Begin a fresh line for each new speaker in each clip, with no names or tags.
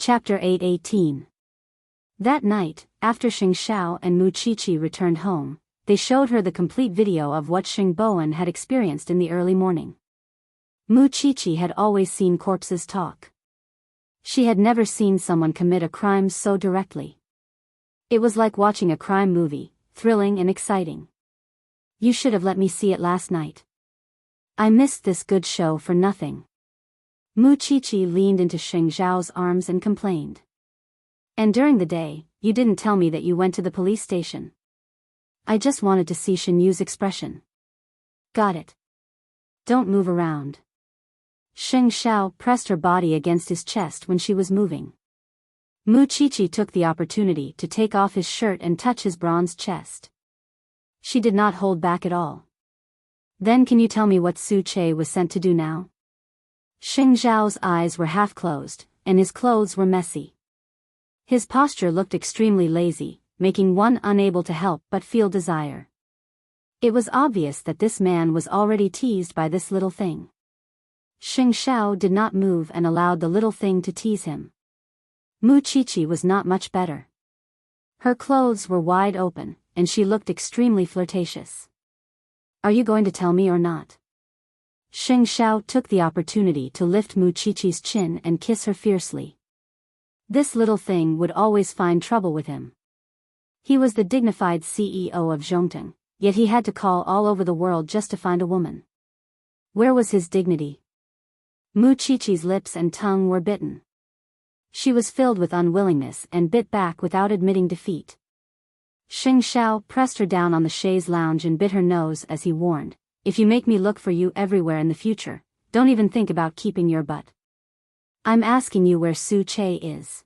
Chapter 8:18. That night, after Xing Xiao and Mu Qiqi returned home, they showed her the complete video of what Xing Bowen had experienced in the early morning. Mu Qiqi had always seen corpses talk. She had never seen someone commit a crime so directly. It was like watching a crime movie, thrilling and exciting. You should have let me see it last night. I missed this good show for nothing. Mu Qiqi leaned into Xing Xiao's arms and complained. And during the day, you didn't tell me that you went to the police station. I just wanted to see Shen Yu's expression. Got it. Don't move around. Xing Xiao pressed her body against his chest when she was moving. Mu Qiqi took the opportunity to take off his shirt and touch his bronzed chest. She did not hold back at all. Then can you tell me what Su Che was sent to do now? Xing Xiao's eyes were half closed, and his clothes were messy. His posture looked extremely lazy, making one unable to help but feel desire. It was obvious that this man was already teased by this little thing. Xing Xiao did not move and allowed the little thing to tease him. Mu Qiqi was not much better. Her clothes were wide open, and she looked extremely flirtatious. Are you going to tell me or not? Xing Xiao took the opportunity to lift Mu Qiqi's chin and kiss her fiercely. This little thing would always find trouble with him. He was the dignified CEO of Zhongteng, yet he had to call all over the world just to find a woman. Where was his dignity? Mu Qiqi's lips and tongue were bitten. She was filled with unwillingness and bit back without admitting defeat. Xing Xiao pressed her down on the chaise lounge and bit her nose as he warned, if you make me look for you everywhere in the future, don't even think about keeping your butt. I'm asking you where Su Che is.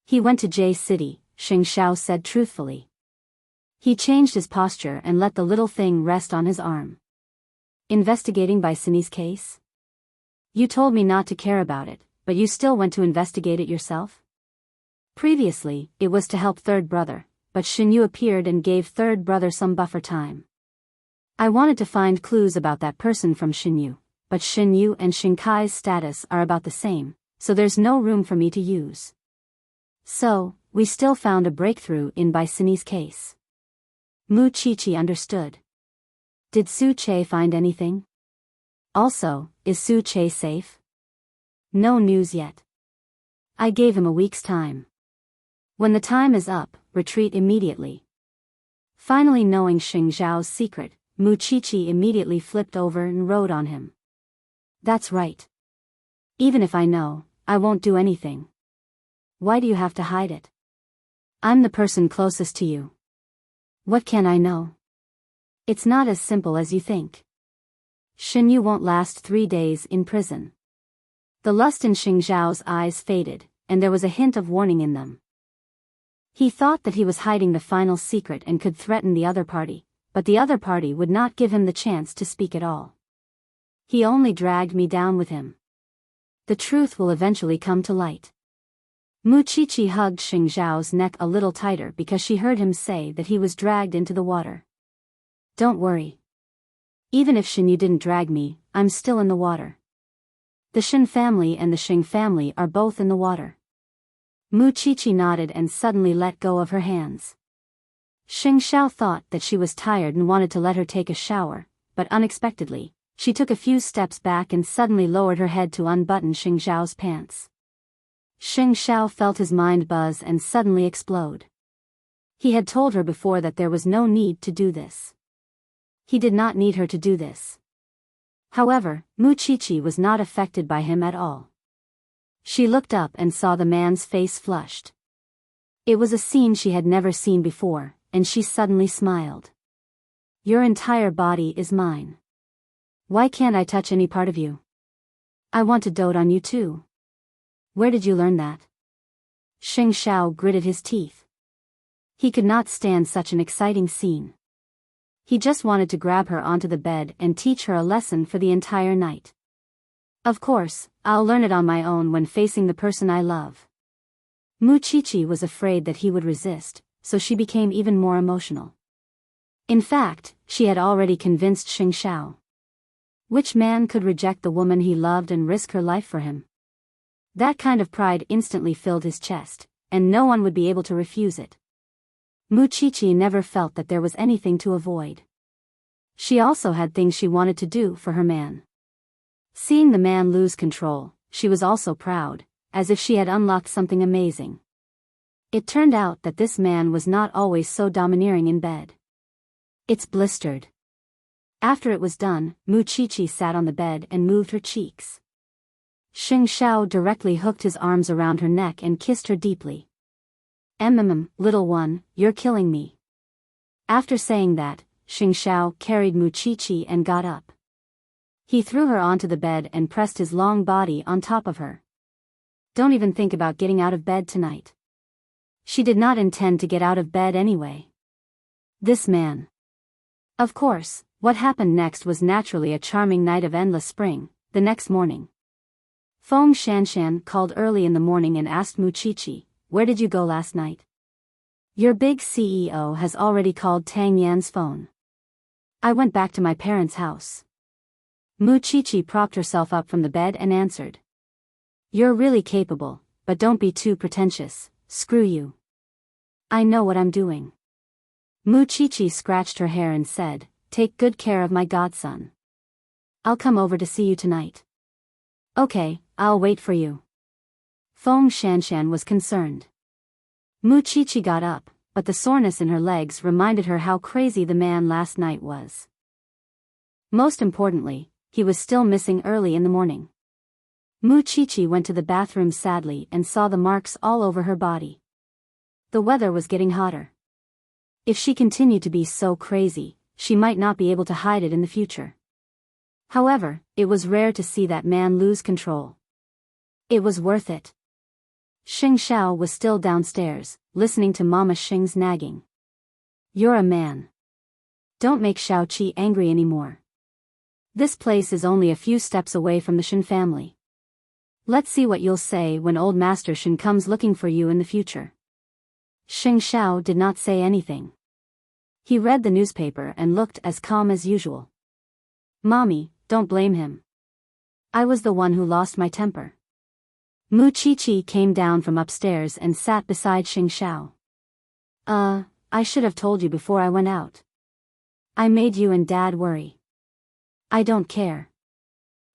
He went to J City, Xing Xiao said truthfully. He changed his posture and let the little thing rest on his arm. Investigating by Sunny's case? You told me not to care about it, but you still went to investigate it yourself? Previously, it was to help third brother, but Shen Yu appeared and gave third brother some buffer time. I wanted to find clues about that person from Shen Yu, but Shen Yu and Xing Kai's status are about the same, so there's no room for me to use. So, we still found a breakthrough in Bai Sunny's case. Mu Qiqi understood. Did Su Che find anything? Also, is Su Che safe? No news yet. I gave him a week's time. When the time is up, retreat immediately. Finally knowing Xing Xiao's secret, Mu Qiqi immediately flipped over and rode on him. That's right. Even if I know, I won't do anything. Why do you have to hide it? I'm the person closest to you. What can I know? It's not as simple as you think. Shen Yu won't last 3 days in prison. The lust in Xing Xiao's eyes faded, and there was a hint of warning in them. He thought that he was hiding the final secret and could threaten the other party, but the other party would not give him the chance to speak at all. He only dragged me down with him. The truth will eventually come to light. Mu Qiqi hugged Xing Xiao's neck a little tighter because she heard him say that he was dragged into the water. Don't worry. Even if Shen Yu didn't drag me, I'm still in the water. The Shen family and the Xing family are both in the water. Mu Qiqi nodded and suddenly let go of her hands. Xing Xiao thought that she was tired and wanted to let her take a shower, but unexpectedly, she took a few steps back and suddenly lowered her head to unbutton Xing Xiao's pants. Xing Xiao felt his mind buzz and suddenly explode. He had told her before that there was no need to do this. He did not need her to do this. However, Mu Qiqi was not affected by him at all. She looked up and saw the man's face flushed. It was a scene she had never seen before, and she suddenly smiled. Your entire body is mine. Why can't I touch any part of you? I want to dote on you too. Where did you learn that? Xing Xiao gritted his teeth. He could not stand such an exciting scene. He just wanted to grab her onto the bed and teach her a lesson for the entire night. Of course, I'll learn it on my own when facing the person I love. Mu Qiqi was afraid that he would resist, so she became even more emotional. In fact, she had already convinced Xing Xiao. Which man could reject the woman he loved and risk her life for him? That kind of pride instantly filled his chest, and no one would be able to refuse it. Muchichi never felt that there was anything to avoid. She also had things she wanted to do for her man. Seeing the man lose control, she was also proud, as if she had unlocked something amazing. It turned out that this man was not always so domineering in bed. It's blistered. After it was done, Muchichi sat on the bed and moved her cheeks. Xing Xiao directly hooked his arms around her neck and kissed her deeply. Little one, you're killing me. After saying that, Xing Xiao carried Muchichi and got up. He threw her onto the bed and pressed his long body on top of her. Don't even think about getting out of bed tonight. She did not intend to get out of bed anyway. This man. Of course, what happened next was naturally a charming night of endless spring. The next morning, Feng Shanshan called early in the morning and asked Muchichi, "Where did you go last night? Your big CEO has already called Tang Yan's phone." "I went back to my parents' house." Muchichi propped herself up from the bed and answered. "You're really capable, but don't be too pretentious, screw you. I know what I'm doing." Muchichi scratched her hair and said, "Take good care of my godson. I'll come over to see you tonight." "Okay, I'll wait for you." Feng Shanshan was concerned. Muchichi got up, but the soreness in her legs reminded her how crazy the man last night was. Most importantly, he was still missing early in the morning. Muchichi went to the bathroom sadly and saw the marks all over her body. The weather was getting hotter. If she continued to be so crazy, she might not be able to hide it in the future. However, it was rare to see that man lose control. It was worth it. Xing Xiao was still downstairs, listening to Mama Xing's nagging. "You're a man. Don't make Xiao Qi angry anymore. This place is only a few steps away from the Shen family. Let's see what you'll say when old Master Shen comes looking for you in the future." Xing Xiao did not say anything. He read the newspaper and looked as calm as usual. "Mommy, don't blame him. I was the one who lost my temper." Muchichi came down from upstairs and sat beside Xing Xiao. I should have told you before I went out. I made you and Dad worry." "I don't care.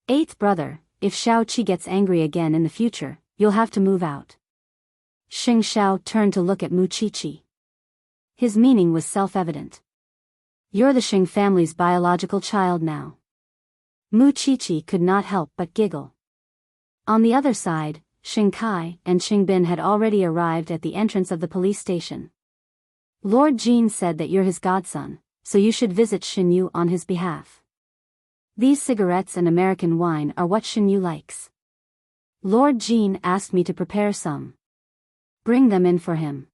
Eighth brother, if Xiao Qi gets angry again in the future, you'll have to move out." Xing Xiao turned to look at Muchichi. His meaning was self-evident. "You're the Xing family's biological child now." Muchichi could not help but giggle. On the other side, Xing Kai and Xing Bin had already arrived at the entrance of the police station. "Lord Jin said that you're his godson, so you should visit Shin Yu on his behalf. These cigarettes and American wine are what Shin Yu likes. Lord Jin asked me to prepare some. Bring them in for him."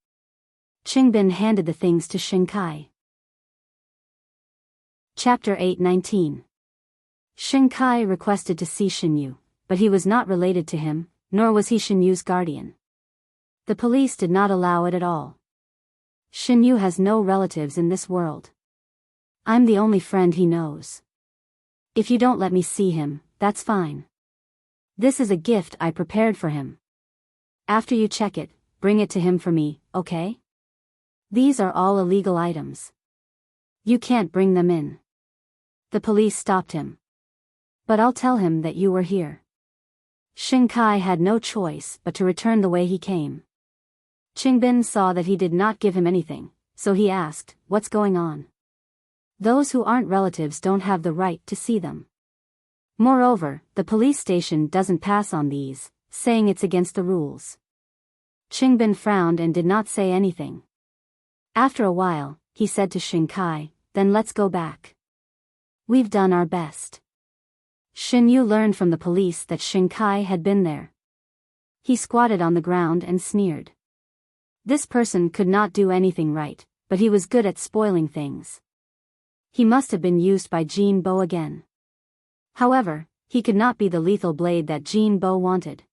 Xing Bin handed the things to Xing Kai. Chapter 8:19. Xing Kai requested to see Shin Yu, but he was not related to him, nor was he Shin Yu's guardian. The police did not allow it at all. Shin Yu has no relatives in this world. I'm the only friend he knows. If you don't let me see him, that's fine. This is a gift I prepared for him. After you check it, bring it to him for me, okay? These are all illegal items. You can't bring them in. The police stopped him. But I'll tell him that you were here. Xing Kai had no choice but to return the way he came. Xing Bin saw that he did not give him anything, so he asked, "What's going on?" Those who aren't relatives don't have the right to see them. Moreover, the police station doesn't pass on these, saying it's against the rules. Xing Bin frowned and did not say anything. After a while, he said to Xing Kai, "Then let's go back. We've done our best." Shin Yu learned from the police that Xing Kai had been there. He squatted on the ground and sneered. This person could not do anything right, but he was good at spoiling things. He must have been used by Jin Bo again. However, he could not be the lethal blade that Jin Bo wanted.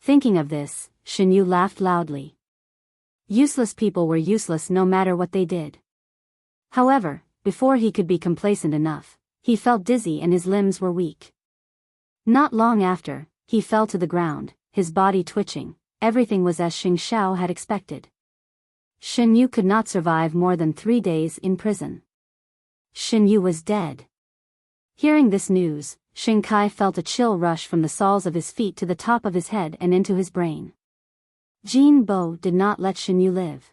Thinking of this, Shin Yu laughed loudly. Useless people were useless no matter what they did. However, before he could be complacent enough, he felt dizzy and his limbs were weak. Not long after, he fell to the ground, his body twitching. Everything was as Xing Shao had expected. Shen Yu could not survive more than 3 days in prison. Shen Yu was dead. Hearing this news, Xing Kai felt a chill rush from the soles of his feet to the top of his head and into his brain. Jin Bo did not let Shen Yu live.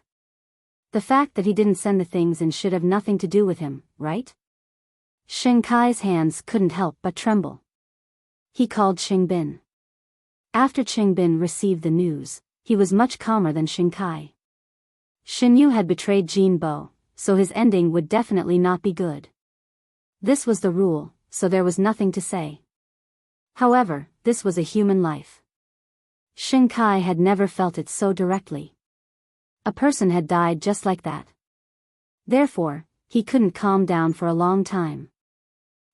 The fact that he didn't send the things in should have nothing to do with him, right? Xing Kai's hands couldn't help but tremble. He called Xing Bin. After Xing Bin received the news, he was much calmer than Xing Kai. Shen Yu had betrayed Jin Bo, so his ending would definitely not be good. This was the rule, so there was nothing to say. However, this was a human life. Xing Kai had never felt it so directly. A person had died just like that. Therefore, he couldn't calm down for a long time.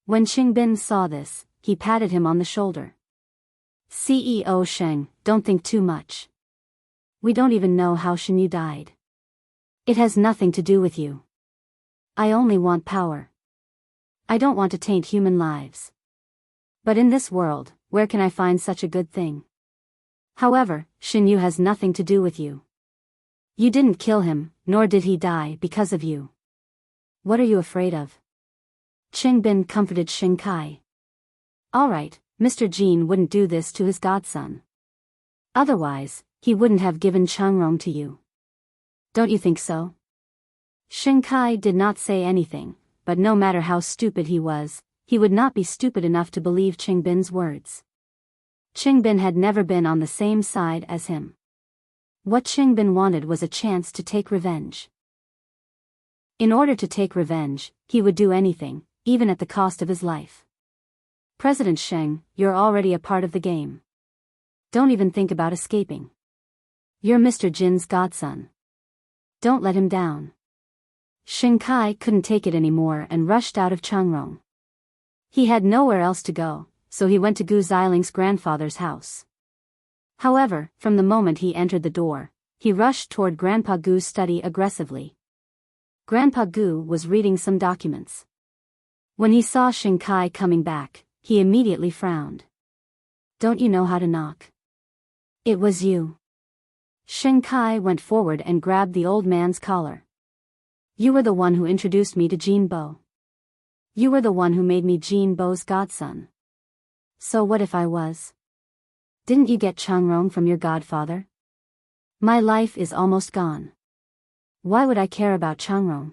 When Xing Bin saw this, he patted him on the shoulder. CEO Sheng, don't think too much. We don't even know how Shen Yu died. It has nothing to do with you. I only want power. I don't want to taint human lives. But in this world, where can I find such a good thing? However, Shen Yu has nothing to do with you. You didn't kill him, nor did he die because of you. What are you afraid of? Xing Bin comforted Xing Kai. Alright, Mr. Jin wouldn't do this to his godson. Otherwise, he wouldn't have given Changrong to you. Don't you think so? Xing Kai did not say anything, but no matter how stupid he was, he would not be stupid enough to believe Xing Bin's words. Xing Bin had never been on the same side as him. What Xing Bin wanted was a chance to take revenge. In order to take revenge, he would do anything, even at the cost of his life. President Sheng, you're already a part of the game. Don't even think about escaping. You're Mr. Jin's godson. Don't let him down. Xing Kai couldn't take it anymore and rushed out of Changrong. He had nowhere else to go, so he went to Gu Ziling's grandfather's house. However, from the moment he entered the door, he rushed toward Grandpa Gu's study aggressively. Grandpa Gu was reading some documents. When he saw Xing Kai coming back, he immediately frowned. Don't you know how to knock? It was you. Xing Kai went forward and grabbed the old man's collar. You were the one who introduced me to Jin Bo. You were the one who made me Jin Bo's godson. So what if I was? Didn't you get Changrong from your godfather? My life is almost gone. Why would I care about Changrong?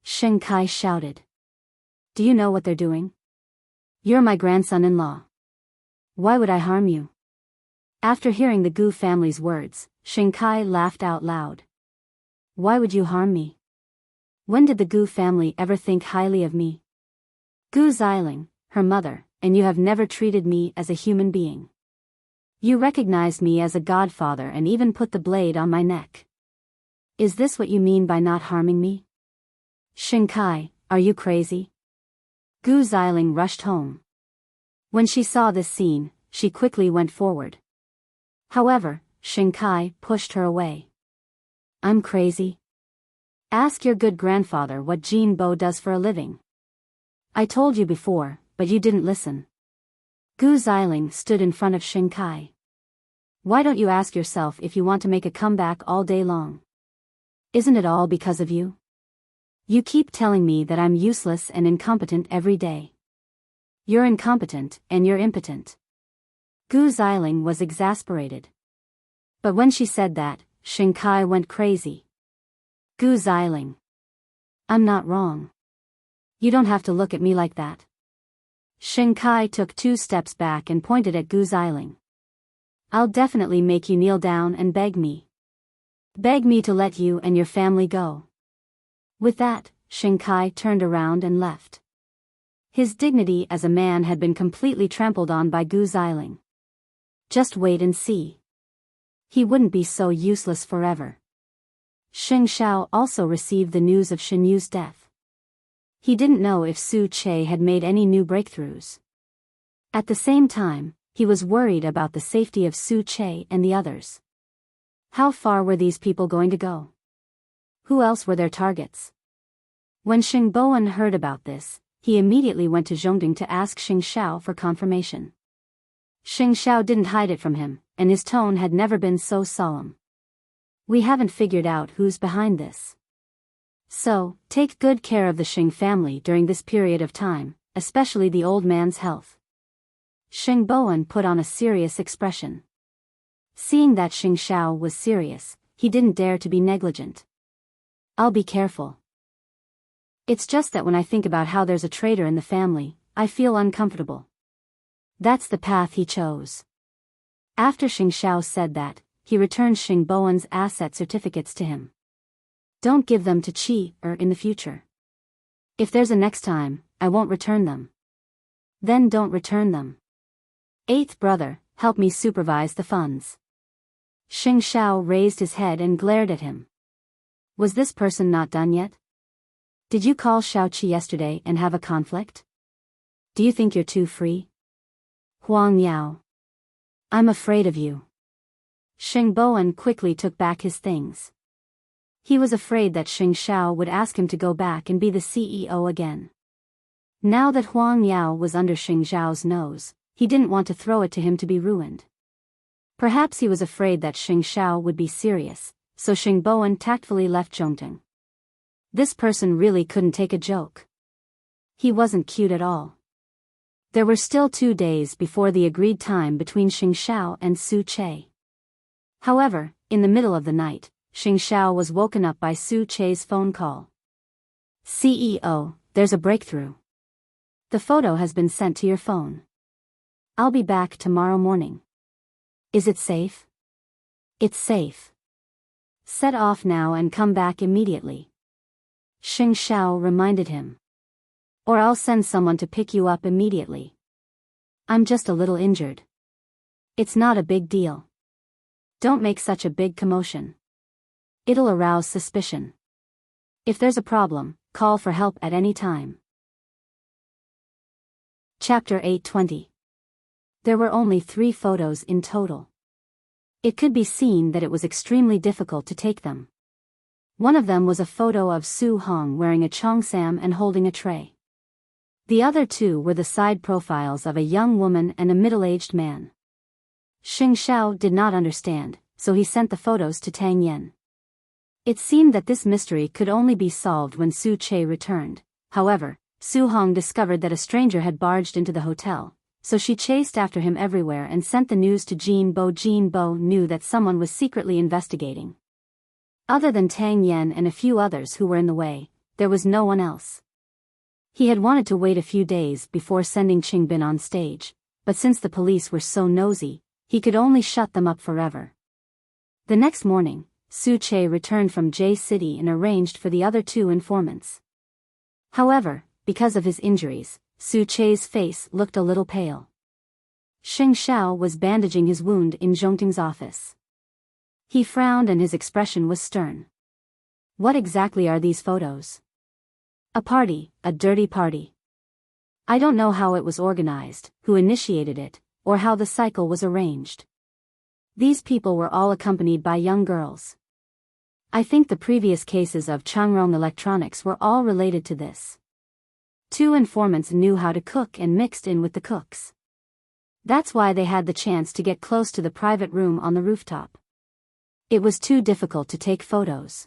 Xing Kai shouted. Do you know what they're doing? You're my grandson-in-law. Why would I harm you? After hearing the Gu family's words, Xing Kai laughed out loud. Why would you harm me? When did the Gu family ever think highly of me? Gu Ziling, her mother, and you have never treated me as a human being. You recognized me as a godfather and even put the blade on my neck. Is this what you mean by not harming me? Xing Kai, are you crazy? Gu Ziling rushed home. When she saw this scene, she quickly went forward. However, Xing Kai pushed her away. I'm crazy? Ask your good grandfather what Jin Bo does for a living. I told you before, but you didn't listen. Gu Ziling stood in front of Xing Kai. Why don't you ask yourself if you want to make a comeback all day long? Isn't it all because of you? You keep telling me that I'm useless and incompetent every day. You're incompetent and you're impotent. Gu Ziling was exasperated. But when she said that, Xing Kai went crazy. Gu Ziling. I'm not wrong. You don't have to look at me like that. Xing Kai took 2 steps back and pointed at Gu Ziling. I'll definitely make you kneel down and beg me. Beg me to let you and your family go. With that, Xing Kai turned around and left. His dignity as a man had been completely trampled on by Gu Ziling. Just wait and see. He wouldn't be so useless forever. Xing Shao also received the news of Shen Yu's death. He didn't know if Su Che had made any new breakthroughs. At the same time, he was worried about the safety of Su Che and the others. How far were these people going to go? Who else were their targets? When Xing Bowen heard about this, he immediately went to Zhongding to ask Xing Shao for confirmation. Xing Xiao didn't hide it from him, and his tone had never been so solemn. We haven't figured out who's behind this. So, take good care of the Xing family during this period of time, especially the old man's health. Xing Bowen put on a serious expression. Seeing that Xing Xiao was serious, he didn't dare to be negligent. I'll be careful. It's just that when I think about how there's a traitor in the family, I feel uncomfortable. That's the path he chose. After Xing Xiao said that, he returned Xing Bowen's asset certificates to him. Don't give them to Qi in the future. If there's a next time, I won't return them. Then don't return them. Eighth brother, help me supervise the funds. Xing Xiao raised his head and glared at him. Was this person not done yet? Did you call Xiao Qi yesterday and have a conflict? Do you think you're too free? Huang Yao. I'm afraid of you. Xing Bowen quickly took back his things. He was afraid that Xing Xiao would ask him to go back and be the CEO again. Now that Huang Yao was under Xing Xiao's nose, he didn't want to throw it to him to be ruined. Perhaps he was afraid that Xing Xiao would be serious, so Xing Bowen tactfully left Zhongting. This person really couldn't take a joke. He wasn't cute at all. There were still 2 days before the agreed time between Xing Xiao and Su Che. However, in the middle of the night, Xing Xiao was woken up by Su Che's phone call. CEO, there's a breakthrough. The photo has been sent to your phone. I'll be back tomorrow morning. Is it safe? It's safe. Set off now and come back immediately. Xing Xiao reminded him. Or I'll send someone to pick you up immediately. I'm just a little injured. It's not a big deal. Don't make such a big commotion. It'll arouse suspicion. If there's a problem, call for help at any time. Chapter 820. There were only 3 photos in total. It could be seen that it was extremely difficult to take them. One of them was a photo of Su Hong wearing a cheongsam and holding a tray. The other 2 were the side profiles of a young woman and a middle-aged man. Xing Xiao did not understand, so he sent the photos to Tang Yen. It seemed that this mystery could only be solved when Su Che returned. However, Su Hong discovered that a stranger had barged into the hotel, so she chased after him everywhere and sent the news to Jin Bo. Jin Bo knew that someone was secretly investigating. Other than Tang Yen and a few others who were in the way, there was no one else. He had wanted to wait a few days before sending Qing Bin on stage, but since the police were so nosy, he could only shut them up forever. The next morning, Su Che returned from J City and arranged for the other 2 informants. However, because of his injuries, Su Che's face looked a little pale. Xing Xiao was bandaging his wound in Zhongting's office. He frowned and his expression was stern. What exactly are these photos? A party, a dirty party. I don't know how it was organized, who initiated it, or how the cycle was arranged. These people were all accompanied by young girls. I think the previous cases of Changrong Electronics were all related to this. 2 informants knew how to cook and mixed in with the cooks. That's why they had the chance to get close to the private room on the rooftop. It was too difficult to take photos.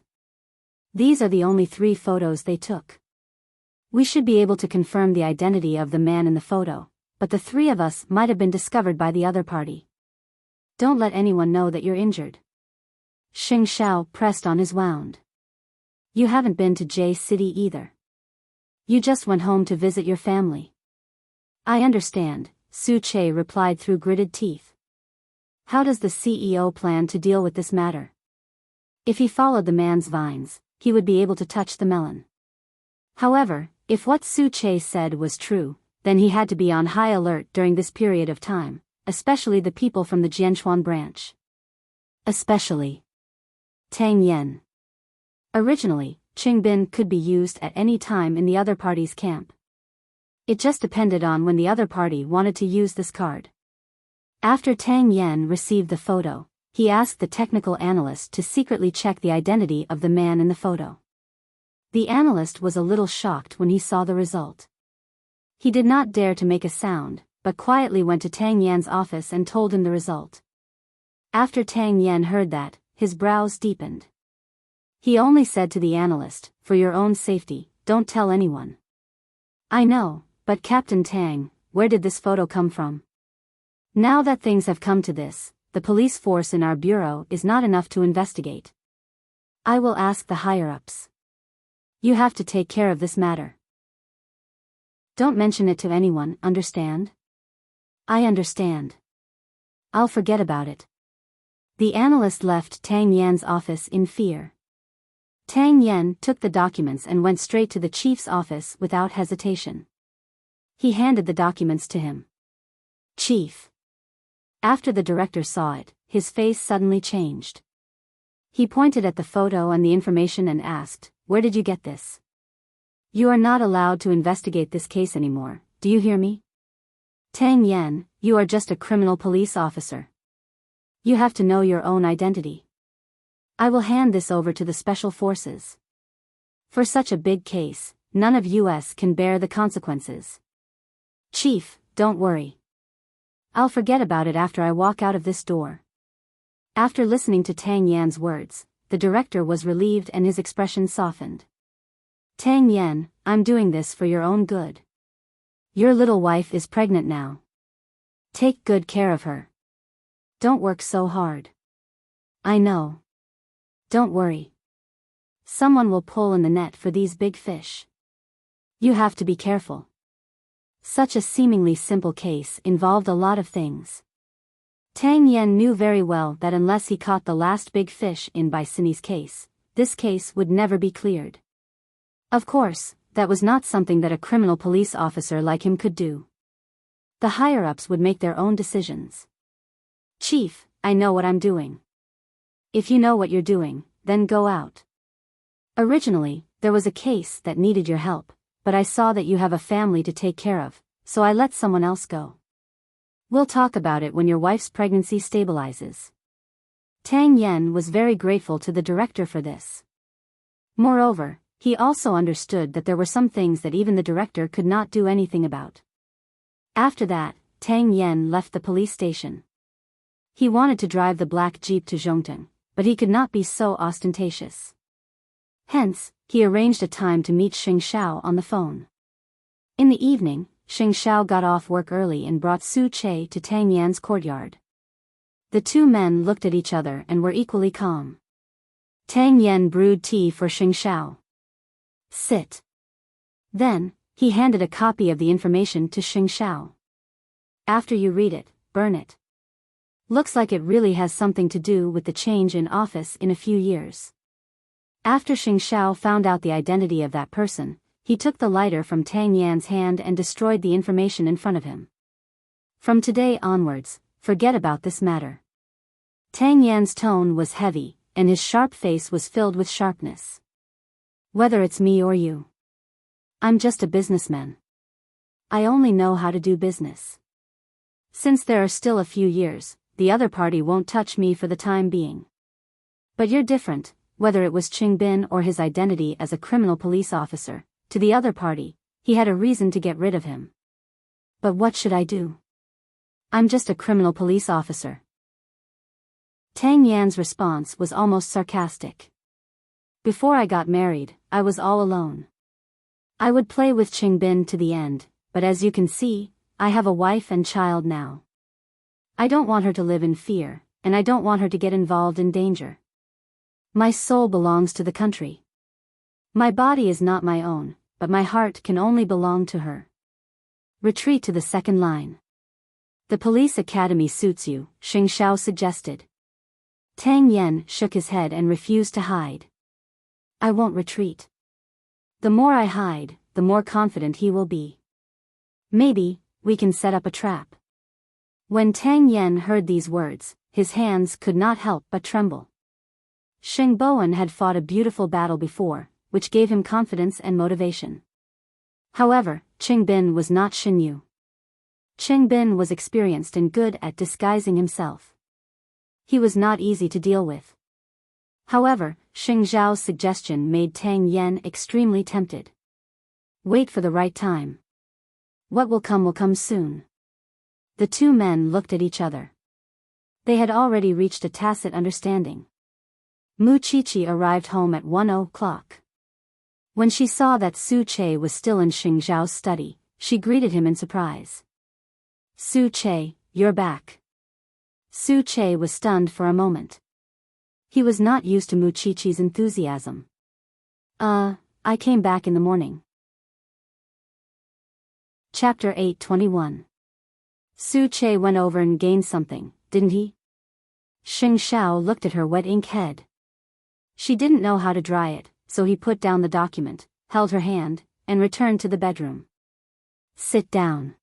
These are the only 3 photos they took. We should be able to confirm the identity of the man in the photo, but the 3 of us might have been discovered by the other party. Don't let anyone know that you're injured. Xing Xiao pressed on his wound. You haven't been to J City either. You just went home to visit your family. I understand, Su Che replied through gritted teeth. How does the CEO plan to deal with this matter? If he followed the man's vines, he would be able to touch the melon. However, if what Su Che said was true, then he had to be on high alert during this period of time, especially the people from the Jianchuan branch. Especially Tang Yen. Originally, Qing Bin could be used at any time in the other party's camp. It just depended on when the other party wanted to use this card. After Tang Yen received the photo, he asked the technical analyst to secretly check the identity of the man in the photo. The analyst was a little shocked when he saw the result. He did not dare to make a sound, but quietly went to Tang Yan's office and told him the result. After Tang Yan heard that, his brows deepened. He only said to the analyst, "For your own safety, don't tell anyone." "I know, but Captain Tang, where did this photo come from? Now that things have come to this, the police force in our bureau is not enough to investigate. I will ask the higher-ups. You have to take care of this matter. Don't mention it to anyone, understand?" "I understand. I'll forget about it." The analyst left Tang Yan's office in fear. Tang Yan took the documents and went straight to the chief's office without hesitation. He handed the documents to him. "Chief." After the director saw it, his face suddenly changed. He pointed at the photo and the information and asked, "Where did you get this? You are not allowed to investigate this case anymore, do you hear me? Tang Yan, you are just a criminal police officer. You have to know your own identity. I will hand this over to the special forces. For such a big case, none of us can bear the consequences. Chief, don't worry. I'll forget about it after I walk out of this door." After listening to Tang Yan's words, the director was relieved and his expression softened. "Tang Yan, I'm doing this for your own good. Your little wife is pregnant now. Take good care of her. Don't work so hard. I know. Don't worry. Someone will pull in the net for these big fish. You have to be careful." Such a seemingly simple case involved a lot of things. Tang Yan knew very well that unless he caught the last big fish in by Cindy's case, this case would never be cleared. Of course, that was not something that a criminal police officer like him could do. The higher-ups would make their own decisions. "Chief, I know what I'm doing." "If you know what you're doing, then go out. Originally, there was a case that needed your help, but I saw that you have a family to take care of, so I let someone else go. We'll talk about it when your wife's pregnancy stabilizes." Tang Yan was very grateful to the director for this. Moreover, he also understood that there were some things that even the director could not do anything about. After that, Tang Yan left the police station. He wanted to drive the black jeep to Zhongteng, but he could not be so ostentatious. Hence, he arranged a time to meet Xing Xiao on the phone. In the evening, Xing Xiao got off work early and brought Su Che to Tang Yan's courtyard. The two men looked at each other and were equally calm. Tang Yan brewed tea for Xing Xiao. "Sit." Then, he handed a copy of the information to Xing Xiao. "After you read it, burn it. Looks like it really has something to do with the change in office in a few years." After Xing Xiao found out the identity of that person, he took the lighter from Tang Yan's hand and destroyed the information in front of him. "From today onwards, forget about this matter." Tang Yan's tone was heavy, and his sharp face was filled with sharpness. "Whether it's me or you. I'm just a businessman. I only know how to do business. Since there are still a few years, the other party won't touch me for the time being. But you're different, whether it was Qing Bin or his identity as a criminal police officer, to the other party, he had a reason to get rid of him. But what should I do? I'm just a criminal police officer." Tang Yan's response was almost sarcastic. "Before I got married, I was all alone. I would play with Qing Bin to the end, but as you can see, I have a wife and child now. I don't want her to live in fear, and I don't want her to get involved in danger. My soul belongs to the country. My body is not my own, but my heart can only belong to her. Retreat to the second line. The police academy suits you," Xing Xiao suggested. Tang Yan shook his head and refused to hide. "I won't retreat. The more I hide, the more confident he will be. Maybe we can set up a trap." When Tang Yan heard these words, his hands could not help but tremble. Xing Bowen had fought a beautiful battle before, which gave him confidence and motivation. However, Qing Bin was not Xin Yu. Qing Bin was experienced and good at disguising himself. He was not easy to deal with. However, Xing Zhao's suggestion made Tang Yan extremely tempted. Wait for the right time. What will come soon. The two men looked at each other. They had already reached a tacit understanding. Mu Qiqi arrived home at 1:00. When she saw that Su Che was still in Xing Zhao's study, she greeted him in surprise. Su Che, you're back. Su Che was stunned for a moment. He was not used to Mu Qiqi's enthusiasm. I came back in the morning. Chapter 8:21. Su Che went over and gained something, didn't he? Xing Zhao looked at her wet ink head. She didn't know how to dry it, so he put down the document, held her hand, and returned to the bedroom. Sit down.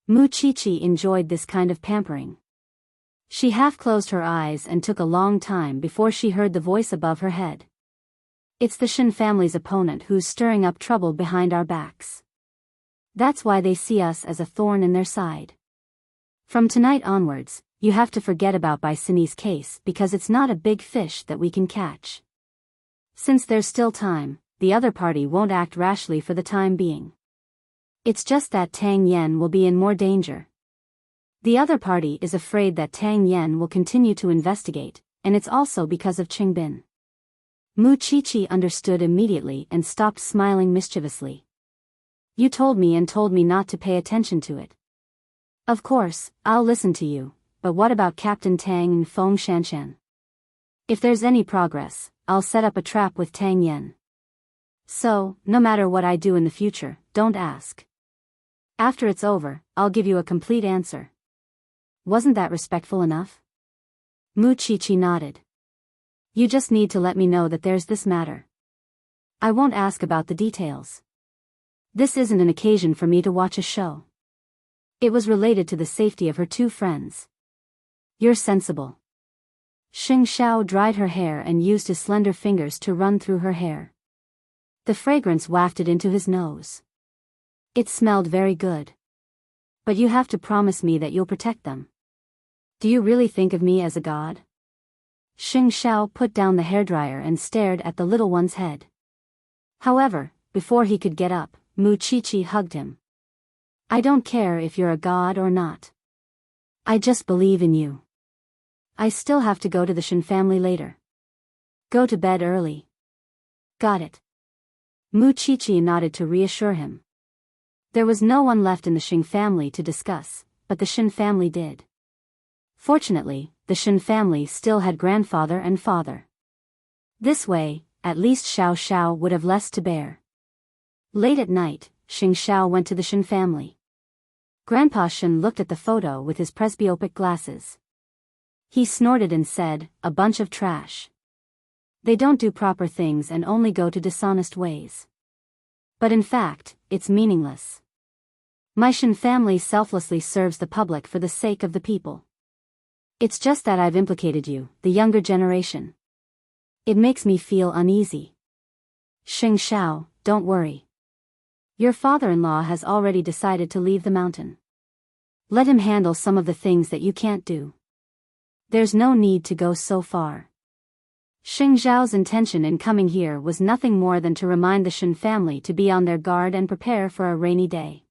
Mu Qiqi enjoyed this kind of pampering. She half closed her eyes and took a long time before she heard the voice above her head. It's the Shin family's opponent who's stirring up trouble behind our backs. That's why they see us as a thorn in their side. From tonight onwards, you have to forget about Bai Sini's case because it's not a big fish that we can catch. Since there's still time, the other party won't act rashly for the time being. It's just that Tang Yen will be in more danger. The other party is afraid that Tang Yen will continue to investigate, and it's also because of Qingbin. Mu Qiqi understood immediately and stopped smiling mischievously. You told me not to pay attention to it. Of course, I'll listen to you, but what about Captain Tang and Feng Shanshan? If there's any progress, I'll set up a trap with Tang Yen. So, no matter what I do in the future, don't ask. After it's over, I'll give you a complete answer. Wasn't that respectful enough? Mu Qiqi nodded. You just need to let me know that there's this matter. I won't ask about the details. This isn't an occasion for me to watch a show. It was related to the safety of her two friends. You're sensible. Xing Zhao dried her hair and used his slender fingers to run through her hair. The fragrance wafted into his nose. It smelled very good. But you have to promise me that you'll protect them. Do you really think of me as a god? Xing Zhao put down the hairdryer and stared at the little one's head. However, before he could get up, Mu Qiqi hugged him. I don't care if you're a god or not. I just believe in you. I still have to go to the Shin family later. Go to bed early. Got it. Mu Qiqi nodded to reassure him. There was no one left in the Xing family to discuss, but the Shin family did. Fortunately, the Shin family still had grandfather and father. This way, at least Xiao Xiao would have less to bear. Late at night, Xing Xiao went to the Shin family. Grandpa Shin looked at the photo with his presbyopic glasses. He snorted and said, a bunch of trash. They don't do proper things and only go to dishonest ways. But in fact, it's meaningless. My Shin family selflessly serves the public for the sake of the people. It's just that I've implicated you, the younger generation. It makes me feel uneasy. Xing Xiao, don't worry. Your father-in-law has already decided to leave the mountain. Let him handle some of the things that you can't do. There's no need to go so far. Xing Zhao's intention in coming here was nothing more than to remind the Shin family to be on their guard and prepare for a rainy day.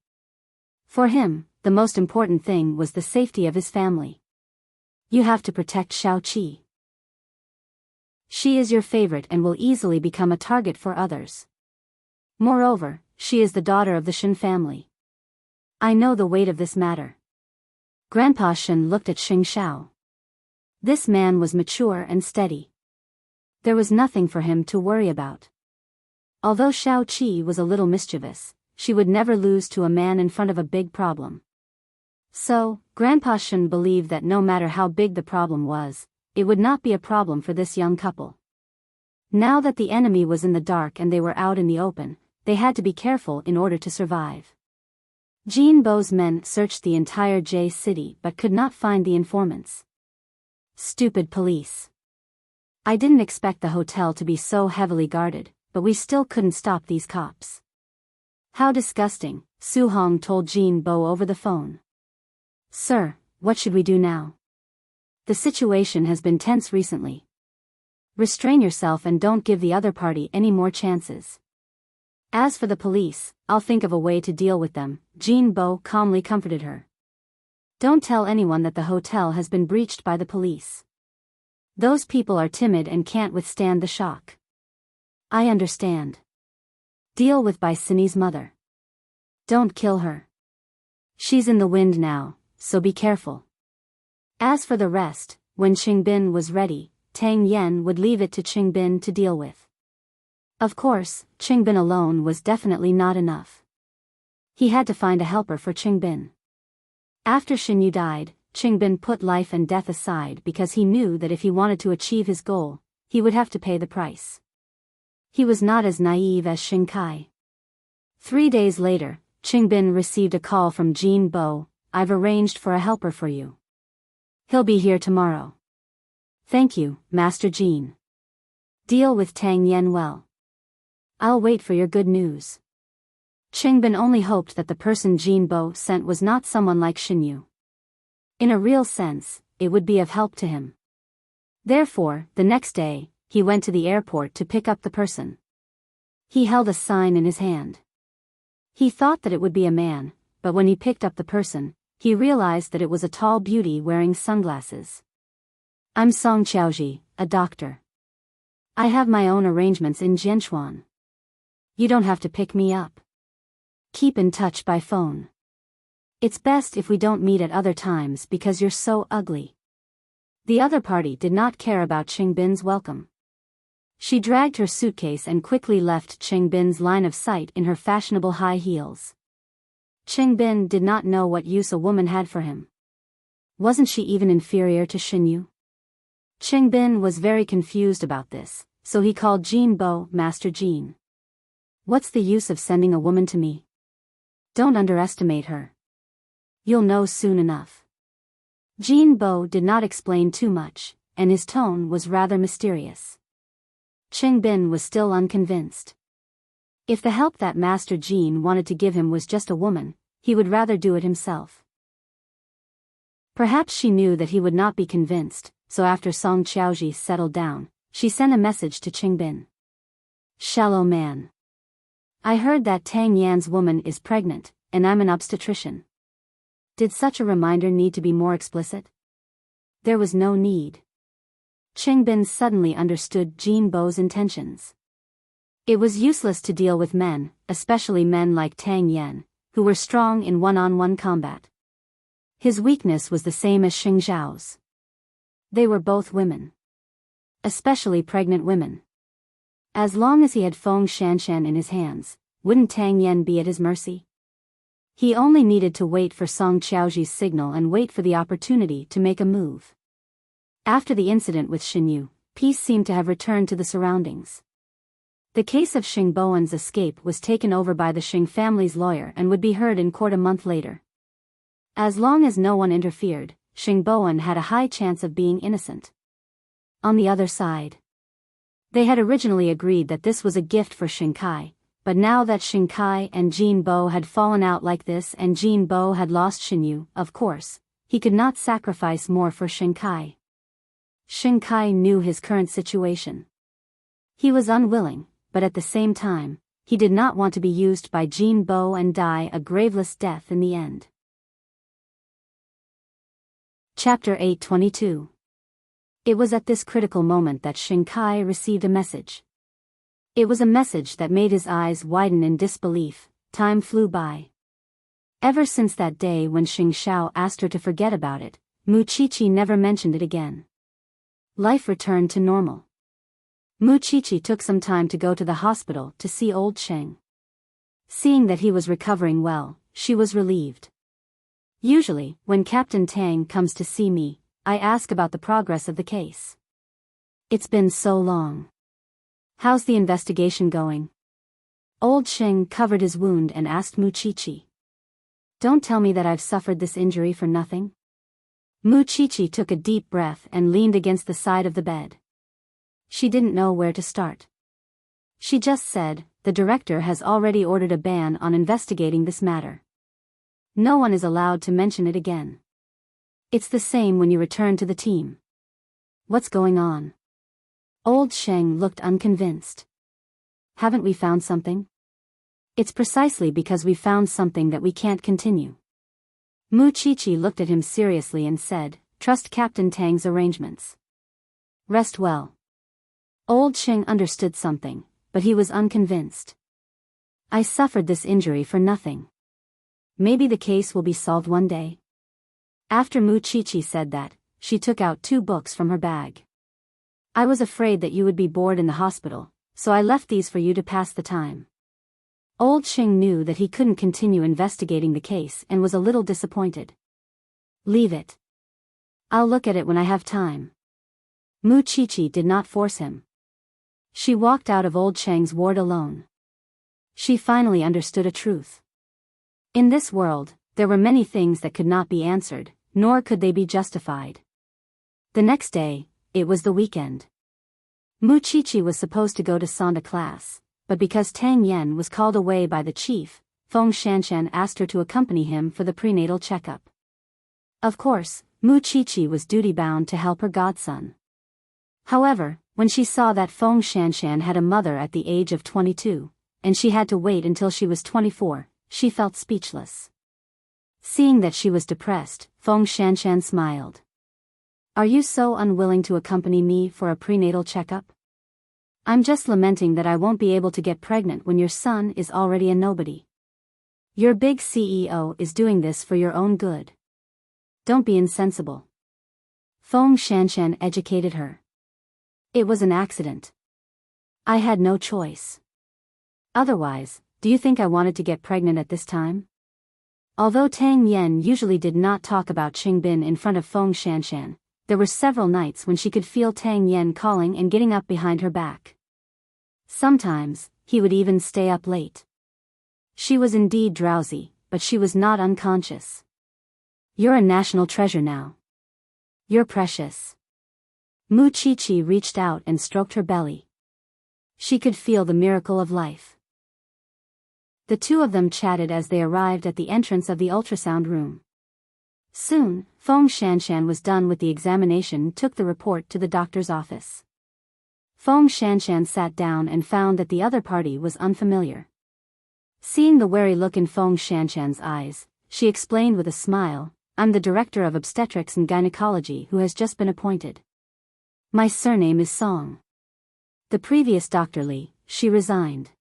For him, the most important thing was the safety of his family. You have to protect Xiao Qi. She is your favorite and will easily become a target for others. Moreover, she is the daughter of the Shin family. I know the weight of this matter. Grandpa Shin looked at Xing Xiao. This man was mature and steady. There was nothing for him to worry about. Although Xiao Qi was a little mischievous, she would never lose to a man in front of a big problem. So, Grandpa Shin believed that no matter how big the problem was, it would not be a problem for this young couple. Now that the enemy was in the dark and they were out in the open, they had to be careful in order to survive. Jin Bo's men searched the entire J city but could not find the informants. Stupid police. I didn't expect the hotel to be so heavily guarded, but we still couldn't stop these cops. How disgusting, Su Hong told Jin Bo over the phone. Sir, what should we do now? The situation has been tense recently. Restrain yourself and don't give the other party any more chances. As for the police, I'll think of a way to deal with them, Jin Bo calmly comforted her. Don't tell anyone that the hotel has been breached by the police. Those people are timid and can't withstand the shock. I understand. Deal with by Cindy's mother. Don't kill her. She's in the wind now, so be careful. As for the rest, when Qingbin was ready, Tang Yen would leave it to Qingbin to deal with. Of course, Qingbin alone was definitely not enough. He had to find a helper for Qingbin. After Xinyu died, Qingbin put life and death aside because he knew that if he wanted to achieve his goal, he would have to pay the price. He was not as naive as Xingkai. 3 days later, Qingbin received a call from Jin Bo. I've arranged for a helper for you. He'll be here tomorrow. Thank you, Master Jin. Deal with Tang Yen well. I'll wait for your good news. Qingbin only hoped that the person Jin Bo sent was not someone like Xinyu. In a real sense, it would be of help to him. Therefore, the next day, he went to the airport to pick up the person. He held a sign in his hand. He thought that it would be a man, but when he picked up the person, he realized that it was a tall beauty wearing sunglasses. I'm Song Qiaoji, a doctor. I have my own arrangements in Jianchuan. You don't have to pick me up. Keep in touch by phone. It's best if we don't meet at other times because you're so ugly. The other party did not care about Qingbin's welcome. She dragged her suitcase and quickly left Qingbin's line of sight in her fashionable high heels. Qingbin did not know what use a woman had for him. Wasn't she even inferior to Xinyu? Qingbin was very confused about this, so he called Jin Bo Master Jin. What's the use of sending a woman to me? Don't underestimate her. You'll know soon enough. Jin Bo did not explain too much, and his tone was rather mysterious. Qingbin was still unconvinced. If the help that Master Jin wanted to give him was just a woman, he would rather do it himself. Perhaps she knew that he would not be convinced, so after Song Qiaoji settled down, she sent a message to Qingbin. Shallow man. I heard that Tang Yan's woman is pregnant, and I'm an obstetrician. Did such a reminder need to be more explicit? There was no need. Qingbin suddenly understood Jin Bo's intentions. It was useless to deal with men, especially men like Tang Yan, who were strong in one-on-one combat. His weakness was the same as Xing Zhao's. They were both women. Especially pregnant women. As long as he had Feng Shanshan in his hands, wouldn't Tang Yan be at his mercy? He only needed to wait for Song Qiaoji's signal and wait for the opportunity to make a move. After the incident with Xinyu, peace seemed to have returned to the surroundings. The case of Xing Bowen's escape was taken over by the Xing family's lawyer and would be heard in court a month later. As long as no one interfered, Xing Bowen had a high chance of being innocent. On the other side, they had originally agreed that this was a gift for Xingkai, but now that Xingkai and Jin Bo had fallen out like this and Jin Bo had lost Xinyu, of course, he could not sacrifice more for Xingkai. Xingkai knew his current situation. He was unwilling, but at the same time, he did not want to be used by Jin Bo and die a graveless death in the end. Chapter 822. It was at this critical moment that Xingkai received a message. It was a message that made his eyes widen in disbelief. Time flew by. Ever since that day when Xing Xiao asked her to forget about it, Mu Qiqi never mentioned it again. Life returned to normal. Mu Qiqi took some time to go to the hospital to see old Cheng. Seeing that he was recovering well, she was relieved. Usually, when Captain Tang comes to see me, I ask about the progress of the case. It's been so long. How's the investigation going? Old Cheng covered his wound and asked Mu Qiqi. Don't tell me that I've suffered this injury for nothing. Mu Qiqi took a deep breath and leaned against the side of the bed. She didn't know where to start. She just said, the director has already ordered a ban on investigating this matter. No one is allowed to mention it again. It's the same when you return to the team. What's going on? Old Sheng looked unconvinced. Haven't we found something? It's precisely because we found something that we can't continue. Mu Qiqi looked at him seriously and said, "Trust Captain Tang's arrangements. Rest well." Old Xing understood something, but he was unconvinced. "I suffered this injury for nothing. Maybe the case will be solved one day." After Mu Qiqi said that, she took out 2 books from her bag. "I was afraid that you would be bored in the hospital, so I left these for you to pass the time." Old Xing knew that he couldn't continue investigating the case and was a little disappointed. "Leave it. I'll look at it when I have time." Mu Qiqi did not force him. She walked out of Old Cheng's ward alone. She finally understood a truth. In this world, there were many things that could not be answered, nor could they be justified. The next day, it was the weekend. Mu Qiqi was supposed to go to Sanda class, but because Tang Yen was called away by the chief, Feng Shanshan asked her to accompany him for the prenatal checkup. Of course, Mu Qiqi was duty-bound to help her godson. However, when she saw that Feng Shanshan had a mother at the age of 22, and she had to wait until she was 24, she felt speechless. Seeing that she was depressed, Feng Shanshan smiled. "Are you so unwilling to accompany me for a prenatal checkup? I'm just lamenting that I won't be able to get pregnant when your son is already a nobody. Your big CEO is doing this for your own good. Don't be insensible." Feng Shanshan educated her. "It was an accident. I had no choice. Otherwise, do you think I wanted to get pregnant at this time?" Although Tang Yen usually did not talk about Xingbin in front of Feng Shanshan, there were several nights when she could feel Tang Yen calling and getting up behind her back. Sometimes, he would even stay up late. She was indeed drowsy, but she was not unconscious. "You're a national treasure now. You're precious." Mu Qiqi reached out and stroked her belly. She could feel the miracle of life. The 2 of them chatted as they arrived at the entrance of the ultrasound room. Soon, Feng Shanshan was done with the examination and took the report to the doctor's office. Feng Shanshan sat down and found that the other party was unfamiliar. Seeing the wary look in Feng Shanshan's eyes, she explained with a smile, "I'm the director of obstetrics and gynecology who has just been appointed. My surname is Song. The previous Dr. Li, she resigned."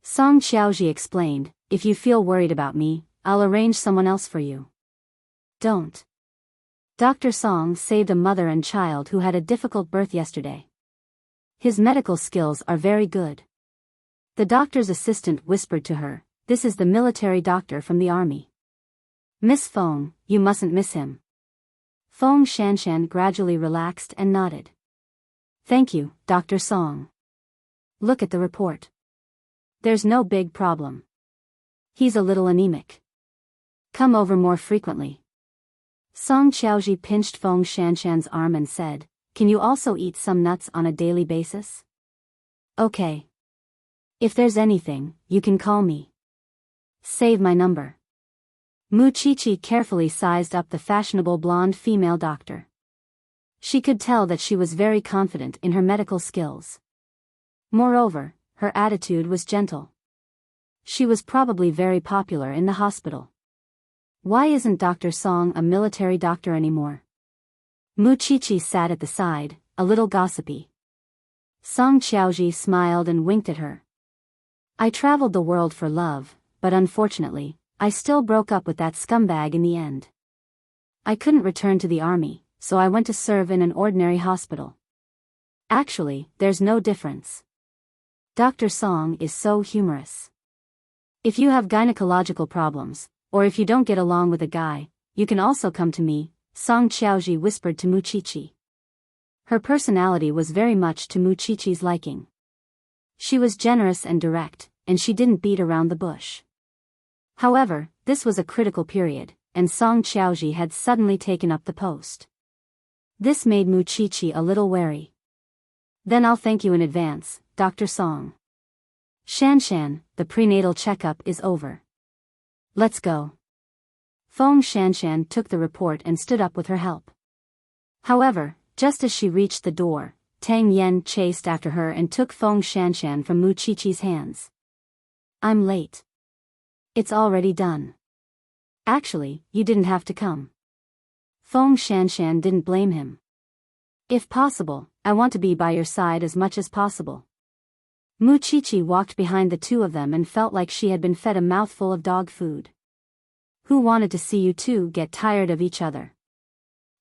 Song Xiaoji explained, "If you feel worried about me, I'll arrange someone else for you." "Don't. Dr. Song saved a mother and child who had a difficult birth yesterday. His medical skills are very good." The doctor's assistant whispered to her, "This is the military doctor from the army. Miss Feng, you mustn't miss him." Feng Shanshan gradually relaxed and nodded. "Thank you, Dr. Song. Look at the report. There's no big problem. He's a little anemic. Come over more frequently." Song Xiaoji pinched Feng Shanshan's arm and said, "Can you also eat some nuts on a daily basis?" "Okay. If there's anything, you can call me. Save my number." Mu Qiqi carefully sized up the fashionable blonde female doctor. She could tell that she was very confident in her medical skills. Moreover, her attitude was gentle. She was probably very popular in the hospital. Why isn't Dr. Song a military doctor anymore? Mu Qiqi sat at the side, a little gossipy. Song Xiaoji smiled and winked at her. "I traveled the world for love, but unfortunately, I still broke up with that scumbag in the end. I couldn't return to the army, so I went to serve in an ordinary hospital. Actually, there's no difference. Dr. Song is so humorous. If you have gynecological problems, or if you don't get along with a guy, you can also come to me," Song Xiaoji whispered to Mu Qiqi. Her personality was very much to Mu Qiqi's liking. She was generous and direct, and she didn't beat around the bush. However, this was a critical period, and Song Xiaoji had suddenly taken up the post. This made Mu Qiqi a little wary. "Then I'll thank you in advance, Dr. Song. Shanshan, the prenatal checkup is over. Let's go." Feng Shanshan took the report and stood up with her help. However, just as she reached the door, Tang Yen chased after her and took Feng Shanshan from Mu Qiqi's hands. "I'm late. It's already done." Actually, you didn't have to come. Feng Shanshan didn't blame him. If possible, I want to be by your side as much as possible. Mu Qiqi walked behind the two of them and felt like she had been fed a mouthful of dog food. Who wanted to see you two get tired of each other?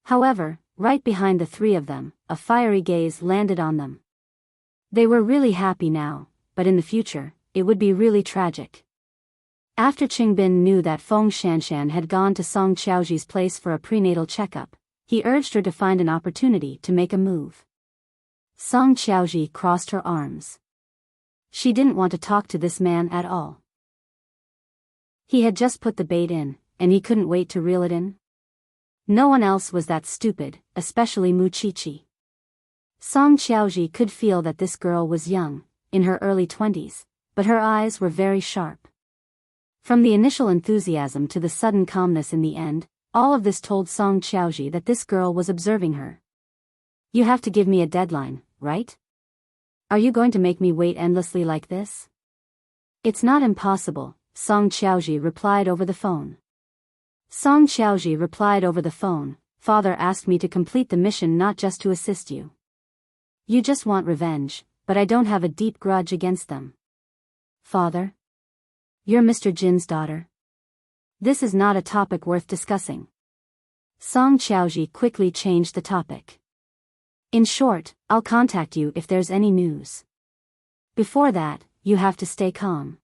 However, right behind the three of them, a fiery gaze landed on them. They were really happy now, but in the future, it would be really tragic. After Qingbin knew that Feng Shanshan had gone to Song Qiaoji's place for a prenatal checkup, he urged her to find an opportunity to make a move. Song Qiaoji crossed her arms. She didn't want to talk to this man at all. He had just put the bait in, and he couldn't wait to reel it in. No one else was that stupid, especially Mu Qiqi. Song Qiaoji could feel that this girl was young, in her early 20s, but her eyes were very sharp. From the initial enthusiasm to the sudden calmness in the end, all of this told Song Qiaoji that this girl was observing her. You have to give me a deadline, right? Are you going to make me wait endlessly like this? It's not impossible, Song Qiaoji replied over the phone. Song Qiaoji replied over the phone, Father asked me to complete the mission not just to assist you. You just want revenge, but I don't have a deep grudge against them. Father? You're Mr. Jin's daughter? This is not a topic worth discussing. Song Qiaoji quickly changed the topic. In short, I'll contact you if there's any news. Before that, you have to stay calm.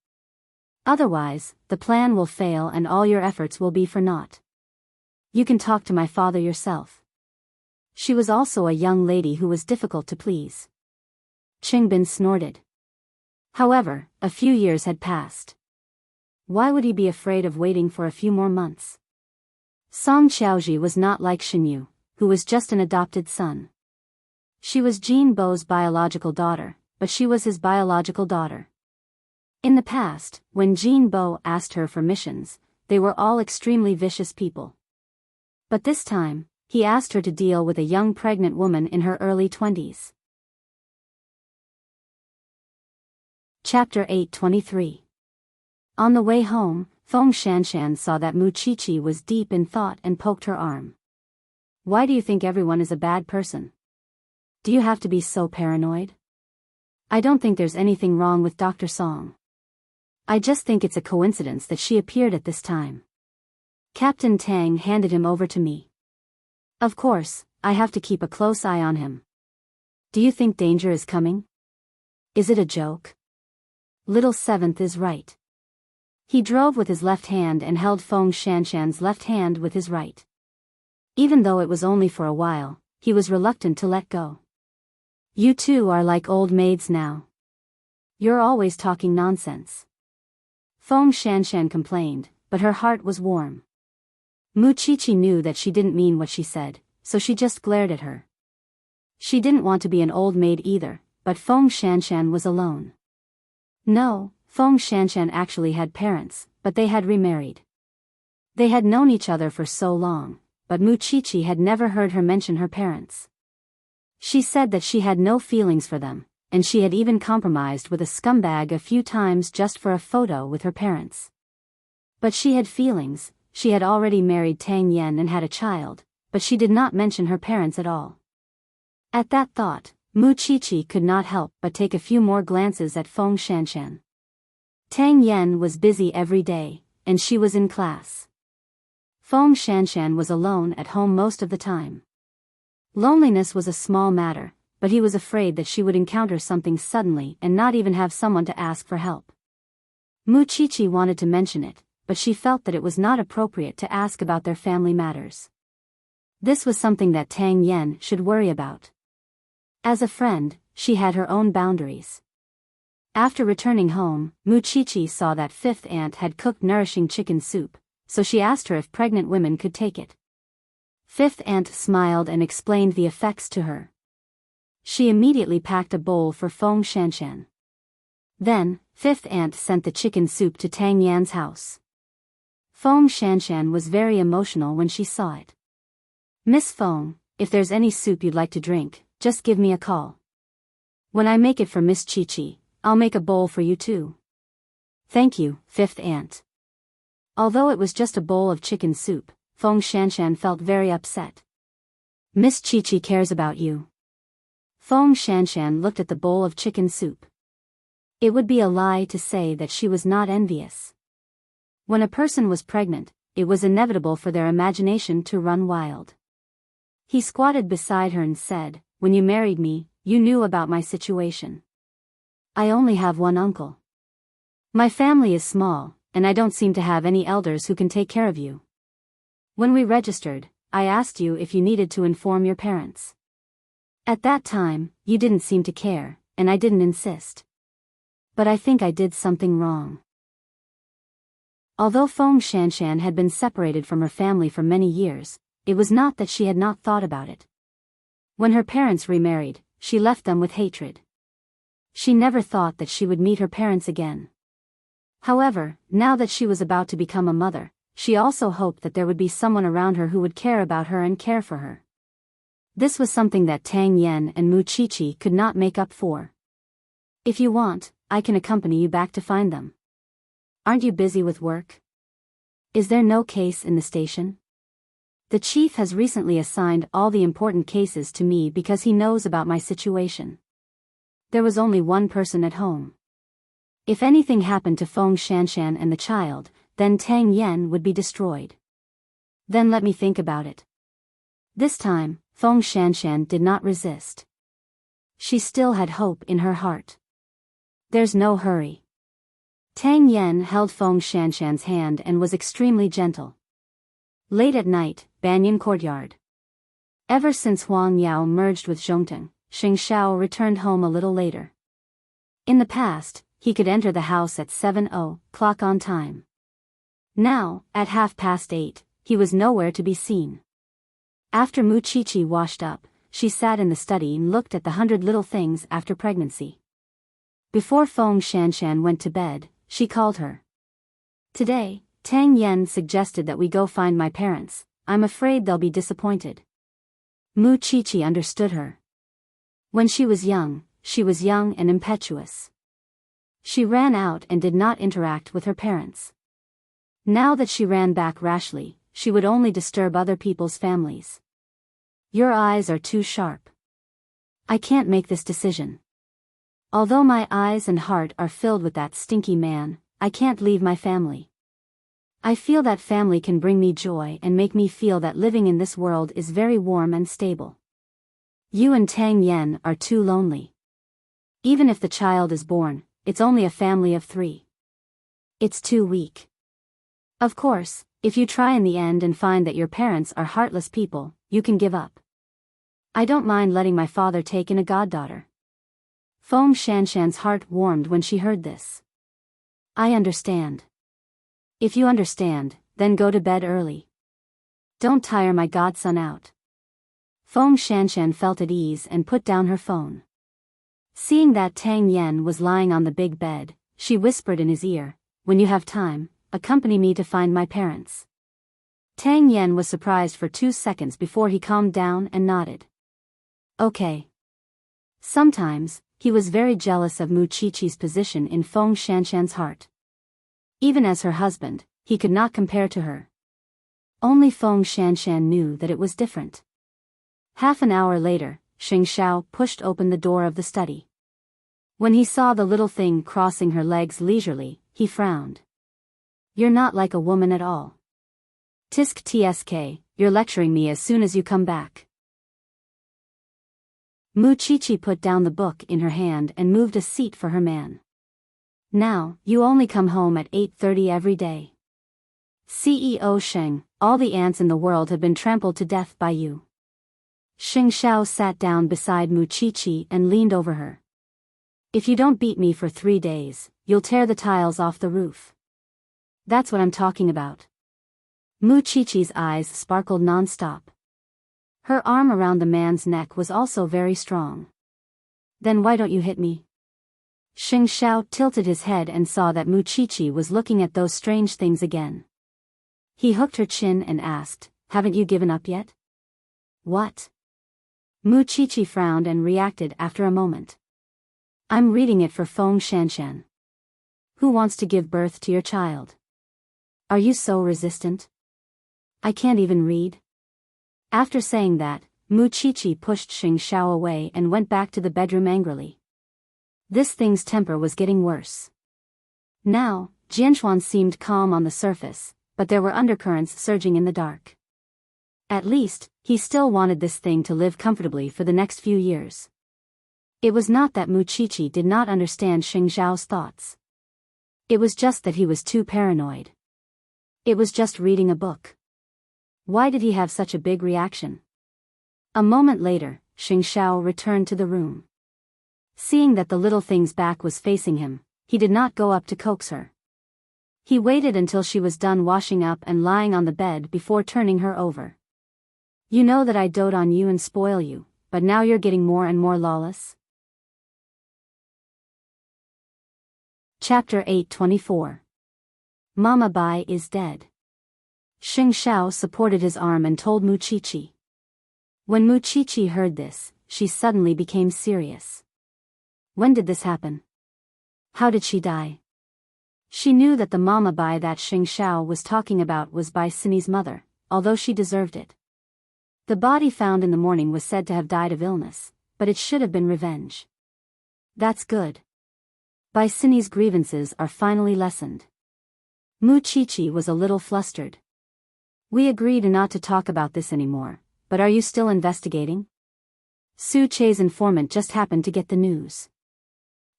Otherwise, the plan will fail and all your efforts will be for naught. You can talk to my father yourself. She was also a young lady who was difficult to please. Qingbin snorted. However, a few years had passed. Why would he be afraid of waiting for a few more months? Song Qiaoji was not like Xinyu, who was just an adopted son. She was Jin Bo's biological daughter, but she was his biological daughter. In the past, when Jin Bo asked her for missions, they were all extremely vicious people. But this time, he asked her to deal with a young pregnant woman in her early 20s. Chapter 8:23. On the way home, Feng Shanshan saw that Mu Qiqi was deep in thought and poked her arm. Why do you think everyone is a bad person? Do you have to be so paranoid? I don't think there's anything wrong with Dr. Song. I just think it's a coincidence that she appeared at this time. Captain Tang handed him over to me. Of course, I have to keep a close eye on him. Do you think danger is coming? Is it a joke? Little Seventh is right. He drove with his left hand and held Feng Shanshan's left hand with his right. Even though it was only for a while, he was reluctant to let go. You two are like old maids now. You're always talking nonsense. Feng Shanshan complained, but her heart was warm. Mu Qiqi knew that she didn't mean what she said, so she just glared at her. She didn't want to be an old maid either, but Feng Shanshan was alone. No, Feng Shanshan actually had parents, but they had remarried. They had known each other for so long, but Mu Qiqi had never heard her mention her parents. She said that she had no feelings for them, and she had even compromised with a scumbag a few times just for a photo with her parents. But she had feelings. She had already married Tang Yen and had a child, but she did not mention her parents at all. At that thought, Mu Qiqi could not help but take a few more glances at Feng Shanshan. Tang Yen was busy every day, and she was in class. Feng Shanshan was alone at home most of the time. Loneliness was a small matter, but he was afraid that she would encounter something suddenly and not even have someone to ask for help. Mu Qiqi wanted to mention it, but she felt that it was not appropriate to ask about their family matters. This was something that Tang Yen should worry about. As a friend, she had her own boundaries. After returning home, Mu Qiqi saw that fifth aunt had cooked nourishing chicken soup, so she asked her if pregnant women could take it. Fifth aunt smiled and explained the effects to her. She immediately packed a bowl for Feng Shanshan. Then, fifth aunt sent the chicken soup to Tang Yan's house. Feng Shanshan was very emotional when she saw it. Miss Feng, if there's any soup you'd like to drink, just give me a call. When I make it for Miss Qiqi, I'll make a bowl for you too. Thank you, fifth aunt. Although it was just a bowl of chicken soup, Feng Shanshan felt very upset. Miss Chi-Chi cares about you. Feng Shanshan looked at the bowl of chicken soup. It would be a lie to say that she was not envious. When a person was pregnant, it was inevitable for their imagination to run wild. He squatted beside her and said, "When you married me, you knew about my situation. I only have one uncle. My family is small, and I don't seem to have any elders who can take care of you. When we registered, I asked you if you needed to inform your parents. At that time, you didn't seem to care, and I didn't insist. But I think I did something wrong." Although Feng Shanshan had been separated from her family for many years, it was not that she had not thought about it. When her parents remarried, she left them with hatred. She never thought that she would meet her parents again. However, now that she was about to become a mother, she also hoped that there would be someone around her who would care about her and care for her. This was something that Tang Yen and Mu Chi-Chi could not make up for. "If you want, I can accompany you back to find them. Aren't you busy with work? Is there no case in the station? The chief has recently assigned all the important cases to me because he knows about my situation. There was only one person at home. If anything happened to Feng Shanshan and the child, then Tang Yen would be destroyed. Then let me think about it." This time, Feng Shanshan did not resist. She still had hope in her heart. "There's no hurry." Tang Yen held Feng Shanshan's hand and was extremely gentle. Late at night, Banyan Courtyard. Ever since Huang Yao merged with Zhongteng, Xing Xiao returned home a little later. In the past, he could enter the house at 7:00 on time. Now, at 8:30, he was nowhere to be seen. After Mu Chi-Chi washed up, she sat in the study and looked at the 100 little things after pregnancy. Before Feng Shanshan went to bed, she called her. "Today, Tang Yen suggested that we go find my parents. I'm afraid they'll be disappointed." Mu Chi-Chi understood her. When she was young and impetuous. She ran out and did not interact with her parents. Now that she ran back rashly, she would only disturb other people's families. "Your eyes are too sharp. I can't make this decision. Although my eyes and heart are filled with that stinky man, I can't leave my family. I feel that family can bring me joy and make me feel that living in this world is very warm and stable. You and Tang Yen are too lonely. Even if the child is born, it's only a family of 3. It's too weak. Of course, if you try in the end and find that your parents are heartless people, you can give up. I don't mind letting my father take in a goddaughter." Feng Shanshan's heart warmed when she heard this. "I understand. If you understand, then go to bed early. Don't tire my godson out." Feng Shanshan felt at ease and put down her phone. Seeing that Tang Yen was lying on the big bed, she whispered in his ear, "When you have time, accompany me to find my parents." Tang Yen was surprised for 2 seconds before he calmed down and nodded. "Okay." Sometimes, he was very jealous of Mu Chi-Chi's position in Feng Shanshan's heart. Even as her husband, he could not compare to her. Only Feng Shanshan knew that it was different. Half an hour later, Xing Xiao pushed open the door of the study. When he saw the little thing crossing her legs leisurely, he frowned. "You're not like a woman at all. Tisk tsk, you're lecturing me as soon as you come back." Mu Chi-Chi put down the book in her hand and moved a seat for her man. "Now, you only come home at 8:30 every day. CEO Sheng, all the ants in the world have been trampled to death by you." Xing Xiao sat down beside Mu Chi-Chi and leaned over her. "If you don't beat me for 3 days, you'll tear the tiles off the roof. That's what I'm talking about." Mu Chi-Chi's eyes sparkled non-stop. Her arm around the man's neck was also very strong. "Then why don't you hit me?" Xing Xiao tilted his head and saw that Mu Chi-Chi was looking at those strange things again. He hooked her chin and asked, "Haven't you given up yet?" "What?" Mu Chi-Chi frowned and reacted after a moment. "I'm reading it for Feng Shanshan. Who wants to give birth to your child?" Are you so resistant? I can't even read. After saying that, Mu Chichi pushed Xing Xiao away and went back to the bedroom angrily. This thing's temper was getting worse. Now, Jianchuan seemed calm on the surface, but there were undercurrents surging in the dark. At least, he still wanted this thing to live comfortably for the next few years. It was not that Mu Chichi did not understand Xing Xiao's thoughts. It was just that he was too paranoid. It was just reading a book. Why did he have such a big reaction? A moment later, Xing Xiao returned to the room. Seeing that the little thing's back was facing him, he did not go up to coax her. He waited until she was done washing up and lying on the bed before turning her over. You know that I dote on you and spoil you, but now you're getting more and more lawless. Chapter 8:24. Mama Bai is dead. Xing Xiao supported his arm and told Mu Chichi. When Mu Chichi heard this, she suddenly became serious. When did this happen? How did she die? She knew that the Mama Bai that Xing Xiao was talking about was Bai Sini's mother, although she deserved it. The body found in the morning was said to have died of illness, but it should have been revenge. That's good. Bai Sini's grievances are finally lessened. Mu Chichi was a little flustered. We agreed not to talk about this anymore, but are you still investigating? Su Che's informant just happened to get the news.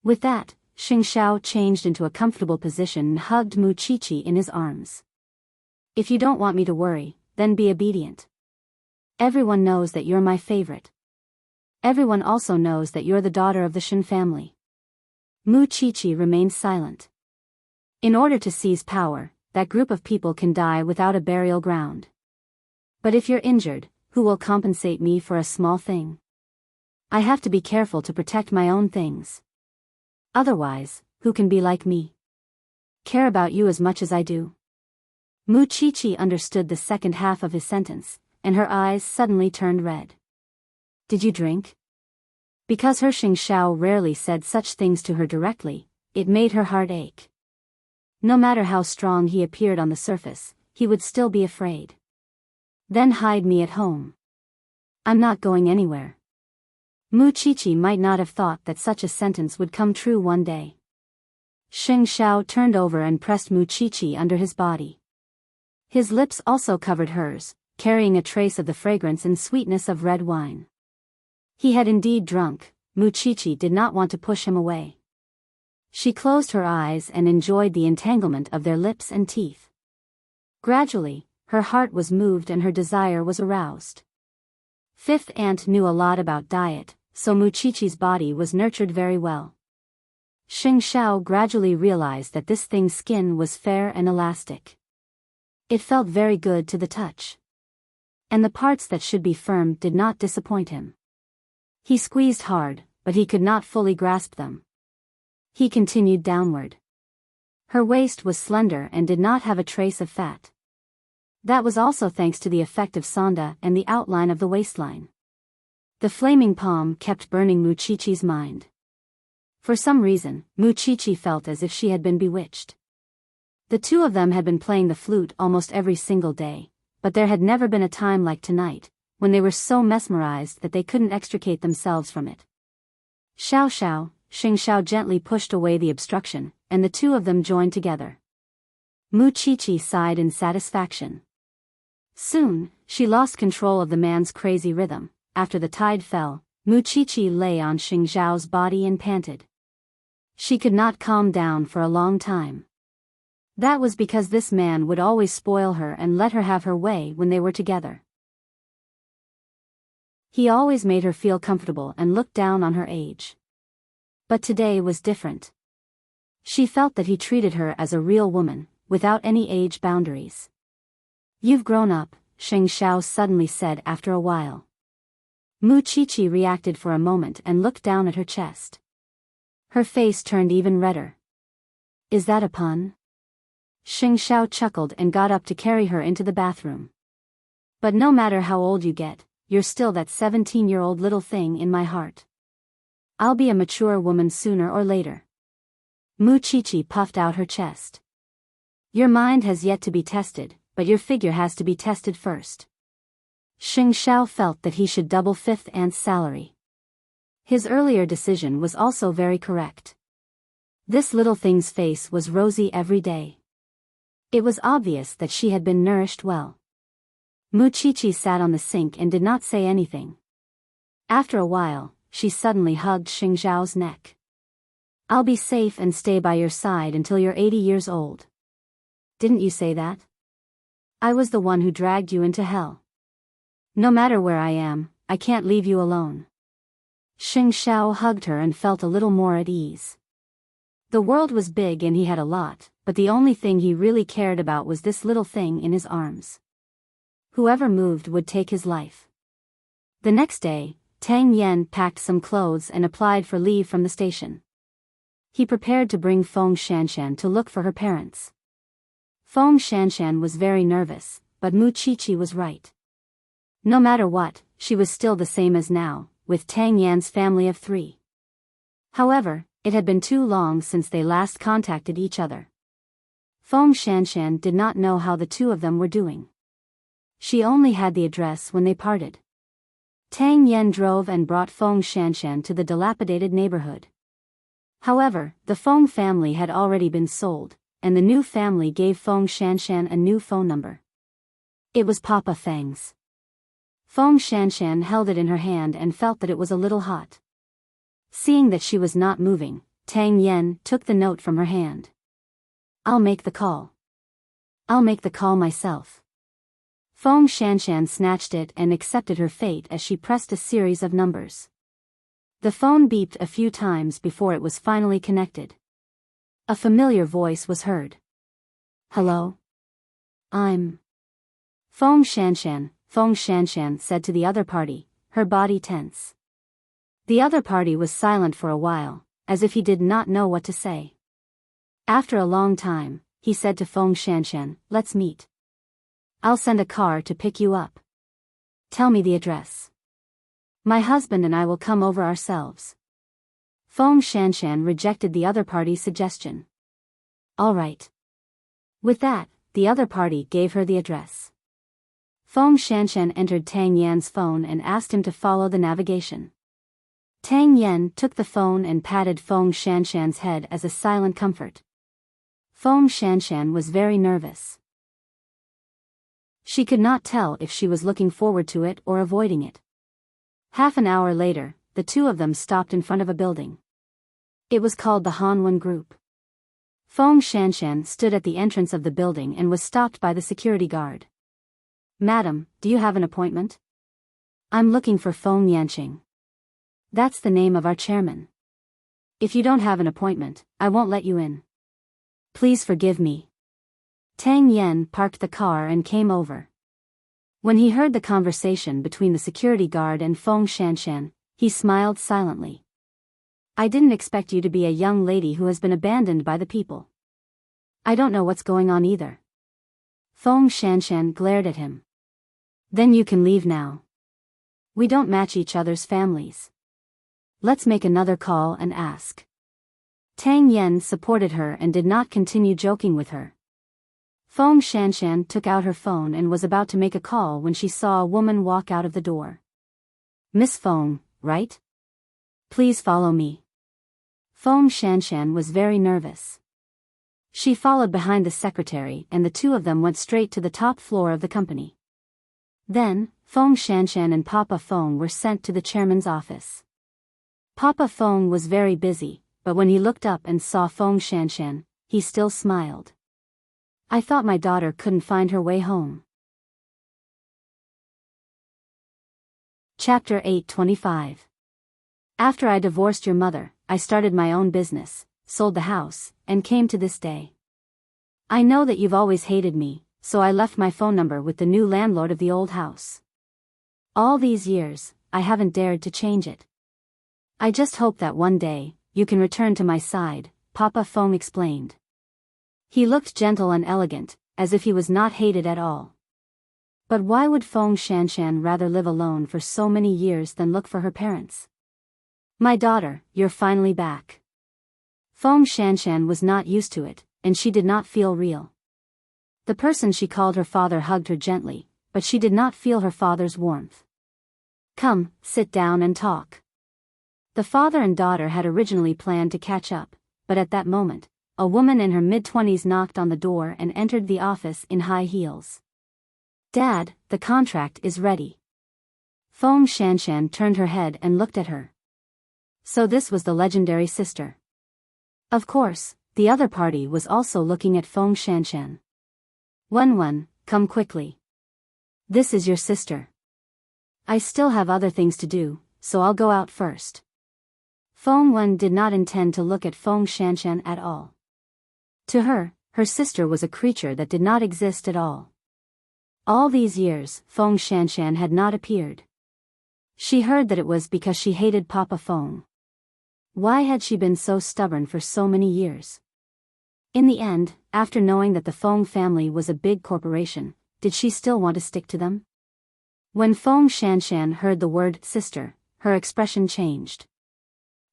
With that, Xing Xiao changed into a comfortable position and hugged Mu Chichi in his arms. If you don't want me to worry, then be obedient. Everyone knows that you're my favorite. Everyone also knows that you're the daughter of the Shen family. Mu Chichi remained silent. In order to seize power, that group of people can die without a burial ground. But if you're injured, who will compensate me for a small thing? I have to be careful to protect my own things. Otherwise, who can be like me? Care about you as much as I do. Mu Chichi understood the second half of his sentence, and her eyes suddenly turned red. Did you drink? Because her Xing Xiao rarely said such things to her directly, it made her heart ache. No matter how strong he appeared on the surface, he would still be afraid. Then hide me at home. I'm not going anywhere. Mu Chichi might not have thought that such a sentence would come true one day. Xing Xiao turned over and pressed Mu Chichi under his body. His lips also covered hers, carrying a trace of the fragrance and sweetness of red wine. He had indeed drunk. Mu Chichi did not want to push him away. She closed her eyes and enjoyed the entanglement of their lips and teeth. Gradually, her heart was moved and her desire was aroused. Fifth Aunt knew a lot about diet, so Mu Chichi's body was nurtured very well. Xing Xiao gradually realized that this thing's skin was fair and elastic. It felt very good to the touch. And the parts that should be firm did not disappoint him. He squeezed hard, but he could not fully grasp them. He continued downward. Her waist was slender and did not have a trace of fat. That was also thanks to the effect of Sonda and the outline of the waistline. The flaming palm kept burning Mu Chichi's mind. For some reason, Mu Chichi felt as if she had been bewitched. The two of them had been playing the flute almost every single day, but there had never been a time like tonight, when they were so mesmerized that they couldn't extricate themselves from it. Xiao Xiao, Xing Xiao gently pushed away the obstruction, and the two of them joined together. Mu Chichi sighed in satisfaction. Soon, she lost control of the man's crazy rhythm. After the tide fell, Mu Chichi lay on Xing Xiao's body and panted. She could not calm down for a long time. That was because this man would always spoil her and let her have her way when they were together. He always made her feel comfortable and looked down on her age. But today was different. She felt that he treated her as a real woman, without any age boundaries. You've grown up, Xing Xiao suddenly said after a while. Mu Chichi reacted for a moment and looked down at her chest. Her face turned even redder. Is that a pun? Xing Xiao chuckled and got up to carry her into the bathroom. But no matter how old you get, you're still that 17-year-old little thing in my heart. I'll be a mature woman sooner or later. Mu Chichi puffed out her chest. Your mind has yet to be tested, but your figure has to be tested first. Xing Shao felt that he should double Fifth Ant's salary. His earlier decision was also very correct. This little thing's face was rosy every day. It was obvious that she had been nourished well. Muchichi sat on the sink and did not say anything. After a while, she suddenly hugged Xing Zhao's neck. I'll be safe and stay by your side until you're 80 years old. Didn't you say that? I was the one who dragged you into hell. No matter where I am, I can't leave you alone. Xing Shao hugged her and felt a little more at ease. The world was big and he had a lot, but the only thing he really cared about was this little thing in his arms. Whoever moved would take his life. The next day, Tang Yan packed some clothes and applied for leave from the station. He prepared to bring Feng Shanshan to look for her parents. Feng Shanshan was very nervous, but Muchichi was right. No matter what, she was still the same as now, with Tang Yan's family of 3. However, it had been too long since they last contacted each other. Feng Shanshan did not know how the two of them were doing. She only had the address when they parted. Tang Yan drove and brought Feng Shanshan to the dilapidated neighborhood. However, the Feng family had already been sold, and the new family gave Feng Shanshan a new phone number. It was Papa Feng's. Feng Shanshan held it in her hand and felt that it was a little hot. Seeing that she was not moving, Tang Yan took the note from her hand. I'll make the call. I'll make the call myself. Feng Shanshan snatched it and accepted her fate as she pressed a series of numbers. The phone beeped a few times before it was finally connected. A familiar voice was heard. Hello? I'm Feng Shanshan said to the other party, her body tense. The other party was silent for a while, as if he did not know what to say. After a long time, he said to Feng Shanshan, let's meet. I'll send a car to pick you up. Tell me the address. My husband and I will come over ourselves. Feng Shanshan rejected the other party's suggestion. All right. With that, the other party gave her the address. Feng Shanshan entered Tang Yan's phone and asked him to follow the navigation. Tang Yan took the phone and patted Feng Shanshan's head as a silent comfort. Feng Shanshan was very nervous. She could not tell if she was looking forward to it or avoiding it. Half an hour later, the two of them stopped in front of a building. It was called the Hanwen Group. Feng Shanshan stood at the entrance of the building and was stopped by the security guard. Madam, do you have an appointment? I'm looking for Feng Yanqing. That's the name of our chairman. If you don't have an appointment, I won't let you in. Please forgive me. Tang Yan parked the car and came over. When he heard the conversation between the security guard and Feng Shanshan, he smiled silently. I didn't expect you to be a young lady who has been abandoned by the people. I don't know what's going on either. Feng Shanshan glared at him. Then you can leave now. We don't match each other's families. Let's make another call and ask. Tang Yan supported her and did not continue joking with her. Feng Shanshan took out her phone and was about to make a call when she saw a woman walk out of the door. Miss Feng, right? Please follow me. Feng Shanshan was very nervous. She followed behind the secretary and the two of them went straight to the top floor of the company. Then, Feng Shanshan and Papa Feng were sent to the chairman's office. Papa Feng was very busy, but when he looked up and saw Feng Shanshan, he still smiled. I thought my daughter couldn't find her way home. Chapter 825. After I divorced your mother, I started my own business, sold the house, and came to this day. I know that you've always hated me, so I left my phone number with the new landlord of the old house. All these years, I haven't dared to change it. I just hope that one day, you can return to my side, Papa Feng explained. He looked gentle and elegant, as if he was not hated at all. But why would Feng Shanshan rather live alone for so many years than look for her parents? My daughter, you're finally back. Feng Shanshan was not used to it, and she did not feel real. The person she called her father hugged her gently, but she did not feel her father's warmth. Come, sit down and talk. The father and daughter had originally planned to catch up, but at that moment, a woman in her mid-20s knocked on the door and entered the office in high heels. Dad, the contract is ready. Feng Shanshan turned her head and looked at her. So this was the legendary sister. Of course, the other party was also looking at Feng Shanshan. Wen, come quickly. This is your sister. I still have other things to do, so I'll go out first. Feng Wen did not intend to look at Feng Shanshan at all. To her, her sister was a creature that did not exist at all. All these years, Feng Shanshan had not appeared. She heard that it was because she hated Papa Feng. Why had she been so stubborn for so many years? In the end, after knowing that the Feng family was a big corporation, did she still want to stick to them? When Feng Shanshan heard the word sister, her expression changed.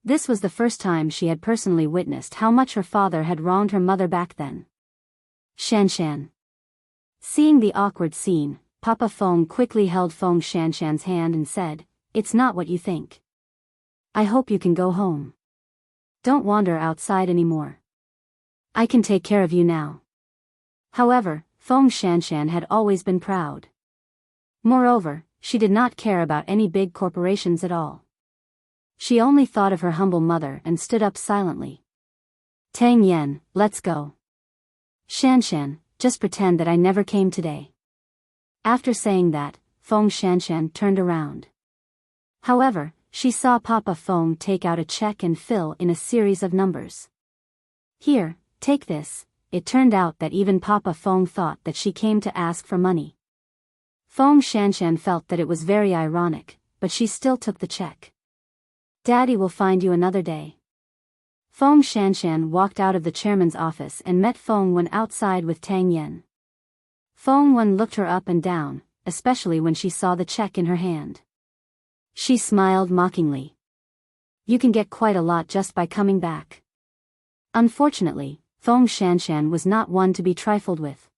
This was the first time she had personally witnessed how much her father had wronged her mother back then. Shanshan. Seeing the awkward scene, Papa Feng quickly held Feng Shanshan's hand and said, "It's not what you think. I hope you can go home. Don't wander outside anymore. I can take care of you now." However, Feng Shanshan had always been proud. Moreover, she did not care about any big corporations at all. She only thought of her humble mother and stood up silently. Tang Yan, let's go. Shanshan, just pretend that I never came today. After saying that, Feng Shanshan turned around. However, she saw Papa Feng take out a check and fill in a series of numbers. Here, take this. It turned out that even Papa Feng thought that she came to ask for money. Feng Shanshan felt that it was very ironic, but she still took the check. Daddy will find you another day. Feng Shanshan walked out of the chairman's office and met Feng Wen outside with Tang Yan. Feng Wen looked her up and down, especially when she saw the check in her hand. She smiled mockingly. You can get quite a lot just by coming back. Unfortunately, Feng Shanshan was not one to be trifled with.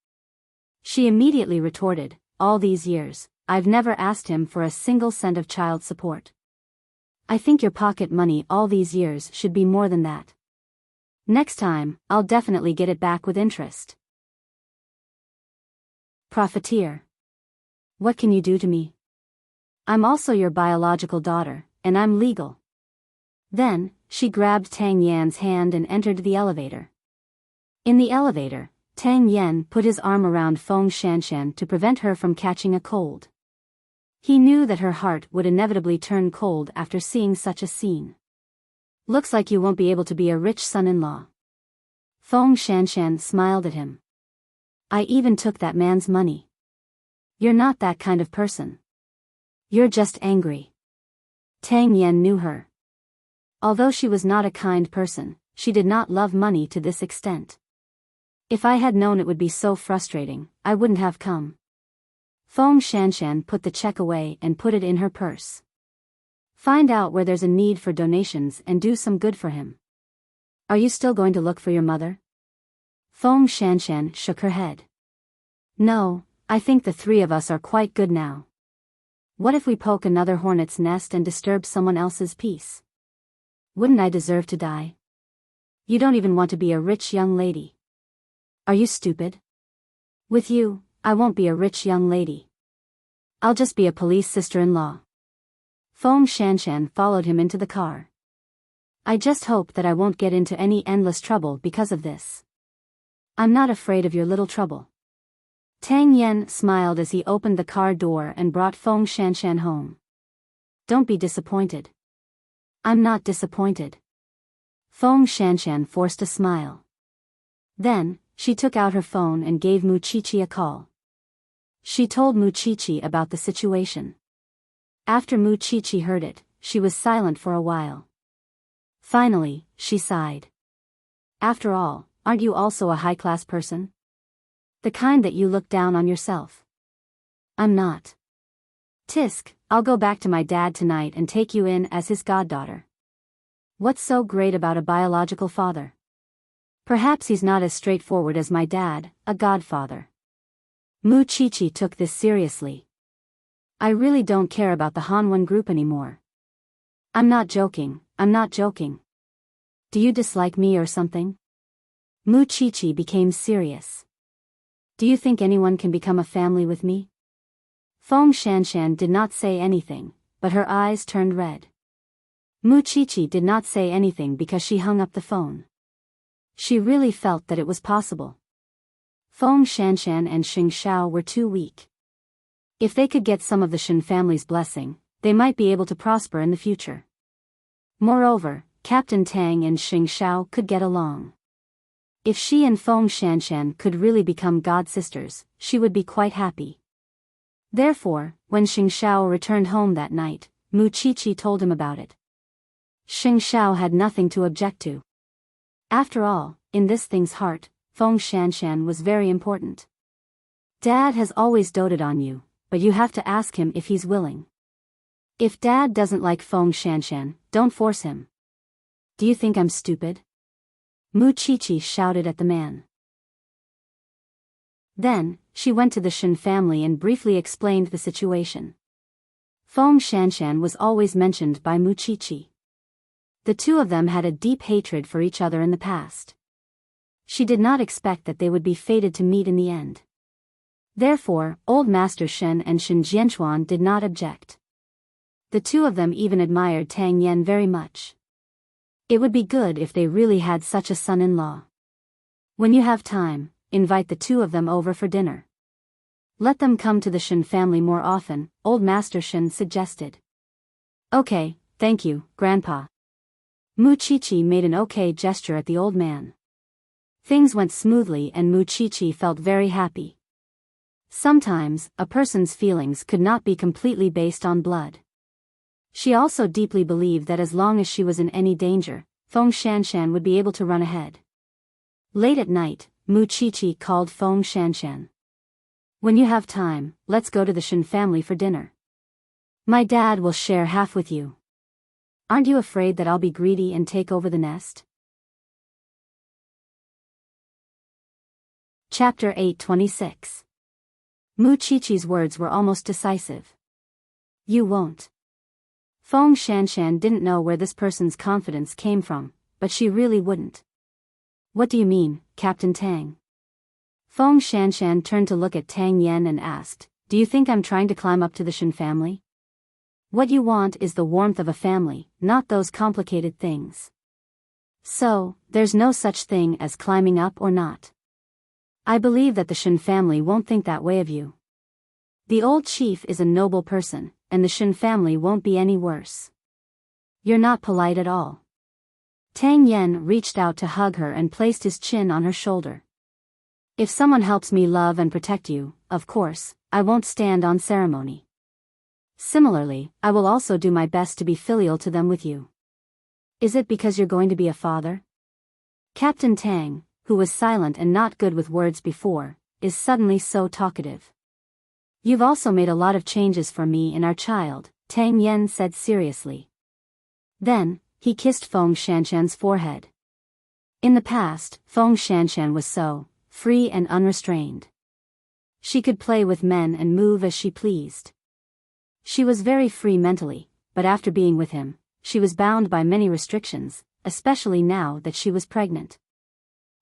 She immediately retorted, all these years, I've never asked him for a single cent of child support. I think your pocket money all these years should be more than that. Next time, I'll definitely get it back with interest. Profiteer. What can you do to me? I'm also your biological daughter, and I'm legal. Then, she grabbed Tang Yan's hand and entered the elevator. In the elevator, Tang Yan put his arm around Feng Shanshan to prevent her from catching a cold. He knew that her heart would inevitably turn cold after seeing such a scene. Looks like you won't be able to be a rich son-in-law. Feng Shanshan smiled at him. I even took that man's money. You're not that kind of person. You're just angry. Tang Yan knew her. Although she was not a kind person, she did not love money to this extent. If I had known it would be so frustrating, I wouldn't have come. Feng Shanshan put the check away and put it in her purse. Find out where there's a need for donations and do some good for him. Are you still going to look for your mother? Feng Shanshan shook her head. No, I think the three of us are quite good now. What if we poke another hornet's nest and disturb someone else's peace? Wouldn't I deserve to die? You don't even want to be a rich young lady. Are you stupid? With you, I won't be a rich young lady. I'll just be a police sister-in-law. Feng Shanshan followed him into the car. I just hope that I won't get into any endless trouble because of this. I'm not afraid of your little trouble. Tang Yan smiled as he opened the car door and brought Feng Shanshan home. Don't be disappointed. I'm not disappointed. Feng Shanshan forced a smile. Then, she took out her phone and gave Muchichi a call. She told Muchichi about the situation. After Muchichi heard it, she was silent for a while. Finally, she sighed. After all, aren't you also a high-class person? The kind that you look down on yourself. I'm not. Tisk, I'll go back to my dad tonight and take you in as his goddaughter. What's so great about a biological father? Perhaps he's not as straightforward as my dad, a godfather. Mu Qiqi took this seriously. I really don't care about the Hanwhan group anymore. I'm not joking. Do you dislike me or something? Mu Qiqi became serious. Do you think anyone can become a family with me? Feng Shanshan did not say anything, but her eyes turned red. Mu Qiqi did not say anything because she hung up the phone. She really felt that it was possible. Feng Shanshan and Xing Xiao were too weak. If they could get some of the Shen family's blessing, they might be able to prosper in the future. Moreover, Captain Tang and Xing Xiao could get along. If she and Feng Shanshan could really become god sisters, she would be quite happy. Therefore, when Xing Xiao returned home that night, Mu Qiqi told him about it. Xing Xiao had nothing to object to. After all, in this thing's heart, Feng Shanshan was very important. Dad has always doted on you, but you have to ask him if he's willing. If Dad doesn't like Feng Shanshan, don't force him. Do you think I'm stupid? Mu Qiqi shouted at the man. Then, she went to the Shen family and briefly explained the situation. Feng Shanshan was always mentioned by Mu Qiqi. The two of them had a deep hatred for each other in the past. She did not expect that they would be fated to meet in the end. Therefore, Old Master Shen and Shen Jianchuan did not object. The two of them even admired Tang Yen very much. It would be good if they really had such a son-in-law. When you have time, invite the two of them over for dinner. Let them come to the Shen family more often, Old Master Shen suggested. Okay, thank you, Grandpa. Mu Qiqi made an okay gesture at the old man. Things went smoothly and Mu Qiqi felt very happy. Sometimes, a person's feelings could not be completely based on blood. She also deeply believed that as long as she was in any danger, Feng Shanshan would be able to run ahead. Late at night, Mu Qiqi called Feng Shanshan. When you have time, let's go to the Shen family for dinner. My dad will share half with you. Aren't you afraid that I'll be greedy and take over the nest? Chapter 826. Mu Qiqi's words were almost decisive. You won't. Feng Shanshan didn't know where this person's confidence came from, but she really wouldn't. What do you mean, Captain Tang? Feng Shanshan turned to look at Tang Yen and asked, do you think I'm trying to climb up to the Shen family? What you want is the warmth of a family, not those complicated things. So, there's no such thing as climbing up or not. I believe that the Shen family won't think that way of you. The old chief is a noble person, and the Shen family won't be any worse. You're not polite at all. Tang Yen reached out to hug her and placed his chin on her shoulder. If someone helps me love and protect you, of course, I won't stand on ceremony. Similarly, I will also do my best to be filial to them with you. Is it because you're going to be a father? Captain Tang, who was silent and not good with words before, is suddenly so talkative. You've also made a lot of changes for me and our child, Tang Yen said seriously. Then, he kissed Feng Shanshan's forehead. In the past, Feng Shanshan was so free and unrestrained. She could play with men and move as she pleased. She was very free mentally, but after being with him, she was bound by many restrictions, especially now that she was pregnant.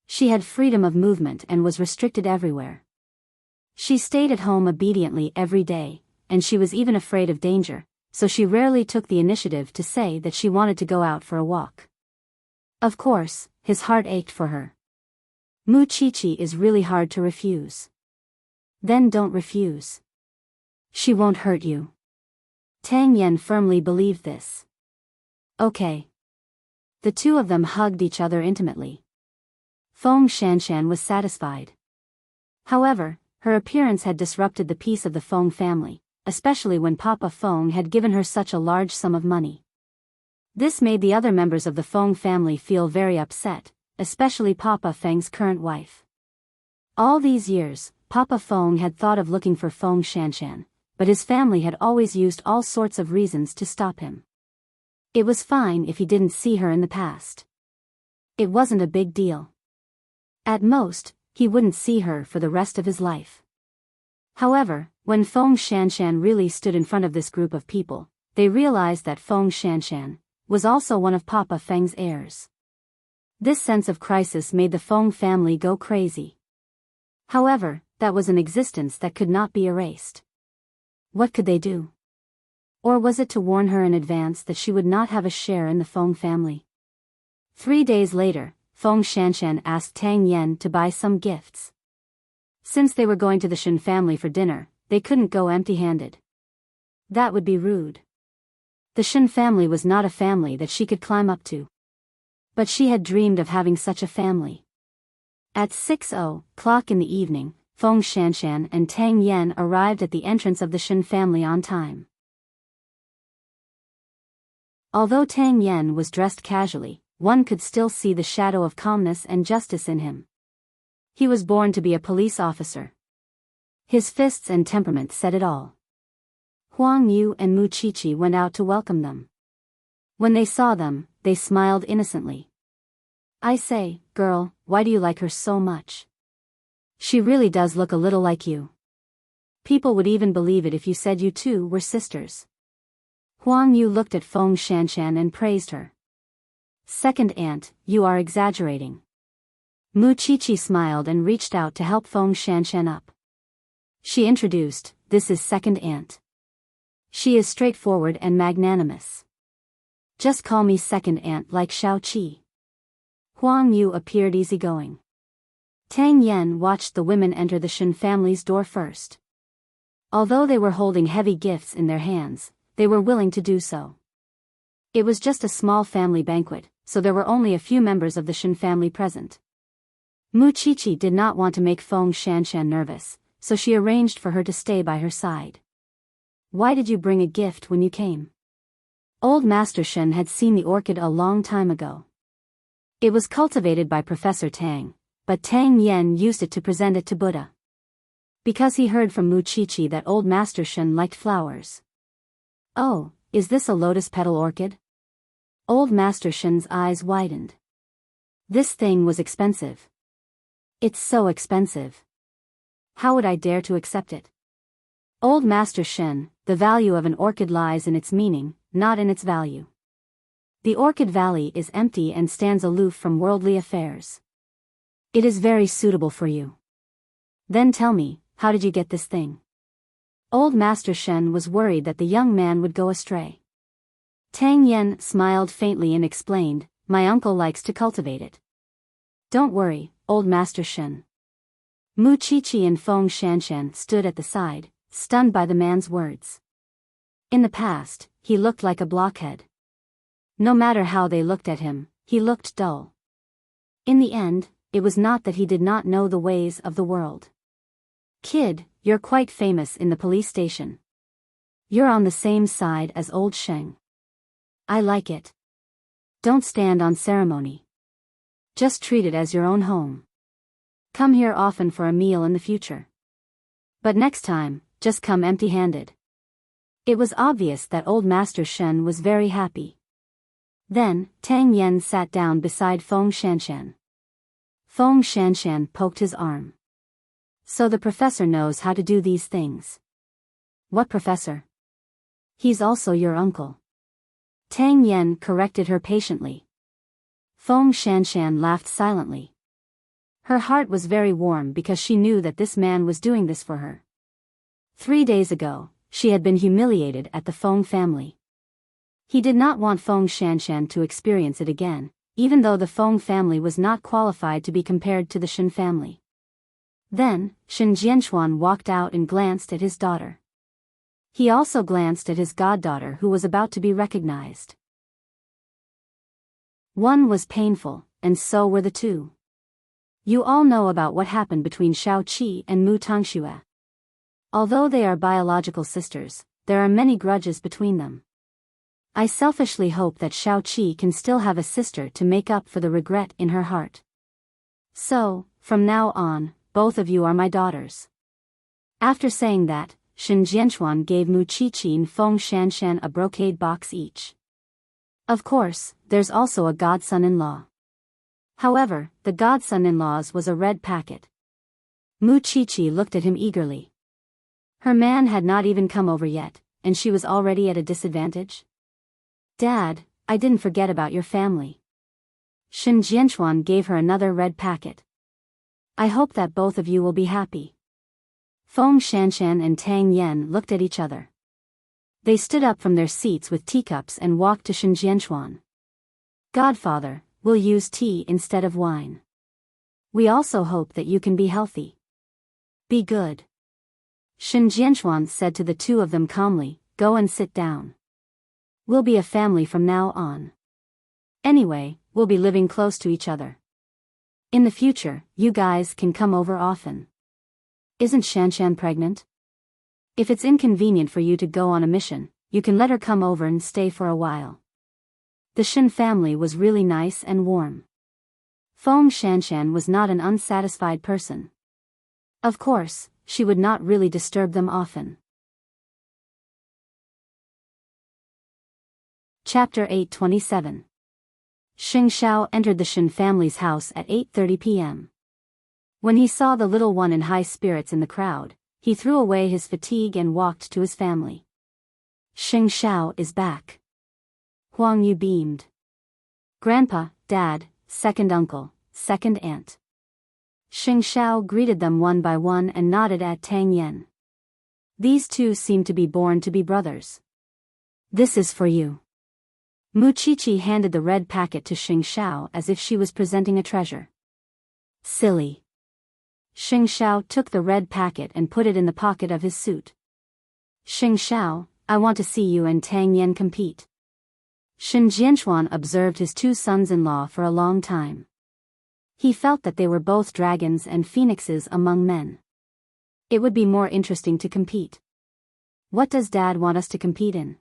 She had freedom of movement and was restricted everywhere. She stayed at home obediently every day, and she was even afraid of danger, so she rarely took the initiative to say that she wanted to go out for a walk. Of course, his heart ached for her. Mu Qiqi is really hard to refuse. Then don't refuse. She won't hurt you. Tang Yen firmly believed this. Okay. The two of them hugged each other intimately. Feng Shanshan was satisfied. However, her appearance had disrupted the peace of the Feng family, especially when Papa Feng had given her such a large sum of money. This made the other members of the Feng family feel very upset, especially Papa Feng's current wife. All these years, Papa Feng had thought of looking for Feng Shanshan, but his family had always used all sorts of reasons to stop him. It was fine if he didn't see her in the past. It wasn't a big deal. At most, he wouldn't see her for the rest of his life. However, when Feng Shanshan really stood in front of this group of people, they realized that Feng Shanshan was also one of Papa Feng's heirs. This sense of crisis made the Feng family go crazy. However, that was an existence that could not be erased. What could they do? Or was it to warn her in advance that she would not have a share in the Feng family? 3 days later, Feng Shanshan asked Tang Yen to buy some gifts. Since they were going to the Shen family for dinner, they couldn't go empty-handed. That would be rude. The Shen family was not a family that she could climb up to. But she had dreamed of having such a family. At 6:00 in the evening, Feng Shanshan and Tang Yen arrived at the entrance of the Shen family on time. Although Tang Yen was dressed casually, one could still see the shadow of calmness and justice in him. He was born to be a police officer. His fists and temperament said it all. Huang Yu and Mu Qiqi went out to welcome them. When they saw them, they smiled innocently. "I say, girl, why do you like her so much? She really does look a little like you. People would even believe it if you said you two were sisters." Huang Yu looked at Feng Shanshan and praised her. "Second aunt, you are exaggerating." Mu Qiqi smiled and reached out to help Feng Shanshan up. She introduced, "This is second aunt. She is straightforward and magnanimous. Just call me second aunt like Shao Qi." Huang Yu appeared easygoing. Tang Yen watched the women enter the Shen family's door first. Although they were holding heavy gifts in their hands, they were willing to do so. It was just a small family banquet, so there were only a few members of the Shen family present. Mu Qiqi did not want to make Feng Shanshan nervous, so she arranged for her to stay by her side. "Why did you bring a gift when you came?" Old Master Shen had seen the orchid a long time ago. It was cultivated by Professor Tang, but Tang Yen used it to present it to Buddha. Because he heard from Mu Qiqi that Old Master Shen liked flowers. "Oh, is this a lotus petal orchid?" Old Master Shen's eyes widened. This thing was expensive. "It's so expensive. How would I dare to accept it?" Old Master Shen, the value of an orchid lies in its meaning, not in its value. The orchid valley is empty and stands aloof from worldly affairs. It is very suitable for you. Then tell me, how did you get this thing? Old Master Shen was worried that the young man would go astray. Tang Yen smiled faintly and explained, "My uncle likes to cultivate it." "Don't worry, Old Master Shen." Mu Qiqi and Feng Shanshan stood at the side, stunned by the man's words. In the past, he looked like a blockhead. No matter how they looked at him, he looked dull. In the end, it was not that he did not know the ways of the world. "Kid, you're quite famous in the police station. You're on the same side as old Sheng. I like it. Don't stand on ceremony. Just treat it as your own home. Come here often for a meal in the future. But next time, just come empty-handed." It was obvious that Old Master Shen was very happy. Then, Tang Yen sat down beside Feng Shanshan. Feng Shanshan poked his arm. "So the professor knows how to do these things." "What professor?" "He's also your uncle." Tang Yen corrected her patiently. Feng Shanshan laughed silently. Her heart was very warm because she knew that this man was doing this for her. 3 days ago, she had been humiliated at the Feng family. He did not want Feng Shanshan to experience it again, even though the Feng family was not qualified to be compared to the Shen family. Then, Shen Jianchuan walked out and glanced at his daughter. He also glanced at his goddaughter who was about to be recognized. One was painful, and so were the two. You all know about what happened between Shao Qi and Mu Tangxue. Although they are biological sisters, there are many grudges between them. I selfishly hope that Shao Qi can still have a sister to make up for the regret in her heart. So, from now on, both of you are my daughters. After saying that, Shen Jianchuan gave Mu Qiqi and Feng Shanshan a brocade box each. Of course, there's also a godson-in-law. However, the godson-in-law's was a red packet. Mu Qiqi looked at him eagerly. Her man had not even come over yet, and she was already at a disadvantage? Dad, I didn't forget about your family. Shin Jianchuan gave her another red packet. I hope that both of you will be happy. Feng Shanshan and Tang Yen looked at each other. They stood up from their seats with teacups and walked to Shin Jianchuan. Godfather, we'll use tea instead of wine. We also hope that you can be healthy. Be good. Shin Jianchuan said to the two of them calmly, go and sit down. We'll be a family from now on. Anyway, we'll be living close to each other. In the future, you guys can come over often. Isn't Shanshan pregnant? If it's inconvenient for you to go on a mission, you can let her come over and stay for a while. The Shin family was really nice and warm. Feng Shanshan was not an unsatisfied person. Of course, she would not really disturb them often. Chapter 827. Xing Xiao entered the Shin family's house at 8:30 p.m. When he saw the little one in high spirits in the crowd, he threw away his fatigue and walked to his family. Xing Xiao is back. Huang Yu beamed. Grandpa, Dad, second uncle, second aunt. Xing Xiao greeted them one by one and nodded at Tang Yen. These two seemed to be born to be brothers. This is for you. Mu Qiqi handed the red packet to Xing Xiao as if she was presenting a treasure. Silly. Xing Xiao took the red packet and put it in the pocket of his suit. Xing Xiao, I want to see you and Tang Yen compete. Shin Jianchuan observed his two sons-in-law for a long time. He felt that they were both dragons and phoenixes among men. It would be more interesting to compete. What does Dad want us to compete in?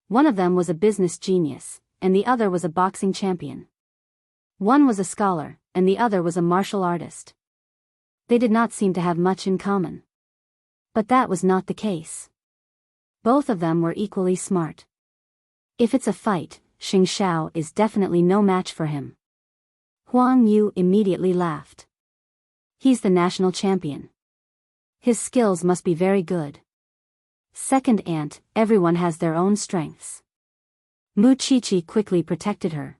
One of them was a business genius, and the other was a boxing champion. One was a scholar, and the other was a martial artist. They did not seem to have much in common. But that was not the case. Both of them were equally smart. If it's a fight, Xing Xiao is definitely no match for him. Huang Yu immediately laughed. He's the national champion. His skills must be very good. Second aunt, everyone has their own strengths. Mu Qiqi quickly protected her.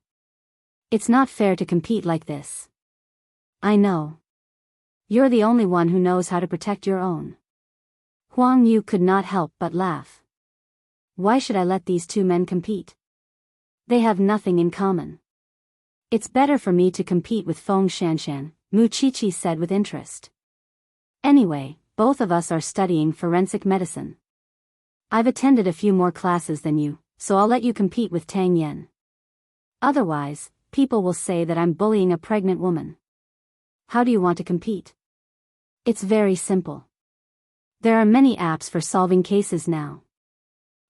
It's not fair to compete like this. I know. You're the only one who knows how to protect your own. Huang Yu could not help but laugh. Why should I let these two men compete? They have nothing in common. It's better for me to compete with Feng Shanshan, Mu Qiqi said with interest. Anyway, both of us are studying forensic medicine. I've attended a few more classes than you, so I'll let you compete with Tang Yen. Otherwise, people will say that I'm bullying a pregnant woman. How do you want to compete? It's very simple. There are many apps for solving cases now.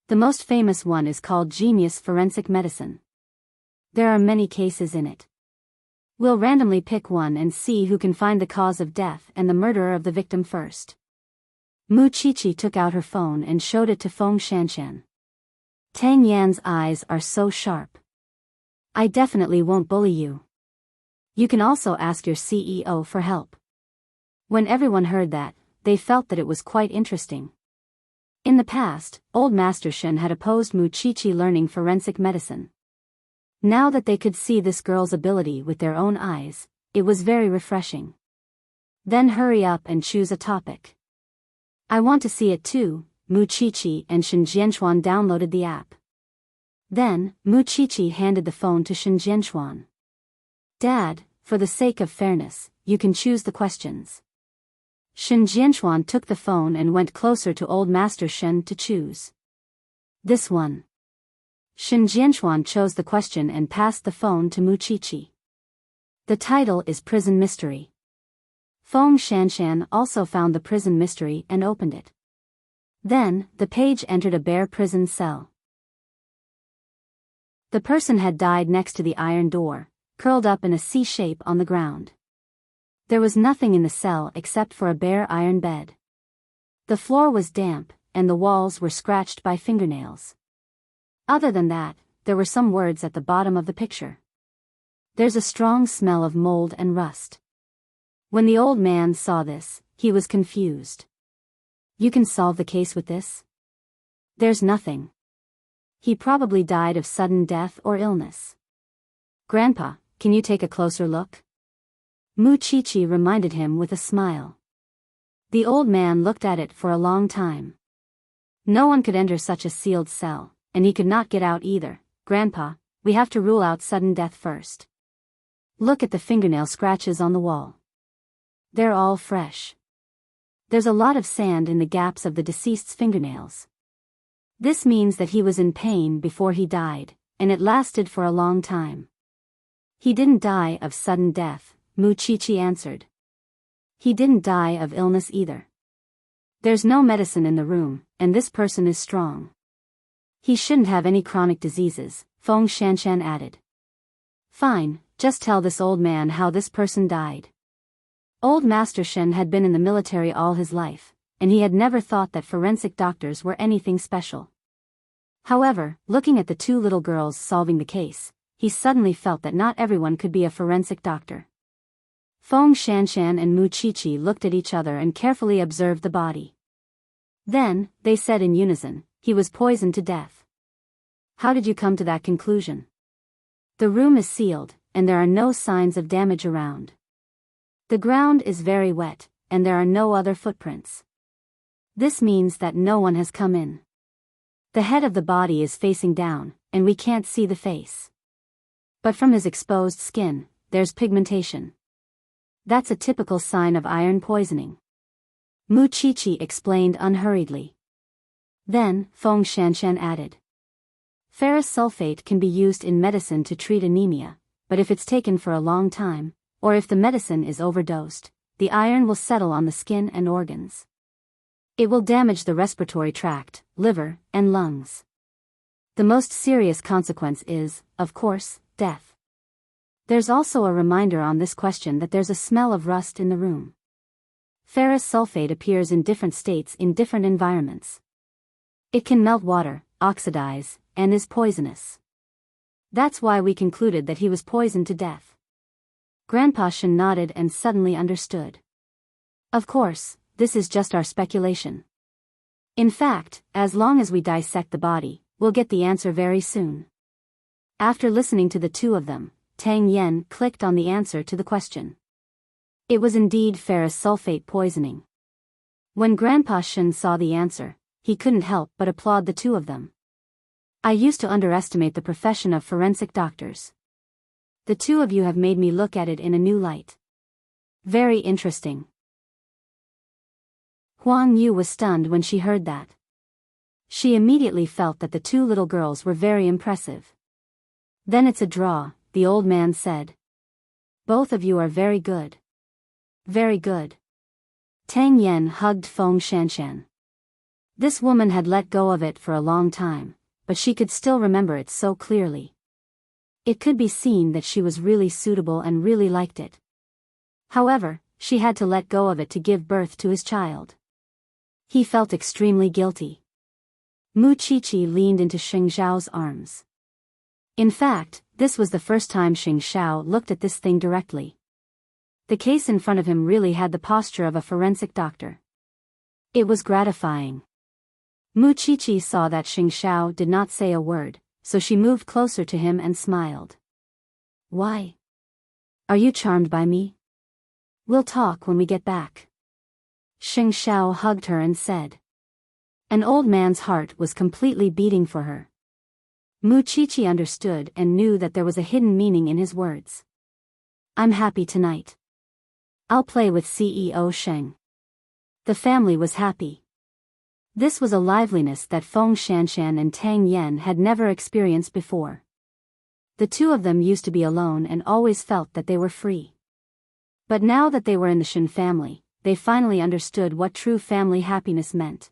The most famous one is called Genius Forensic Medicine. There are many cases in it. We'll randomly pick one and see who can find the cause of death and the murderer of the victim first. Mu Qiqi took out her phone and showed it to Feng Shanshan. Tang Yan's eyes are so sharp. I definitely won't bully you. You can also ask your CEO for help. When everyone heard that, they felt that it was quite interesting. In the past, old Master Shen had opposed Mu Qiqi learning forensic medicine. Now that they could see this girl's ability with their own eyes, it was very refreshing. Then hurry up and choose a topic. I want to see it too. Mu Qiqi and Shin Jianchuan downloaded the app. Then, Mu Qiqi handed the phone to Shin Jianchuan. Dad, for the sake of fairness, you can choose the questions. Shin Jianchuan took the phone and went closer to old Master Shen to choose. This one. Shin Jianchuan chose the question and passed the phone to Mu Qiqi. The title is Prison Mystery. Feng Shanshan also found the prison mystery and opened it. Then, the page entered a bare prison cell. The person had died next to the iron door, curled up in a C shape on the ground. There was nothing in the cell except for a bare iron bed. The floor was damp, and the walls were scratched by fingernails. Other than that, there were some words at the bottom of the picture. There's a strong smell of mold and rust. When the old man saw this, he was confused. You can solve the case with this? There's nothing. He probably died of sudden death or illness. Grandpa, can you take a closer look? Muchichi reminded him with a smile. The old man looked at it for a long time. No one could enter such a sealed cell, and he could not get out either. Grandpa, we have to rule out sudden death first. Look at the fingernail scratches on the wall. They're all fresh. There's a lot of sand in the gaps of the deceased's fingernails. This means that he was in pain before he died, and it lasted for a long time. He didn't die of sudden death, Muchichi answered. He didn't die of illness either. There's no medicine in the room, and this person is strong. He shouldn't have any chronic diseases, Feng Shanshan added. Fine, just tell this old man how this person died. Old Master Shen had been in the military all his life, and he had never thought that forensic doctors were anything special. However, looking at the two little girls solving the case, he suddenly felt that not everyone could be a forensic doctor. Feng Shanshan and Muchichi looked at each other and carefully observed the body. Then, they said in unison, he was poisoned to death. How did you come to that conclusion? The room is sealed, and there are no signs of damage around. The ground is very wet, and there are no other footprints. This means that no one has come in. The head of the body is facing down, and we can't see the face. But from his exposed skin, there's pigmentation. That's a typical sign of iron poisoning. Muchichi explained unhurriedly. Then, Feng Shanshan added. Ferrous sulfate can be used in medicine to treat anemia, but if it's taken for a long time, or if the medicine is overdosed, the iron will settle on the skin and organs. It will damage the respiratory tract, liver, and lungs. The most serious consequence is, of course, death. There's also a reminder on this question that there's a smell of rust in the room. Ferrous sulfate appears in different states in different environments. It can melt water, oxidize, and is poisonous. That's why we concluded that he was poisoned to death. Grandpa Shen nodded and suddenly understood. Of course, this is just our speculation. In fact, as long as we dissect the body, we'll get the answer very soon. After listening to the two of them, Tang Yen clicked on the answer to the question. It was indeed ferrous sulfate poisoning. When Grandpa Shen saw the answer, he couldn't help but applaud the two of them. I used to underestimate the profession of forensic doctors. The two of you have made me look at it in a new light. Very interesting. Huang Yu was stunned when she heard that. She immediately felt that the two little girls were very impressive. Then it's a draw, the old man said. Both of you are very good. Very good. Tang Yen hugged Feng Shanshan. This woman had let go of it for a long time, but she could still remember it so clearly. It could be seen that she was really suitable and really liked it. However, she had to let go of it to give birth to his child. He felt extremely guilty. Muchichi leaned into Xing Zhao's arms. In fact, this was the first time Xing Zhao looked at this thing directly. The case in front of him really had the posture of a forensic doctor. It was gratifying. Muchichi saw that Xing Zhao did not say a word, so she moved closer to him and smiled. Why? Are you charmed by me? We'll talk when we get back. Xing Zhao hugged her and said. An old man's heart was completely beating for her. Muchichi understood and knew that there was a hidden meaning in his words. I'm happy tonight. I'll play with CEO Sheng. The family was happy. This was a liveliness that Feng Shanshan and Tang Yen had never experienced before. The two of them used to be alone and always felt that they were free. But now that they were in the Shen family, they finally understood what true family happiness meant.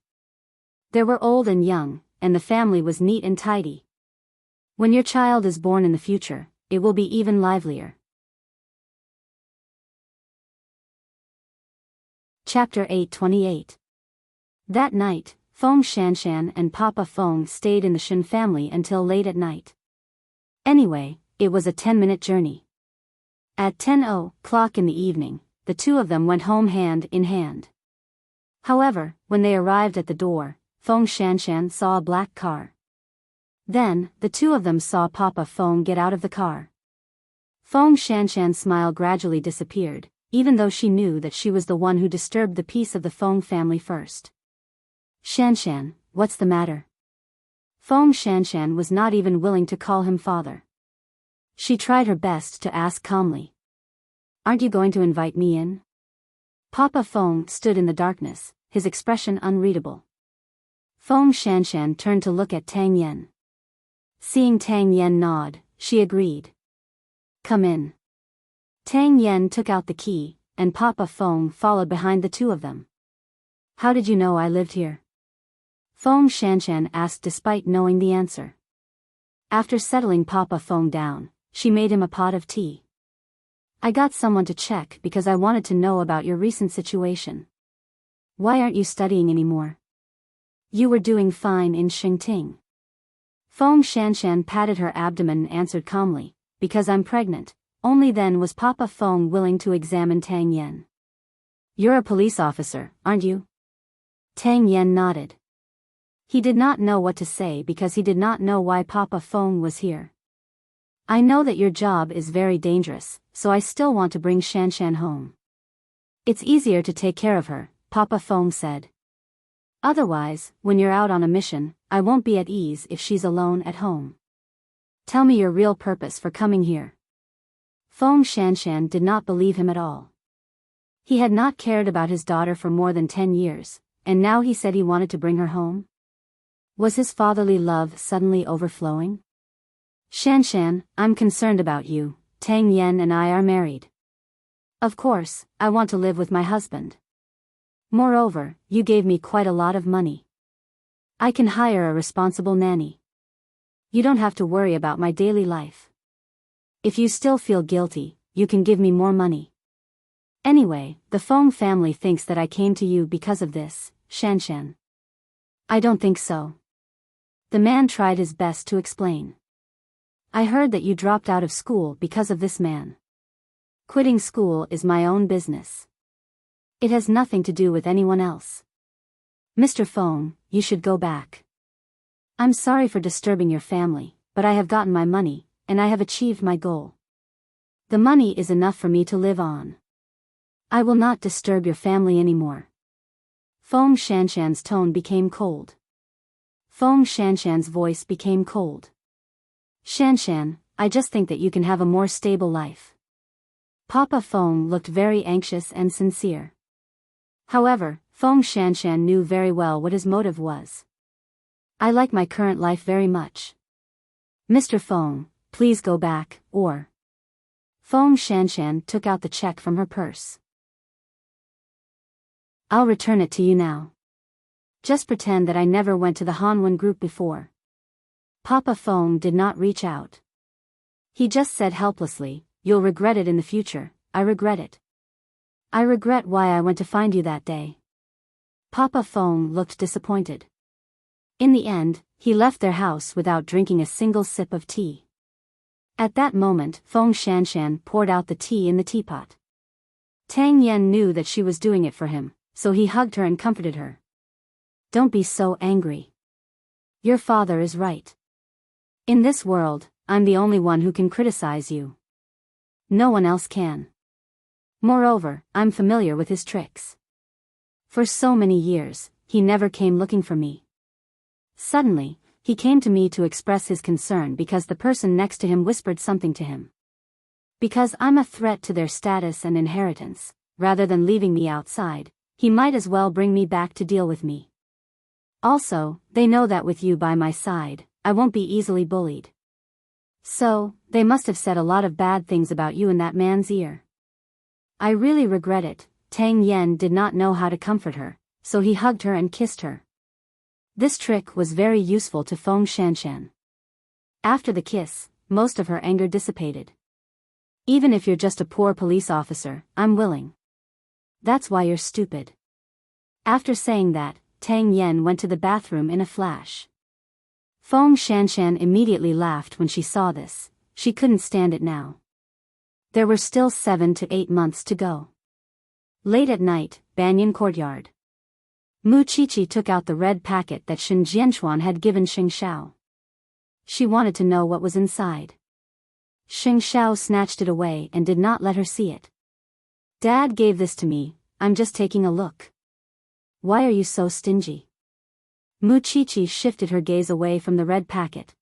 They were old and young, and the family was neat and tidy. When your child is born in the future, it will be even livelier. Chapter 828. That night, Feng Shanshan and Papa Feng stayed in the Shen family until late at night. Anyway, it was a 10-minute journey. At 10:00 o'clock in the evening, the two of them went home hand in hand. However, when they arrived at the door, Feng Shanshan saw a black car. Then, the two of them saw Papa Feng get out of the car. Feng Shanshan's smile gradually disappeared, even though she knew that she was the one who disturbed the peace of the Feng family first. Shanshan, what's the matter? Feng Shanshan was not even willing to call him father. She tried her best to ask calmly. Aren't you going to invite me in? Papa Feng stood in the darkness, his expression unreadable. Feng Shanshan turned to look at Tang Yen. Seeing Tang Yen nod, she agreed. Come in. Tang Yen took out the key, and Papa Feng followed behind the two of them. How did you know I lived here? Feng Shanshan asked despite knowing the answer. After settling Papa Feng down, she made him a pot of tea. I got someone to check because I wanted to know about your recent situation. Why aren't you studying anymore? You were doing fine in Enchanting. Feng Shanshan patted her abdomen and answered calmly, because I'm pregnant. Only then was Papa Feng willing to examine Tang Yen. You're a police officer, aren't you? Tang Yen nodded. He did not know what to say because he did not know why Papa Feng was here. I know that your job is very dangerous, so I still want to bring Shanshan home. It's easier to take care of her, Papa Feng said. Otherwise, when you're out on a mission, I won't be at ease if she's alone at home. Tell me your real purpose for coming here. Feng Shanshan did not believe him at all. He had not cared about his daughter for more than 10 years, and now he said he wanted to bring her home? Was his fatherly love suddenly overflowing? Shanshan, I'm concerned about you. Tang Yen and I are married. Of course, I want to live with my husband. Moreover, you gave me quite a lot of money. I can hire a responsible nanny. You don't have to worry about my daily life. If you still feel guilty, you can give me more money. Anyway, the Feng family thinks that I came to you because of this, Shanshan. I don't think so. The man tried his best to explain. I heard that you dropped out of school because of this man. Quitting school is my own business. It has nothing to do with anyone else. Mr. Feng, you should go back. I'm sorry for disturbing your family, but I have gotten my money, and I have achieved my goal. The money is enough for me to live on. I will not disturb your family anymore. Feng Shanshan's tone became cold. Feng Shanshan's voice became cold. Shanshan, I just think that you can have a more stable life. Papa Feng looked very anxious and sincere. However, Feng Shanshan knew very well what his motive was. I like my current life very much. Mr. Feng, please go back, or... Feng Shanshan took out the check from her purse. I'll return it to you now. Just pretend that I never went to the Hanwen group before. Papa Feng did not reach out. He just said helplessly, you'll regret it in the future. I regret it. I regret why I went to find you that day. Papa Feng looked disappointed. In the end, he left their house without drinking a single sip of tea. At that moment, Feng Shanshan poured out the tea in the teapot. Tang Yen knew that she was doing it for him, so he hugged her and comforted her. Don't be so angry. Your father is right. In this world, I'm the only one who can criticize you. No one else can. Moreover, I'm familiar with his tricks. For so many years, he never came looking for me. Suddenly, he came to me to express his concern because the person next to him whispered something to him. Because I'm a threat to their status and inheritance, rather than leaving me outside, he might as well bring me back to deal with me. Also, they know that with you by my side, I won't be easily bullied. So, they must have said a lot of bad things about you in that man's ear. I really regret it. Tang Yen did not know how to comfort her, so he hugged her and kissed her. This trick was very useful to Feng Shanshan. After the kiss, most of her anger dissipated. Even if you're just a poor police officer, I'm willing. That's why you're stupid. After saying that, Tang Yen went to the bathroom in a flash. Feng Shanshan immediately laughed when she saw this. She couldn't stand it now. There were still 7 to 8 months to go. Late at night, Banyan Courtyard. Mu Qiqi took out the red packet that Shen Jianchuan had given Xing Xiao. She wanted to know what was inside. Xing Xiao snatched it away and did not let her see it. Dad gave this to me, I'm just taking a look. Why are you so stingy? Mu Qiqi shifted her gaze away from the red packet.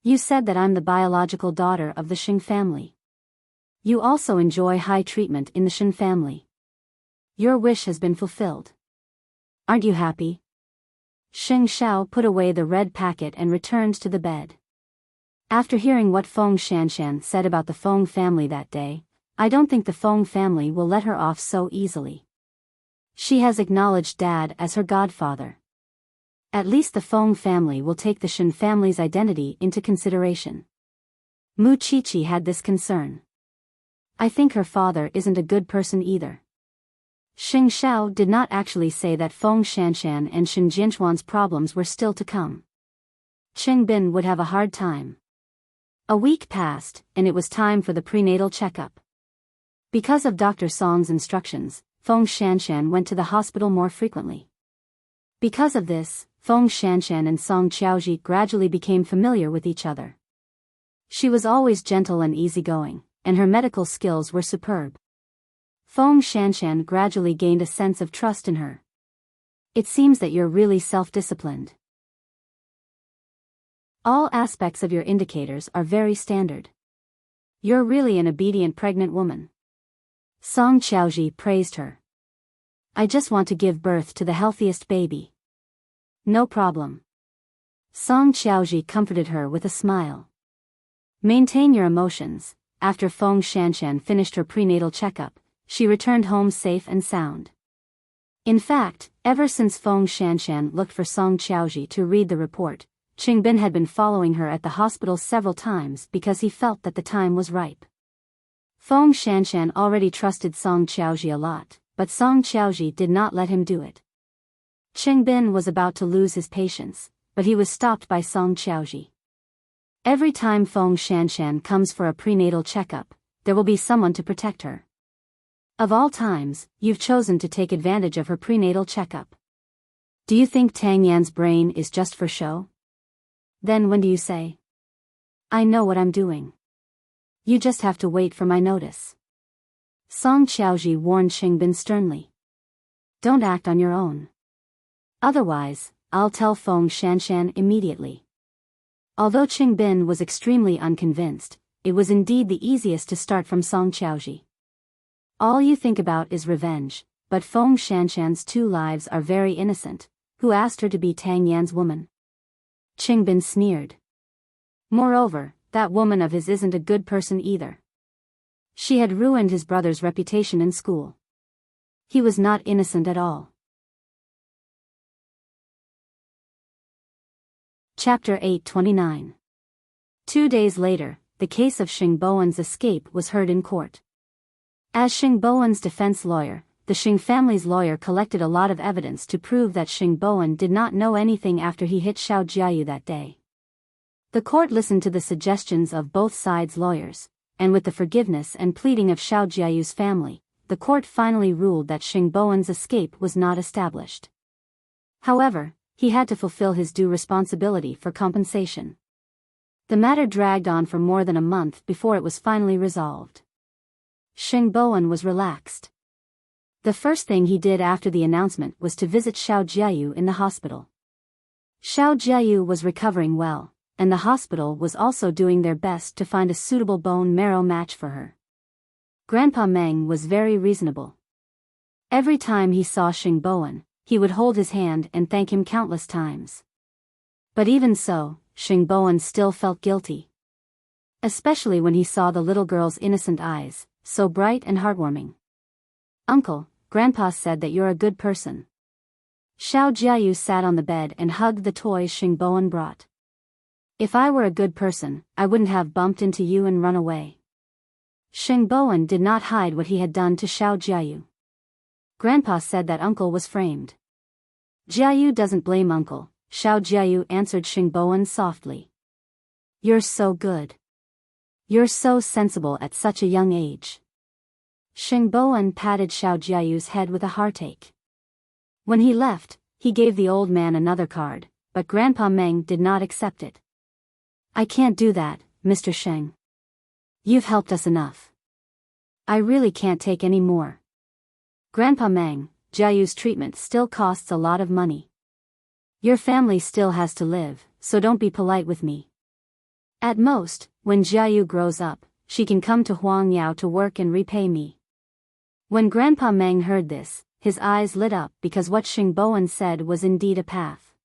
You said that I'm the biological daughter of the Xing family. You also enjoy high treatment in the Shen family. Your wish has been fulfilled. Aren't you happy? Xing Xiao put away the red packet and returned to the bed. After hearing what Feng Shanshan said about the Feng family that day, I don't think the Feng family will let her off so easily. She has acknowledged Dad as her godfather. At least the Feng family will take the Shen family's identity into consideration. Mu Qiqi had this concern. I think her father isn't a good person either. Xing Xiao did not actually say that Feng Shanshan and Shen Jianchuan's problems were still to come. Qing Bin would have a hard time. A week passed, and it was time for the prenatal checkup. Because of Dr. Song's instructions, Feng Shanshan went to the hospital more frequently. Because of this, Feng Shanshan and Song Qiaoji gradually became familiar with each other. She was always gentle and easygoing, and her medical skills were superb. Feng Shanshan gradually gained a sense of trust in her. It seems that you're really self-disciplined. All aspects of your indicators are very standard. You're really an obedient pregnant woman. Song Qiaoji praised her. I just want to give birth to the healthiest baby. No problem. Song Qiaoji comforted her with a smile. Maintain your emotions. After Feng Shanshan finished her prenatal checkup, she returned home safe and sound. In fact, ever since Feng Shanshan looked for Song Qiaoji to read the report, Qing Bin had been following her at the hospital several times because he felt that the time was ripe. Feng Shanshan already trusted Song Qiaoji a lot, but Song Qiaoji did not let him do it. Qing Bin was about to lose his patience, but he was stopped by Song Qiaoji. Every time Feng Shanshan comes for a prenatal checkup, there will be someone to protect her. Of all times, you've chosen to take advantage of her prenatal checkup. Do you think Tang Yan's brain is just for show? Then when do you say? I know what I'm doing. You just have to wait for my notice. Song Qiaoji warned Qing Bin sternly. Don't act on your own. Otherwise, I'll tell Feng Shanshan immediately. Although Qing Bin was extremely unconvinced, it was indeed the easiest to start from Song Qiaoji. All you think about is revenge, but Feng Shanshan's 2 lives are very innocent. Who asked her to be Tang Yan's woman? Qing Bin sneered. Moreover, that woman of his isn't a good person either. She had ruined his brother's reputation in school. He was not innocent at all. Chapter 829. 2 days later, the case of Xing Bowen's escape was heard in court. As Xing Bowen's defense lawyer, the Xing family's lawyer collected a lot of evidence to prove that Xing Bowen did not know anything after he hit Xiao Jiayu that day. The court listened to the suggestions of both sides' lawyers, and with the forgiveness and pleading of Xiao Jiayu's family, the court finally ruled that Xing Bowen's escape was not established. However, he had to fulfill his due responsibility for compensation. The matter dragged on for more than a month before it was finally resolved. Xing Bowen was relaxed. The first thing he did after the announcement was to visit Xiao Jiayu in the hospital. Xiao Jiayu was recovering well, and the hospital was also doing their best to find a suitable bone marrow match for her. Grandpa Meng was very reasonable. Every time he saw Xing Bowen, he would hold his hand and thank him countless times. But even so, Xing Bowen still felt guilty. Especially when he saw the little girl's innocent eyes, so bright and heartwarming. Uncle, Grandpa said that you're a good person. Xiao Jiayu sat on the bed and hugged the toys Xing Bowen brought. If I were a good person, I wouldn't have bumped into you and run away. Xing Bowen did not hide what he had done to Xiao Jiayu. Grandpa said that Uncle was framed. Jiayu doesn't blame Uncle, Xiao Jiayu answered Xing Bowen softly. You're so good. You're so sensible at such a young age. Xing Bowen patted Xiao Jiayu's head with a heartache. When he left, he gave the old man another card, but Grandpa Meng did not accept it. "I can't do that, Mr. Sheng. You've helped us enough. I really can't take any more. Grandpa Meng, Jiayu's treatment still costs a lot of money. Your family still has to live, so don't be polite with me. At most, when Jiayu grows up, she can come to Huang Yao to work and repay me." When Grandpa Meng heard this, his eyes lit up because what Xing Bowen said was indeed a path.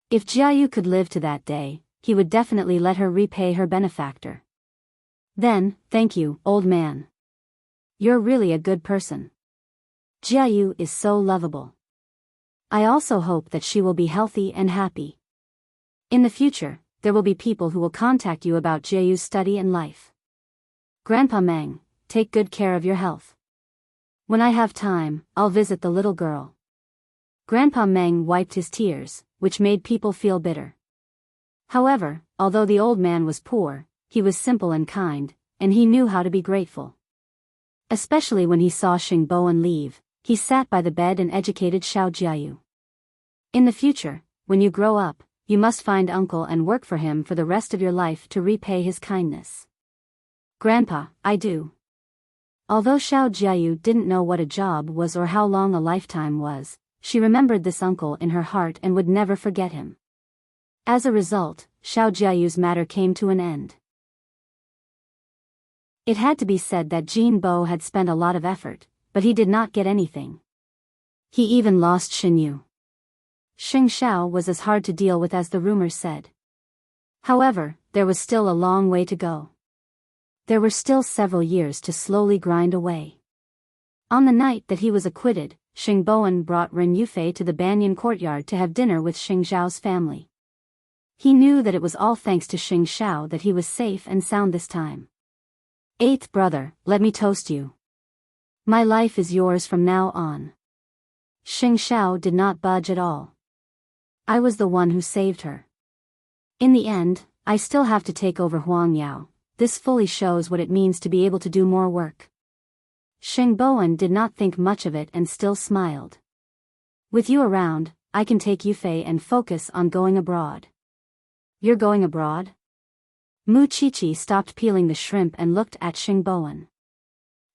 If Jiayu could live to that day, he would definitely let her repay her benefactor. "Then, thank you, old man. You're really a good person. Jiayu is so lovable. I also hope that she will be healthy and happy. In the future, there will be people who will contact you about Jiayu's study and life. Grandpa Meng, take good care of your health. When I have time, I'll visit the little girl." Grandpa Meng wiped his tears, which made people feel bitter. However, although the old man was poor, he was simple and kind, and he knew how to be grateful. Especially when he saw Xing Bowen leave, he sat by the bed and educated Xiao Jiayu. "In the future, when you grow up, you must find uncle and work for him for the rest of your life to repay his kindness." "Grandpa, I do." Although Xiao Jiayu didn't know what a job was or how long a lifetime was, she remembered this uncle in her heart and would never forget him. As a result, Xiao Jiayu's matter came to an end. It had to be said that Jin Bo had spent a lot of effort, but he did not get anything. He even lost Xinyu. Xing Xiao was as hard to deal with as the rumors said. However, there was still a long way to go. There were still several years to slowly grind away. On the night that he was acquitted, Xing Bowen brought Ren Yufei to the Banyan courtyard to have dinner with Xing Xiao's family. He knew that it was all thanks to Xing Xiao that he was safe and sound this time. "Eighth brother, let me toast you. My life is yours from now on." Xing Xiao did not budge at all. "I was the one who saved her. In the end, I still have to take over Huang Yao. This fully shows what it means to be able to do more work." Xing Bowen did not think much of it and still smiled. "With you around, I can take Yufei and focus on going abroad." "You're going abroad?" Mu Chichi stopped peeling the shrimp and looked at Xing Bowen.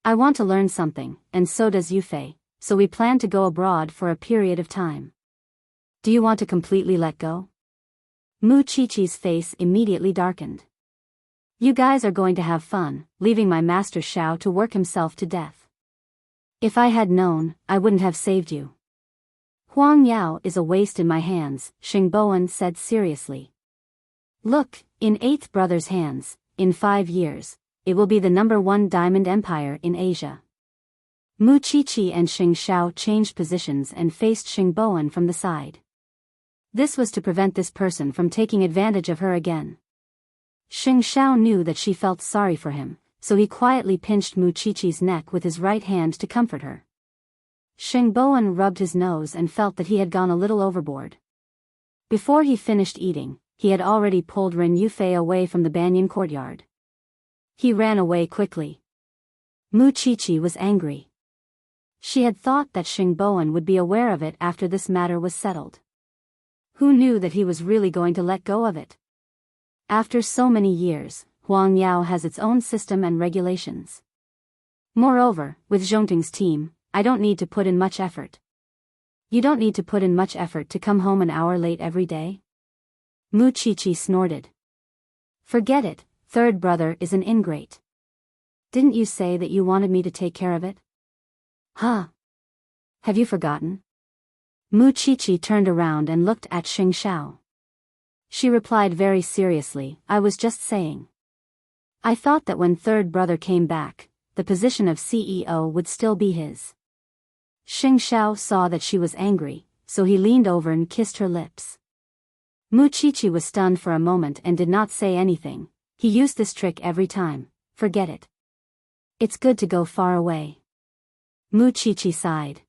"I want to learn something, and so does Yufei, so we plan to go abroad for a period of time. Do you want to completely let go?" Mu Chichi's face immediately darkened. "You guys are going to have fun, leaving my master Xiao to work himself to death. If I had known, I wouldn't have saved you." "Huang Yao is a waste in my hands," Xing Bowen said seriously. "Look, in eighth brother's hands, in 5 years, it will be the #1 diamond empire in Asia." Mu Chichi and Xing Xiao changed positions and faced Xing Bowen from the side. This was to prevent this person from taking advantage of her again. Xing Xiao knew that she felt sorry for him, so he quietly pinched Mu Chichi's neck with his right hand to comfort her. Xing Bowen rubbed his nose and felt that he had gone a little overboard. Before he finished eating, he had already pulled Ren Yufei away from the Banyan courtyard. He ran away quickly. Mu Chichi was angry. She had thought that Xing Bowen would be aware of it after this matter was settled. Who knew that he was really going to let go of it? After so many years, Huang Yao has its own system and regulations. Moreover, with Zhongting's team, I don't need to put in much effort. You don't need to put in much effort to come home an hour late every day? Mu Chichi snorted. Forget it, third brother is an ingrate. Didn't you say that you wanted me to take care of it? Huh? Have you forgotten? Mu Chichi turned around and looked at Xing Xiao. She replied very seriously, I was just saying. I thought that when third brother came back, the position of CEO would still be his. Xing Xiao saw that she was angry, so he leaned over and kissed her lips. Mu Chichi was stunned for a moment and did not say anything. He used this trick every time, forget it. It's good to go far away. Mu Chichi sighed.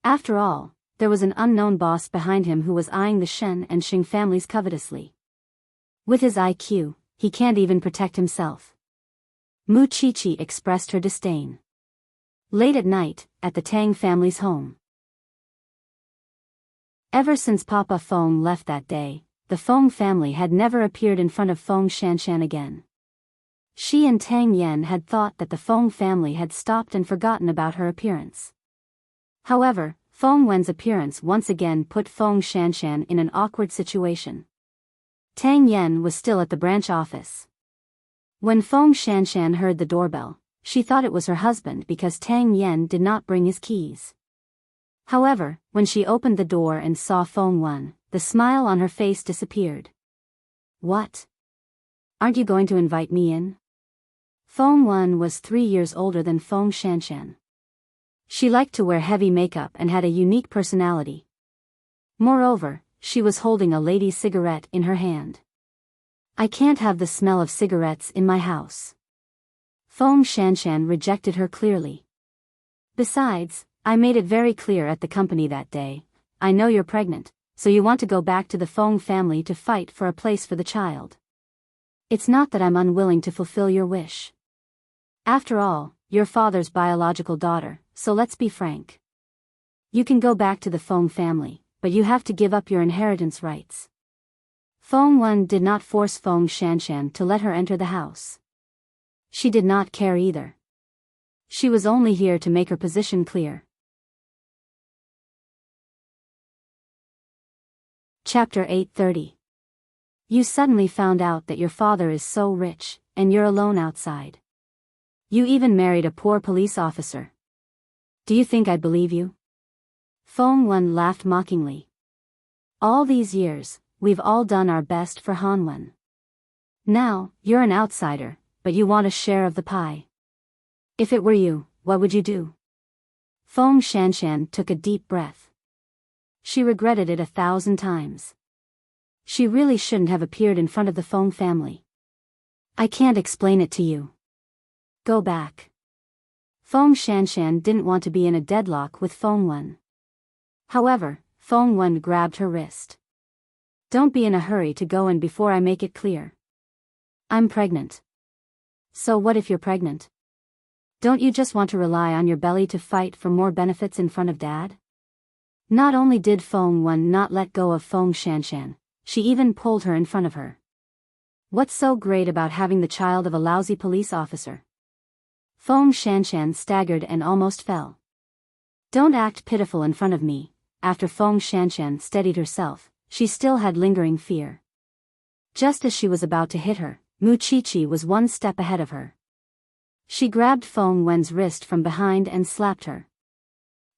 After all, there was an unknown boss behind him who was eyeing the Shen and Xing families covetously. With his IQ, he can't even protect himself. Mu Chichi expressed her disdain. Late at night, at the Tang family's home. Ever since Papa Feng left that day, the Feng family had never appeared in front of Feng Shanshan again. She and Tang Yen had thought that the Feng family had stopped and forgotten about her appearance. However, Feng Wen's appearance once again put Feng Shanshan in an awkward situation. Tang Yen was still at the branch office. When Feng Shanshan heard the doorbell, she thought it was her husband because Tang Yen did not bring his keys. However, when she opened the door and saw Feng Wen, the smile on her face disappeared. "What? Aren't you going to invite me in?" Feng Wen was 3 years older than Feng Shanshan. She liked to wear heavy makeup and had a unique personality. Moreover, she was holding a lady's cigarette in her hand. "I can't have the smell of cigarettes in my house." Feng Shanshan rejected her clearly. "Besides, I made it very clear at the company that day, I know you're pregnant, so you want to go back to the Feng family to fight for a place for the child. It's not that I'm unwilling to fulfill your wish. After all, you're father's biological daughter, so let's be frank. You can go back to the Feng family, but you have to give up your inheritance rights." Feng Wen did not force Feng Shanshan to let her enter the house. She did not care either. She was only here to make her position clear. Chapter 830. You suddenly found out that your father is so rich, and you're alone outside. You even married a poor police officer. Do you think I'd believe you? Feng Wen laughed mockingly. All these years, we've all done our best for Han Wen. Now, you're an outsider, but you want a share of the pie. If it were you, what would you do? Feng Shanshan took a deep breath. She regretted it 1,000 times. She really shouldn't have appeared in front of the Feng family. "I can't explain it to you. Go back." Feng Shanshan didn't want to be in a deadlock with Feng Wen. However, Feng Wen grabbed her wrist. "Don't be in a hurry to go in before I make it clear. I'm pregnant." "So what if you're pregnant? Don't you just want to rely on your belly to fight for more benefits in front of Dad?" Not only did Feng Wen not let go of Feng Shanshan, she even pulled her in front of her. "What's so great about having the child of a lousy police officer?" Feng Shanshan staggered and almost fell. "Don't act pitiful in front of me." After Feng Shanshan steadied herself, she still had lingering fear. Just as she was about to hit her, Mu Chi was one step ahead of her. She grabbed Feng Wen's wrist from behind and slapped her.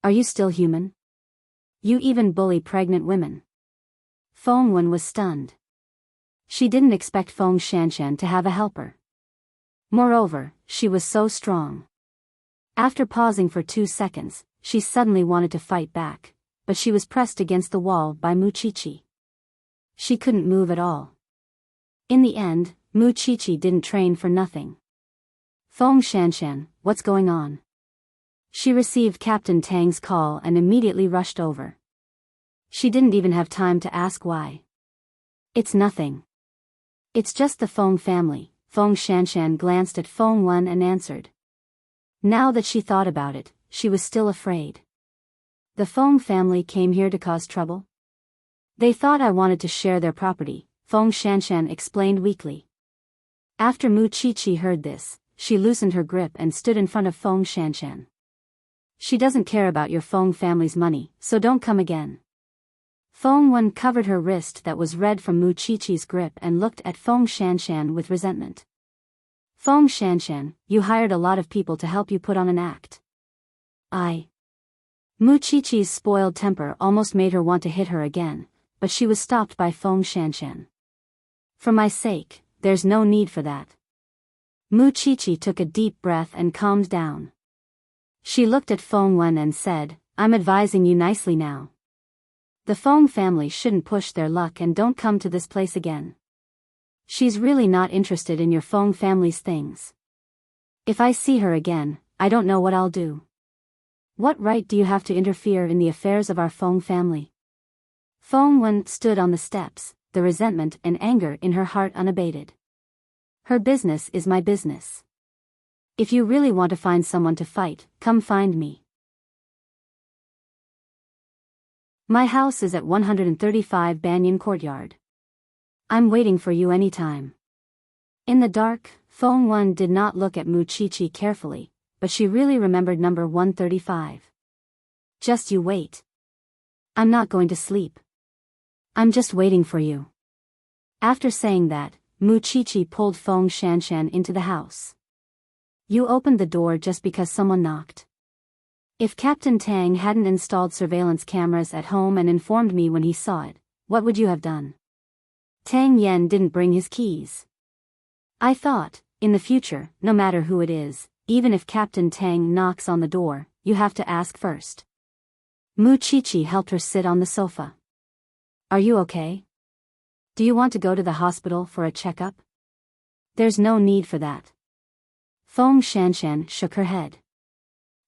"Are you still human? You even bully pregnant women." Feng Wen was stunned. She didn't expect Feng Shanshan to have a helper. Moreover, she was so strong. After pausing for 2 seconds, she suddenly wanted to fight back, but she was pressed against the wall by Mu Chi. She couldn't move at all. In the end, Mu Chi didn't train for nothing. "Feng Shanshan, what's going on?" She received Captain Tang's call and immediately rushed over. She didn't even have time to ask why. "It's nothing. It's just the Feng family." Feng Shanshan glanced at Feng Wen and answered. Now that she thought about it, she was still afraid. "The Feng family came here to cause trouble?" "They thought I wanted to share their property," Feng Shanshan explained weakly. After Mu Chi heard this, she loosened her grip and stood in front of Feng Shanshan. "She doesn't care about your Feng family's money, so don't come again." Feng Wen covered her wrist that was red from Mu Chi-Chi's grip and looked at Feng Shanshan with resentment. "Feng Shanshan, you hired a lot of people to help you put on an act." Mu Chi-Chi's spoiled temper almost made her want to hit her again, but she was stopped by Feng Shanshan. "For my sake, there's no need for that." Mu Chi-Chi took a deep breath and calmed down. She looked at Feng Wen and said, "I'm advising you nicely now. The Feng family shouldn't push their luck and don't come to this place again. She's really not interested in your Feng family's things. If I see her again, I don't know what I'll do. What right do you have to interfere in the affairs of our Feng family?" Feng Wen stood on the steps, the resentment and anger in her heart unabated. "Her business is my business. If you really want to find someone to fight, come find me." My house is at 135 Banyan Courtyard. I'm waiting for you anytime. In the dark, Feng Wen did not look at Mu Qiqi carefully, but she really remembered number 135. Just you wait. I'm not going to sleep. I'm just waiting for you. After saying that, Mu Qiqi pulled Feng Shanshan into the house. You opened the door just because someone knocked. If Captain Tang hadn't installed surveillance cameras at home and informed me when he saw it, what would you have done? Tang Yen didn't bring his keys. I thought, in the future, no matter who it is, even if Captain Tang knocks on the door, you have to ask first. Mu Qiqi helped her sit on the sofa. Are you okay? Do you want to go to the hospital for a checkup? There's no need for that. Feng Shanshan shook her head.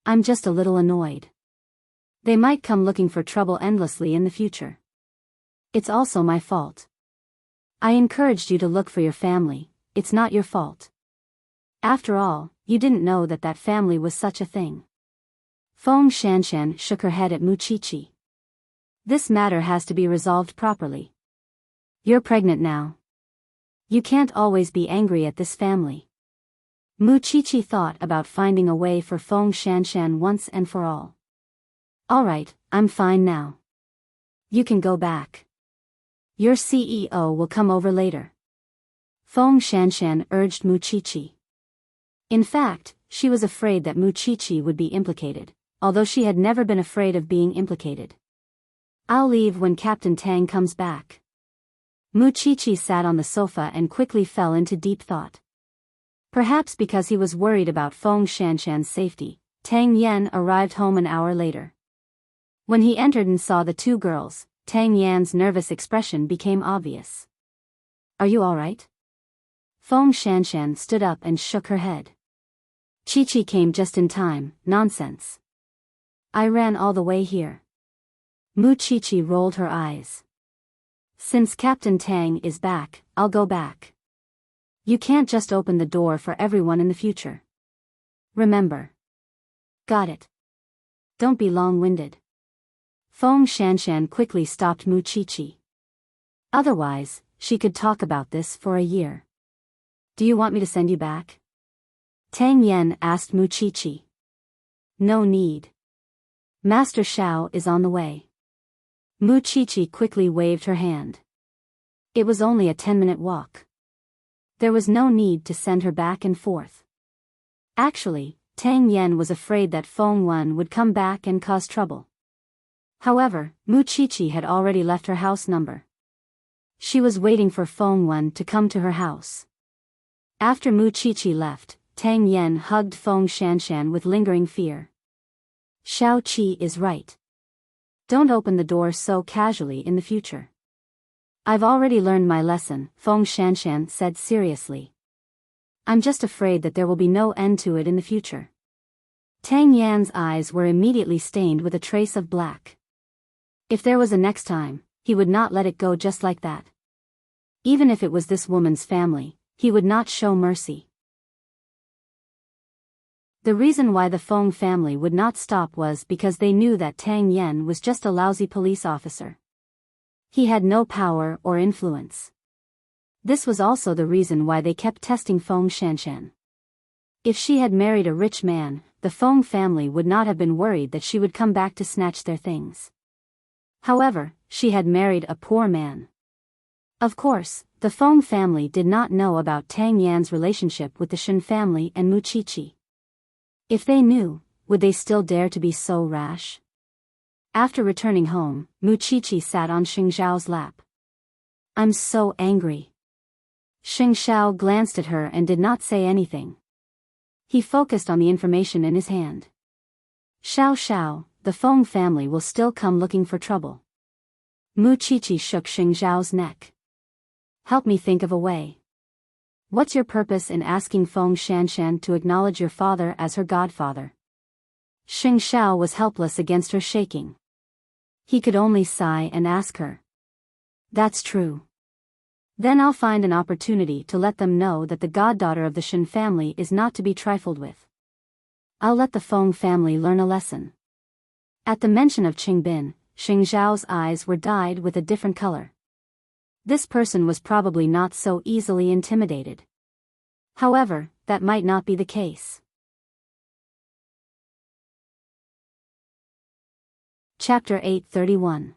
I'm just a little annoyed. They might come looking for trouble endlessly in the future. It's also my fault. I encouraged you to look for your family, it's not your fault. After all, you didn't know that that family was such a thing. Feng Shanshan shook her head at Mu Qiqi. This matter has to be resolved properly. You're pregnant now. You can't always be angry at this family. Mu Qiqi thought about finding a way for Feng Shanshan once and for all. Alright, I'm fine now. You can go back. Your CEO will come over later. Feng Shanshan urged Mu Qiqi. In fact, she was afraid that Mu Qiqi would be implicated, although she had never been afraid of being implicated. I'll leave when Captain Tang comes back. Mu Qiqi sat on the sofa and quickly fell into deep thought. Perhaps because he was worried about Feng Shanshan's safety, Tang Yen arrived home an hour later. When he entered and saw the two girls, Tang Yan's nervous expression became obvious. Are you all right? Feng Shanshan stood up and shook her head. Qiqi came just in time, nonsense. I ran all the way here. Mu Qiqi rolled her eyes. Since Captain Tang is back, I'll go back. You can't just open the door for everyone in the future. Remember. Got it. Don't be long-winded. Feng Shanshan quickly stopped Mu Qiqi. Otherwise, she could talk about this for a year. Do you want me to send you back? Tang Yen asked Mu Qiqi. No need. Master Xiao is on the way. Mu Qiqi quickly waved her hand. It was only a 10-minute walk. There was no need to send her back and forth. Actually, Tang Yen was afraid that Feng Wen would come back and cause trouble. However, Mu Qiqi had already left her house number. She was waiting for Feng Wen to come to her house. After Mu Qiqi left, Tang Yen hugged Feng Shanshan with lingering fear. Xiao Qi is right. Don't open the door so casually in the future. I've already learned my lesson, Feng Shanshan said seriously. I'm just afraid that there will be no end to it in the future. Tang Yan's eyes were immediately stained with a trace of black. If there was a next time, he would not let it go just like that. Even if it was this woman's family, he would not show mercy. The reason why the Feng family would not stop was because they knew that Tang Yen was just a lousy police officer. He had no power or influence. This was also the reason why they kept testing Feng Shanshan. If she had married a rich man, the Feng family would not have been worried that she would come back to snatch their things. However, she had married a poor man. Of course, the Feng family did not know about Tang Yan's relationship with the Shen family and Mu Qiqi. If they knew, would they still dare to be so rash? After returning home, Mu Qiqi sat on Xing Zhao's lap. I'm so angry. Xing Zhao glanced at her and did not say anything. He focused on the information in his hand. Xiao, the Feng family will still come looking for trouble. Mu Qiqi shook Xing Zhao's neck. Help me think of a way. What's your purpose in asking Feng Shanshan to acknowledge your father as her godfather? Xing Zhao was helpless against her shaking. He could only sigh and ask her. That's true. Then I'll find an opportunity to let them know that the goddaughter of the Shen family is not to be trifled with. I'll let the Feng family learn a lesson. At the mention of Qingbin, Xing Zhao's eyes were dyed with a different color. This person was probably not so easily intimidated. However, that might not be the case. Chapter 831.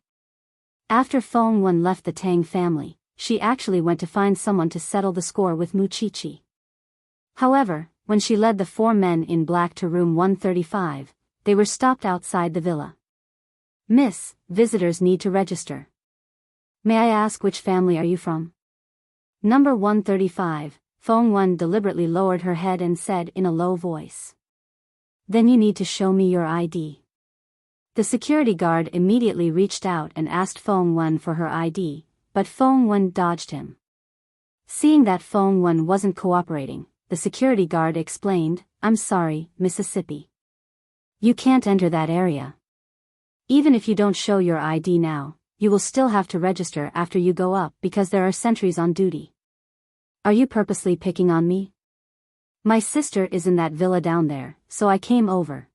After Feng Wen left the Tang family, she actually went to find someone to settle the score with Mu Qiqi. However, when she led the 4 men in black to room 135, they were stopped outside the villa. "Miss, visitors need to register. May I ask which family are you from?" Number 135, Feng Wen deliberately lowered her head and said in a low voice. "Then you need to show me your ID." The security guard immediately reached out and asked Feng Wen for her ID, but Feng Wen dodged him. Seeing that Feng Wen wasn't cooperating, the security guard explained, "I'm sorry, Mississippi. You can't enter that area. Even if you don't show your ID now, you will still have to register after you go up because there are sentries on duty." "Are you purposely picking on me?" "My sister is in that villa down there, so I came over."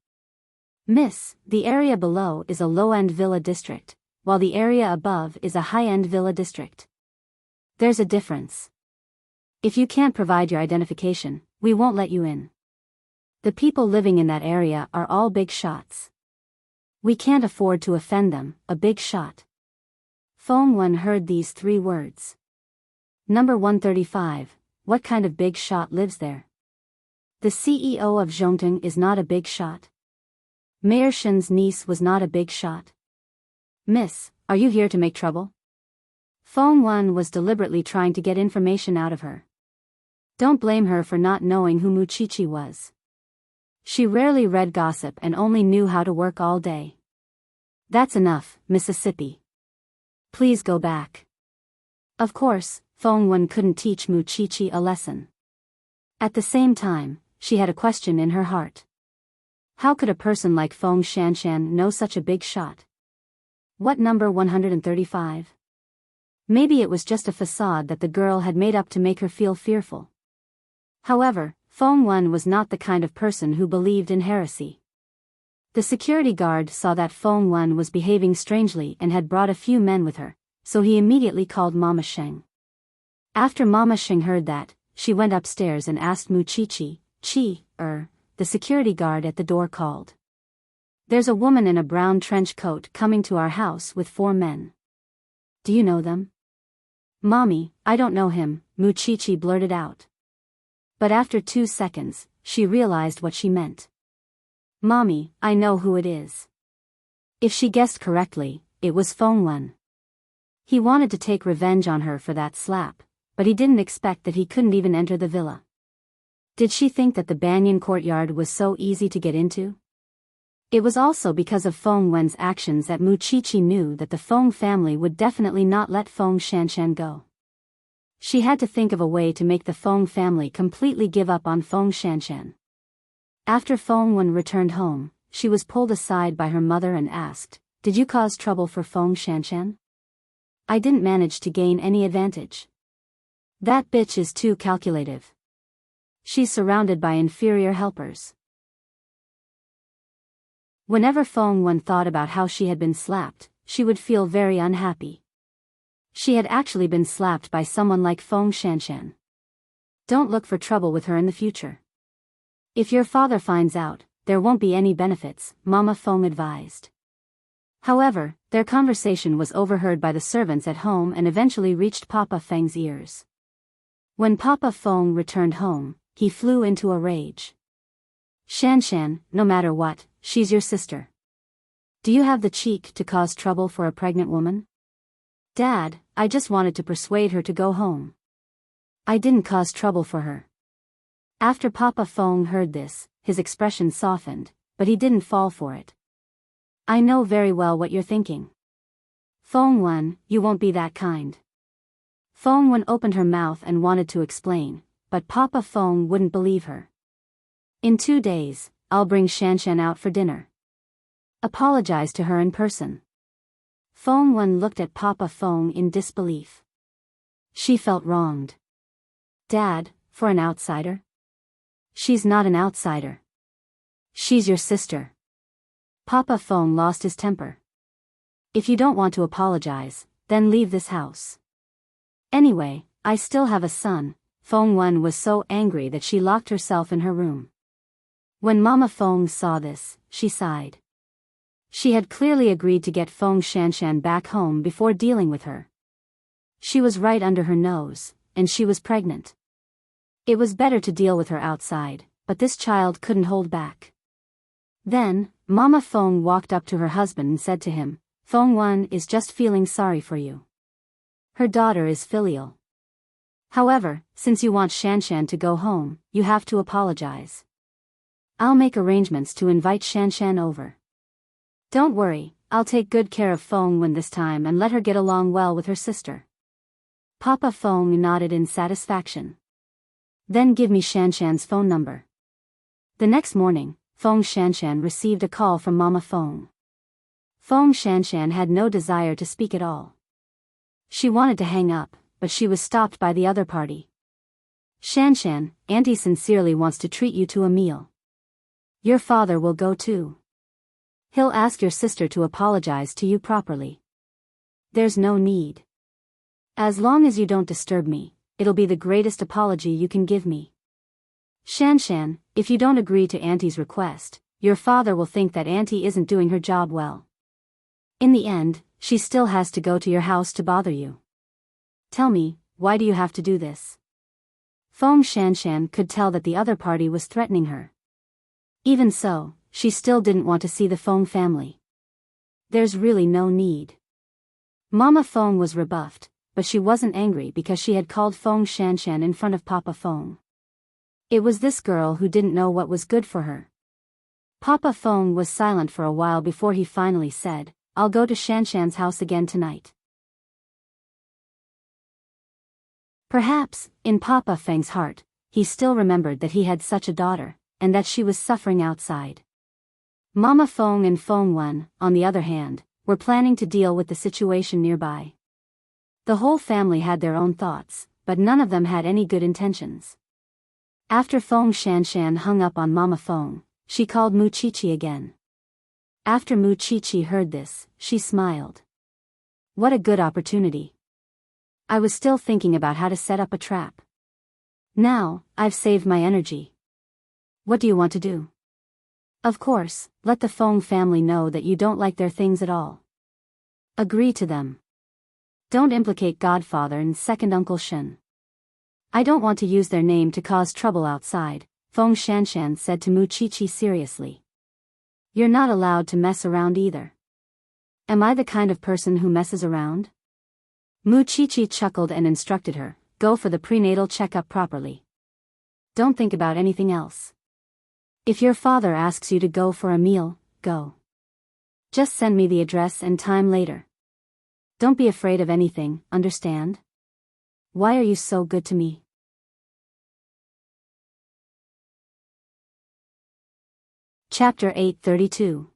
"Miss, the area below is a low-end villa district, while the area above is a high-end villa district. There's a difference. If you can't provide your identification, we won't let you in. The people living in that area are all big shots. We can't afford to offend them, a big shot." Feng Wen heard these 3 words. Number 135, what kind of big shot lives there? The CEO of Zhongting is not a big shot. Mayor Shen's niece was not a big shot. "Miss, are you here to make trouble?" Feng Wen was deliberately trying to get information out of her. Don't blame her for not knowing who Mu Qiqi was. She rarely read gossip and only knew how to work all day. "That's enough, Mississippi. Please go back." Of course, Feng Wen couldn't teach Mu Qiqi a lesson. At the same time, she had a question in her heart. How could a person like Feng Shanshan know such a big shot? What number 135? Maybe it was just a facade that the girl had made up to make her feel fearful. However, Feng Wen was not the kind of person who believed in heresy. The security guard saw that Feng Wen was behaving strangely and had brought a few men with her, so he immediately called Mama Sheng. After Mama Sheng heard that, she went upstairs and asked Mu Qiqi, the security guard at the door called. "There's a woman in a brown trench coat coming to our house with 4 men. Do you know them?" "Mommy, I don't know him," Mu Qiqi blurted out. But after 2 seconds, she realized what she meant. "Mommy, I know who it is." If she guessed correctly, it was Feng Wen. He wanted to take revenge on her for that slap, but he didn't expect that he couldn't even enter the villa. Did she think that the Banyan courtyard was so easy to get into? It was also because of Feng Wen's actions that Mu Qiqi knew that the Feng family would definitely not let Feng Shanshan go. She had to think of a way to make the Feng family completely give up on Feng Shanshan. After Feng Wen returned home, she was pulled aside by her mother and asked, "Did you cause trouble for Feng Shanshan?" "I didn't manage to gain any advantage. That bitch is too calculative. She's surrounded by inferior helpers." Whenever Feng Wen thought about how she had been slapped, she would feel very unhappy. She had actually been slapped by someone like Feng Shanshan. Don't look for trouble with her in the future. If your father finds out, there won't be any benefits, Mama Feng advised. However, their conversation was overheard by the servants at home and eventually reached Papa Feng's ears. When Papa Feng returned home, he flew into a rage. "Shanshan, no matter what, she's your sister. Do you have the cheek to cause trouble for a pregnant woman?" "Dad, I just wanted to persuade her to go home. I didn't cause trouble for her." After Papa Feng heard this, his expression softened, but he didn't fall for it. "I know very well what you're thinking. Feng Wen, you won't be that kind." Feng Wen opened her mouth and wanted to explain, but Papa Feng wouldn't believe her. "In 2 days, I'll bring Shanshan out for dinner. Apologize to her in person." Feng Wen looked at Papa Feng in disbelief. She felt wronged. "Dad, for an outsider?" "She's not an outsider. She's your sister." Papa Feng lost his temper. If you don't want to apologize, then leave this house. Anyway, I still have a son. Feng Wen was so angry that she locked herself in her room. When Mama Feng saw this, she sighed. She had clearly agreed to get Feng Shanshan back home before dealing with her. She was right under her nose, and she was pregnant. It was better to deal with her outside, but this child couldn't hold back. Then, Mama Feng walked up to her husband and said to him, Feng Wen is just feeling sorry for you. Her daughter is filial. However, since you want Shanshan to go home, you have to apologize. I'll make arrangements to invite Shanshan over. Don't worry, I'll take good care of Feng Wen this time and let her get along well with her sister. Papa Feng nodded in satisfaction. Then give me Shanshan's phone number. The next morning, Feng Shanshan received a call from Mama Feng. Feng Shanshan had no desire to speak at all. She wanted to hang up, but she was stopped by the other party. Shanshan, Auntie sincerely wants to treat you to a meal. Your father will go too. He'll ask your sister to apologize to you properly. There's no need. As long as you don't disturb me, it'll be the greatest apology you can give me. Shanshan, if you don't agree to Auntie's request, your father will think that Auntie isn't doing her job well. In the end, she still has to go to your house to bother you. Tell me, why do you have to do this? Feng Shanshan could tell that the other party was threatening her. Even so, she still didn't want to see the Feng family. There's really no need. Mama Feng was rebuffed, but she wasn't angry because she had called Feng Shanshan in front of Papa Feng. It was this girl who didn't know what was good for her. Papa Feng was silent for a while before he finally said, I'll go to Shanshan's house again tonight. Perhaps, in Papa Feng's heart, he still remembered that he had such a daughter, and that she was suffering outside. Mama Feng and Feng Wen, on the other hand, were planning to deal with the situation nearby. The whole family had their own thoughts, but none of them had any good intentions. After Feng Shanshan hung up on Mama Feng, she called Mu Chichi again. After Mu Chichi heard this, she smiled. What a good opportunity. I was still thinking about how to set up a trap. Now, I've saved my energy. What do you want to do? Of course, let the Feng family know that you don't like their things at all. Agree to them. Don't implicate Godfather and second Uncle Shen. I don't want to use their name to cause trouble outside, Feng Shanshan said to Mu Chichi seriously. You're not allowed to mess around either. Am I the kind of person who messes around? Mu Chichi chuckled and instructed her, go for the prenatal checkup properly. Don't think about anything else. If your father asks you to go for a meal, go. Just send me the address and time later. Don't be afraid of anything, understand? Why are you so good to me? Chapter 832.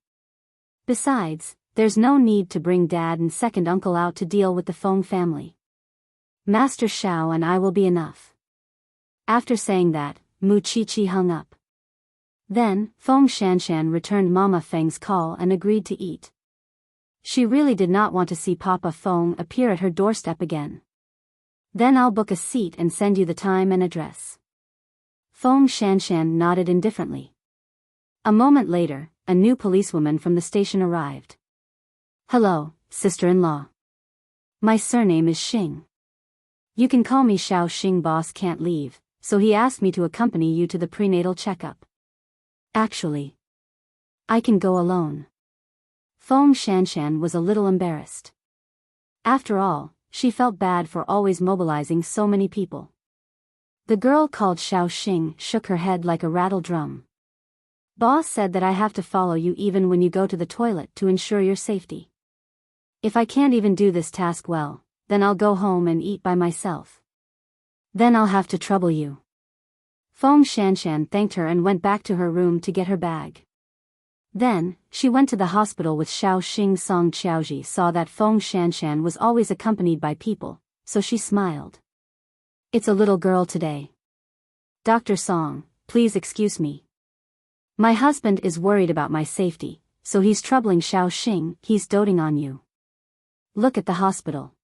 Besides, there's no need to bring Dad and second uncle out to deal with the Feng family. Master Xiao and I will be enough. After saying that, Mu Chichi hung up. Then, Feng Shanshan returned Mama Feng's call and agreed to eat. She really did not want to see Papa Feng appear at her doorstep again. Then I'll book a seat and send you the time and address. Feng Shanshan nodded indifferently. A moment later, a new policewoman from the station arrived. Hello, sister-in-law. My surname is Xing. You can call me Xiao Xing. Boss can't leave, so he asked me to accompany you to the prenatal checkup. Actually, I can go alone. Feng Shanshan was a little embarrassed. After all, she felt bad for always mobilizing so many people. The girl called Xiao Xing shook her head like a rattle drum. Boss said that I have to follow you even when you go to the toilet to ensure your safety. If I can't even do this task well, then I'll go home and eat by myself. Then I'll have to trouble you. Feng Shanshan thanked her and went back to her room to get her bag. Then, she went to the hospital with Xiao Xing. Song Qiaoji saw that Feng Shanshan was always accompanied by people, so she smiled. It's a little girl today. Dr. Song, please excuse me. My husband is worried about my safety, so he's troubling Xiao Xing. He's doting on you. Look at the hospital.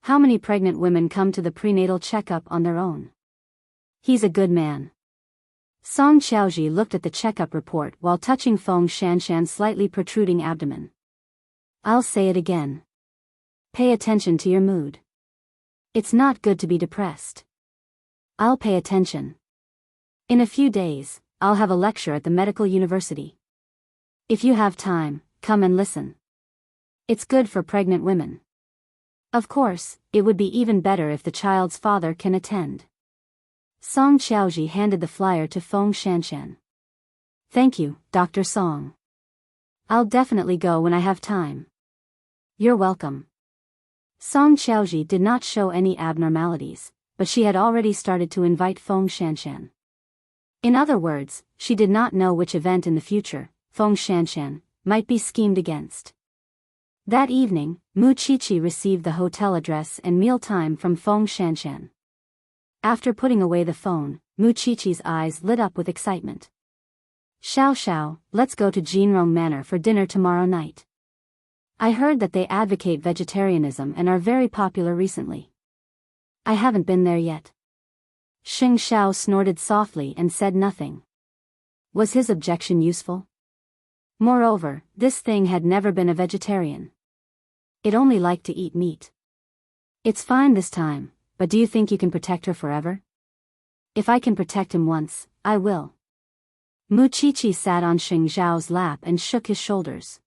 How many pregnant women come to the prenatal checkup on their own? He's a good man. Song Xiaoji looked at the checkup report while touching Feng Shanshan's slightly protruding abdomen. I'll say it again. Pay attention to your mood. It's not good to be depressed. I'll pay attention. In a few days, I'll have a lecture at the medical university. If you have time, come and listen. It's good for pregnant women. Of course, it would be even better if the child's father can attend. Song Xiaoji handed the flyer to Feng Shanshan. Thank you, Dr. Song. I'll definitely go when I have time. You're welcome. Song Xiaoji did not show any abnormalities, but she had already started to invite Feng Shanshan. In other words, she did not know which event in the future, Feng Shanshan, might be schemed against. That evening, Mu Qiqi received the hotel address and mealtime from Feng Shanshan. After putting away the phone, Mu Qiqi's eyes lit up with excitement. Xiao Xiao, let's go to Jinrong Manor for dinner tomorrow night. I heard that they advocate vegetarianism and are very popular recently. I haven't been there yet. Xing Xiao snorted softly and said nothing. Was his objection useful? Moreover, this thing had never been a vegetarian. It only liked to eat meat. It's fine this time, but do you think you can protect her forever? If I can protect him once, I will. Mu Qiqi sat on Xing Xiao's lap and shook his shoulders.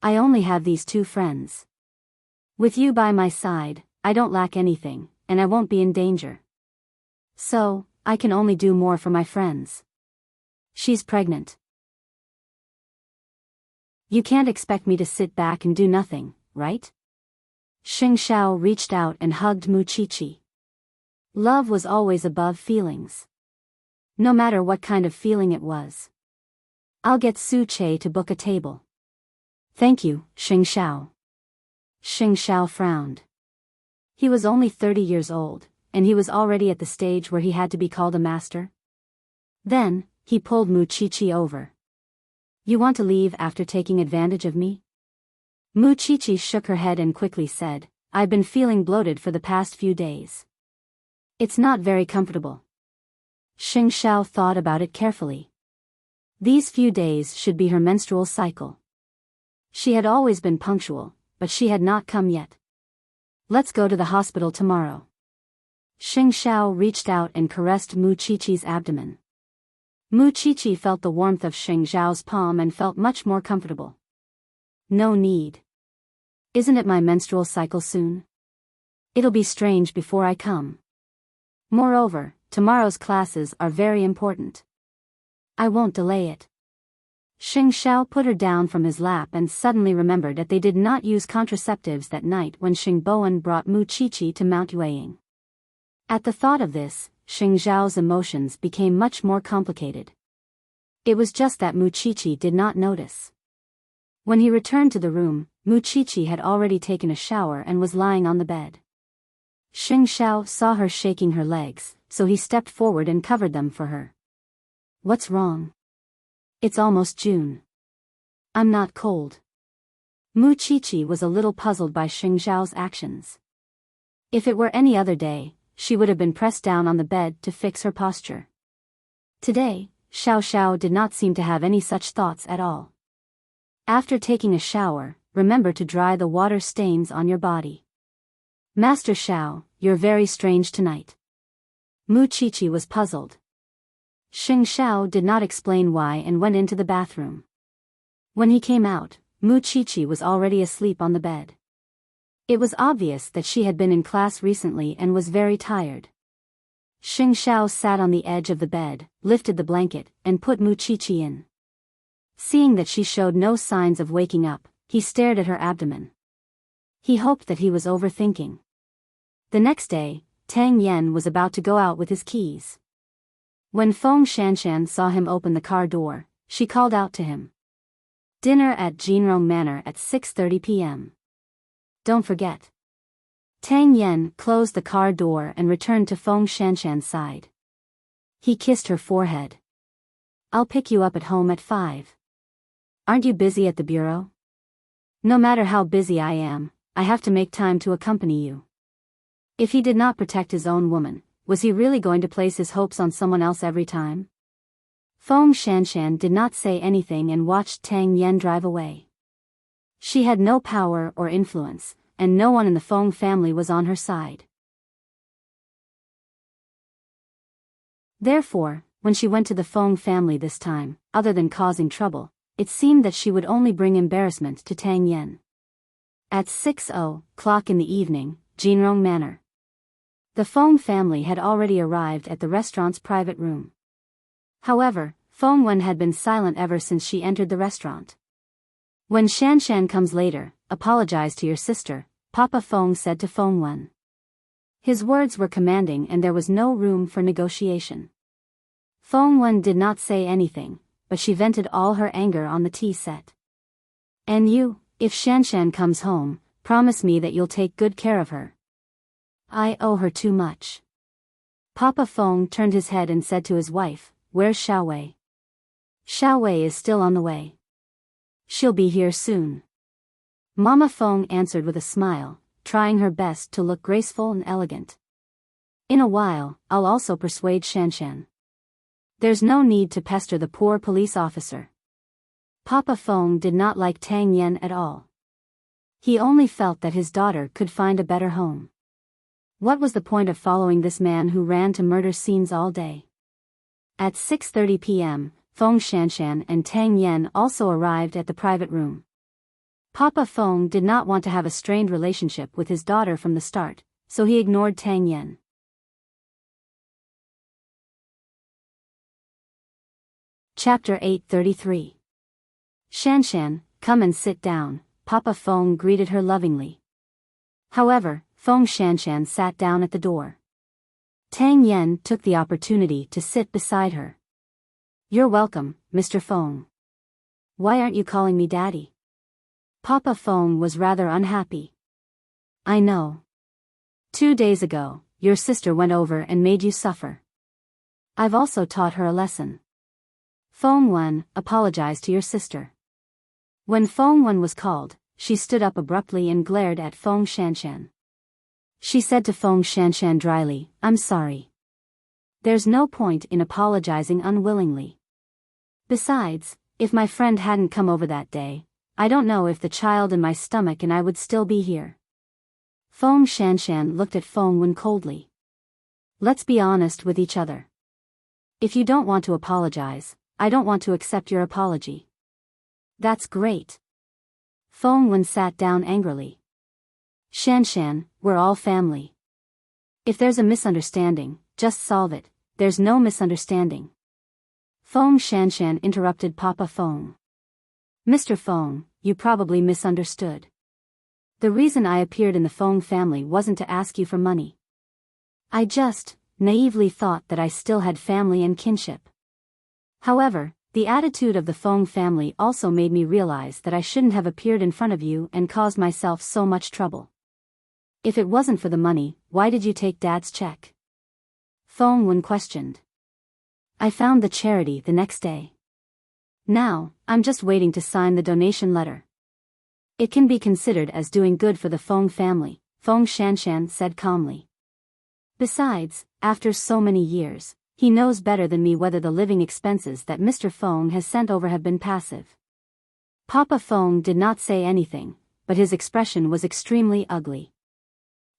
I only have these two friends. With you by my side, I don't lack anything, and I won't be in danger. So, I can only do more for my friends. She's pregnant. You can't expect me to sit back and do nothing, right? Xing Xiao reached out and hugged Mu Qiqi. Love was always above feelings. No matter what kind of feeling it was. I'll get Su Che to book a table. Thank you, Xing Xiao. Xing Xiao frowned. He was only 30 years old, and he was already at the stage where he had to be called a master. Then, he pulled Mu Qiqi over. You want to leave after taking advantage of me? Mu Qiqi shook her head and quickly said, I've been feeling bloated for the past few days. It's not very comfortable. Xing Xiao thought about it carefully. These few days should be her menstrual cycle. She had always been punctual, but she had not come yet. Let's go to the hospital tomorrow. Xing Xiao reached out and caressed Mu Qiqi's abdomen. Mu Qiqi felt the warmth of Xing Xiao's palm and felt much more comfortable. No need. Isn't it my menstrual cycle soon? It'll be strange before I come. Moreover, tomorrow's classes are very important. I won't delay it. Xing Xiao put her down from his lap and suddenly remembered that they did not use contraceptives that night when Xing Bowen brought Mu Qiqi to Mount Yueying. At the thought of this, Xing Xiao's emotions became much more complicated. It was just that Mu Qiqi did not notice. When he returned to the room, Mu Qiqi had already taken a shower and was lying on the bed. Xing Xiao saw her shaking her legs, so he stepped forward and covered them for her. What's wrong? It's almost June. I'm not cold. Mu Qiqi was a little puzzled by Xing Xiao's actions. If it were any other day, she would have been pressed down on the bed to fix her posture. Today, Xiao Xiao did not seem to have any such thoughts at all. After taking a shower, remember to dry the water stains on your body. Master Xiao, you're very strange tonight. Mu Qiqi was puzzled. Xing Xiao did not explain why and went into the bathroom. When he came out, Mu Qiqi was already asleep on the bed. It was obvious that she had been in class recently and was very tired. Xing Xiao sat on the edge of the bed, lifted the blanket, and put Mu Qiqi in. Seeing that she showed no signs of waking up, he stared at her abdomen. He hoped that he was overthinking. The next day, Tang Yan was about to go out with his keys. When Feng Shanshan saw him open the car door, she called out to him. Dinner at Jinrong Manor at 6:30 p.m. Don't forget. Tang Yan closed the car door and returned to Feng Shanshan's side. He kissed her forehead. I'll pick you up at home at 5. Aren't you busy at the bureau? No matter how busy I am, I have to make time to accompany you. If he did not protect his own woman, was he really going to place his hopes on someone else every time? Feng Shanshan did not say anything and watched Tang Yen drive away. She had no power or influence, and no one in the Feng family was on her side. Therefore, when she went to the Feng family this time, other than causing trouble, it seemed that she would only bring embarrassment to Tang Yen. At 6:00 in the evening, Jinrong Manor. The Feng family had already arrived at the restaurant's private room. However, Feng Wen had been silent ever since she entered the restaurant. When Shanshan comes later, apologize to your sister, Papa Feng said to Feng Wen. His words were commanding and there was no room for negotiation. Feng Wen did not say anything, but she vented all her anger on the tea set. And you, if Shanshan comes home, promise me that you'll take good care of her. I owe her too much. Papa Feng turned his head and said to his wife, where's Xiaowei? Xiaowei is still on the way. She'll be here soon. Mama Feng answered with a smile, trying her best to look graceful and elegant. In a while, I'll also persuade Shanshan. There's no need to pester the poor police officer. Papa Feng did not like Tang Yen at all. He only felt that his daughter could find a better home. What was the point of following this man who ran to murder scenes all day? At 6:30 p.m., Feng Shanshan and Tang Yen also arrived at the private room. Papa Feng did not want to have a strained relationship with his daughter from the start, so he ignored Tang Yen. Chapter 833. Shanshan, come and sit down, Papa Feng greeted her lovingly. However, Feng Shanshan sat down at the door. Tang Yen took the opportunity to sit beside her. You're welcome, Mr. Feng. Why aren't you calling me Daddy? Papa Feng was rather unhappy. I know. 2 days ago, your sister went over and made you suffer. I've also taught her a lesson. Feng Wen, apologize to your sister. When Feng Wen was called, she stood up abruptly and glared at Feng Shanshan. She said to Feng Shanshan dryly, I'm sorry. There's no point in apologizing unwillingly. Besides, if my friend hadn't come over that day, I don't know if the child in my stomach and I would still be here. Feng Shanshan looked at Feng Wen coldly. Let's be honest with each other. If you don't want to apologize, I don't want to accept your apology. That's great. Feng Wen sat down angrily. Shanshan, we're all family. If there's a misunderstanding, just solve it. There's no misunderstanding. Feng Shanshan interrupted Papa Feng. Mr. Feng, you probably misunderstood. The reason I appeared in the Feng family wasn't to ask you for money. I just naively thought that I still had family and kinship. However, the attitude of the Feng family also made me realize that I shouldn't have appeared in front of you and caused myself so much trouble. If it wasn't for the money, why did you take Dad's check? Feng Wen questioned. I found the charity the next day. Now, I'm just waiting to sign the donation letter. It can be considered as doing good for the Feng family, Feng Shanshan said calmly. Besides, after so many years, he knows better than me whether the living expenses that Mr. Feng has sent over have been passive. Papa Feng did not say anything, but his expression was extremely ugly.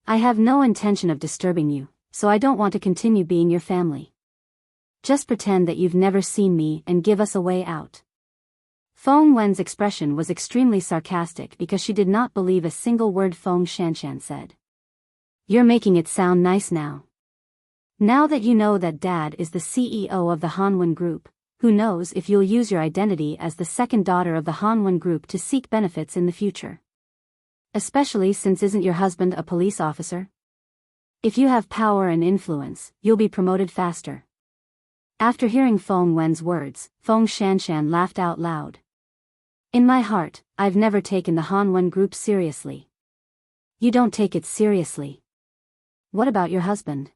I have no intention of disturbing you, so I don't want to continue being your family. Just pretend that you've never seen me and give us a way out. Feng Wen's expression was extremely sarcastic because she did not believe a single word Feng Shanshan said. You're making it sound nice now. Now that you know that Dad is the CEO of the Hanwen Group, who knows if you'll use your identity as the second daughter of the Hanwen Group to seek benefits in the future. Especially since isn't your husband a police officer? If you have power and influence, you'll be promoted faster. After hearing Feng Wen's words, Feng Shanshan laughed out loud. In my heart, I've never taken the Hanwen Group seriously. You don't take it seriously. What about your husband?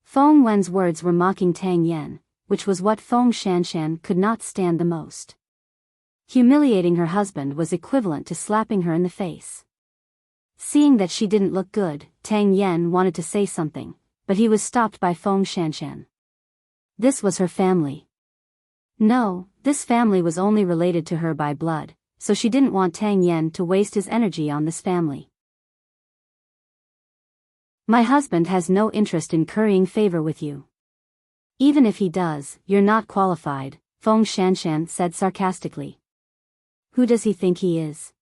Feng Wen's words were mocking Tang Yen, which was what Feng Shanshan could not stand the most. Humiliating her husband was equivalent to slapping her in the face. Seeing that she didn't look good, Tang Yen wanted to say something, but he was stopped by Feng Shanshan. This was her family. No, this family was only related to her by blood, so she didn't want Tang Yen to waste his energy on this family. My husband has no interest in currying favor with you. Even if he does, you're not qualified, Feng Shanshan said sarcastically. Who does he think he is?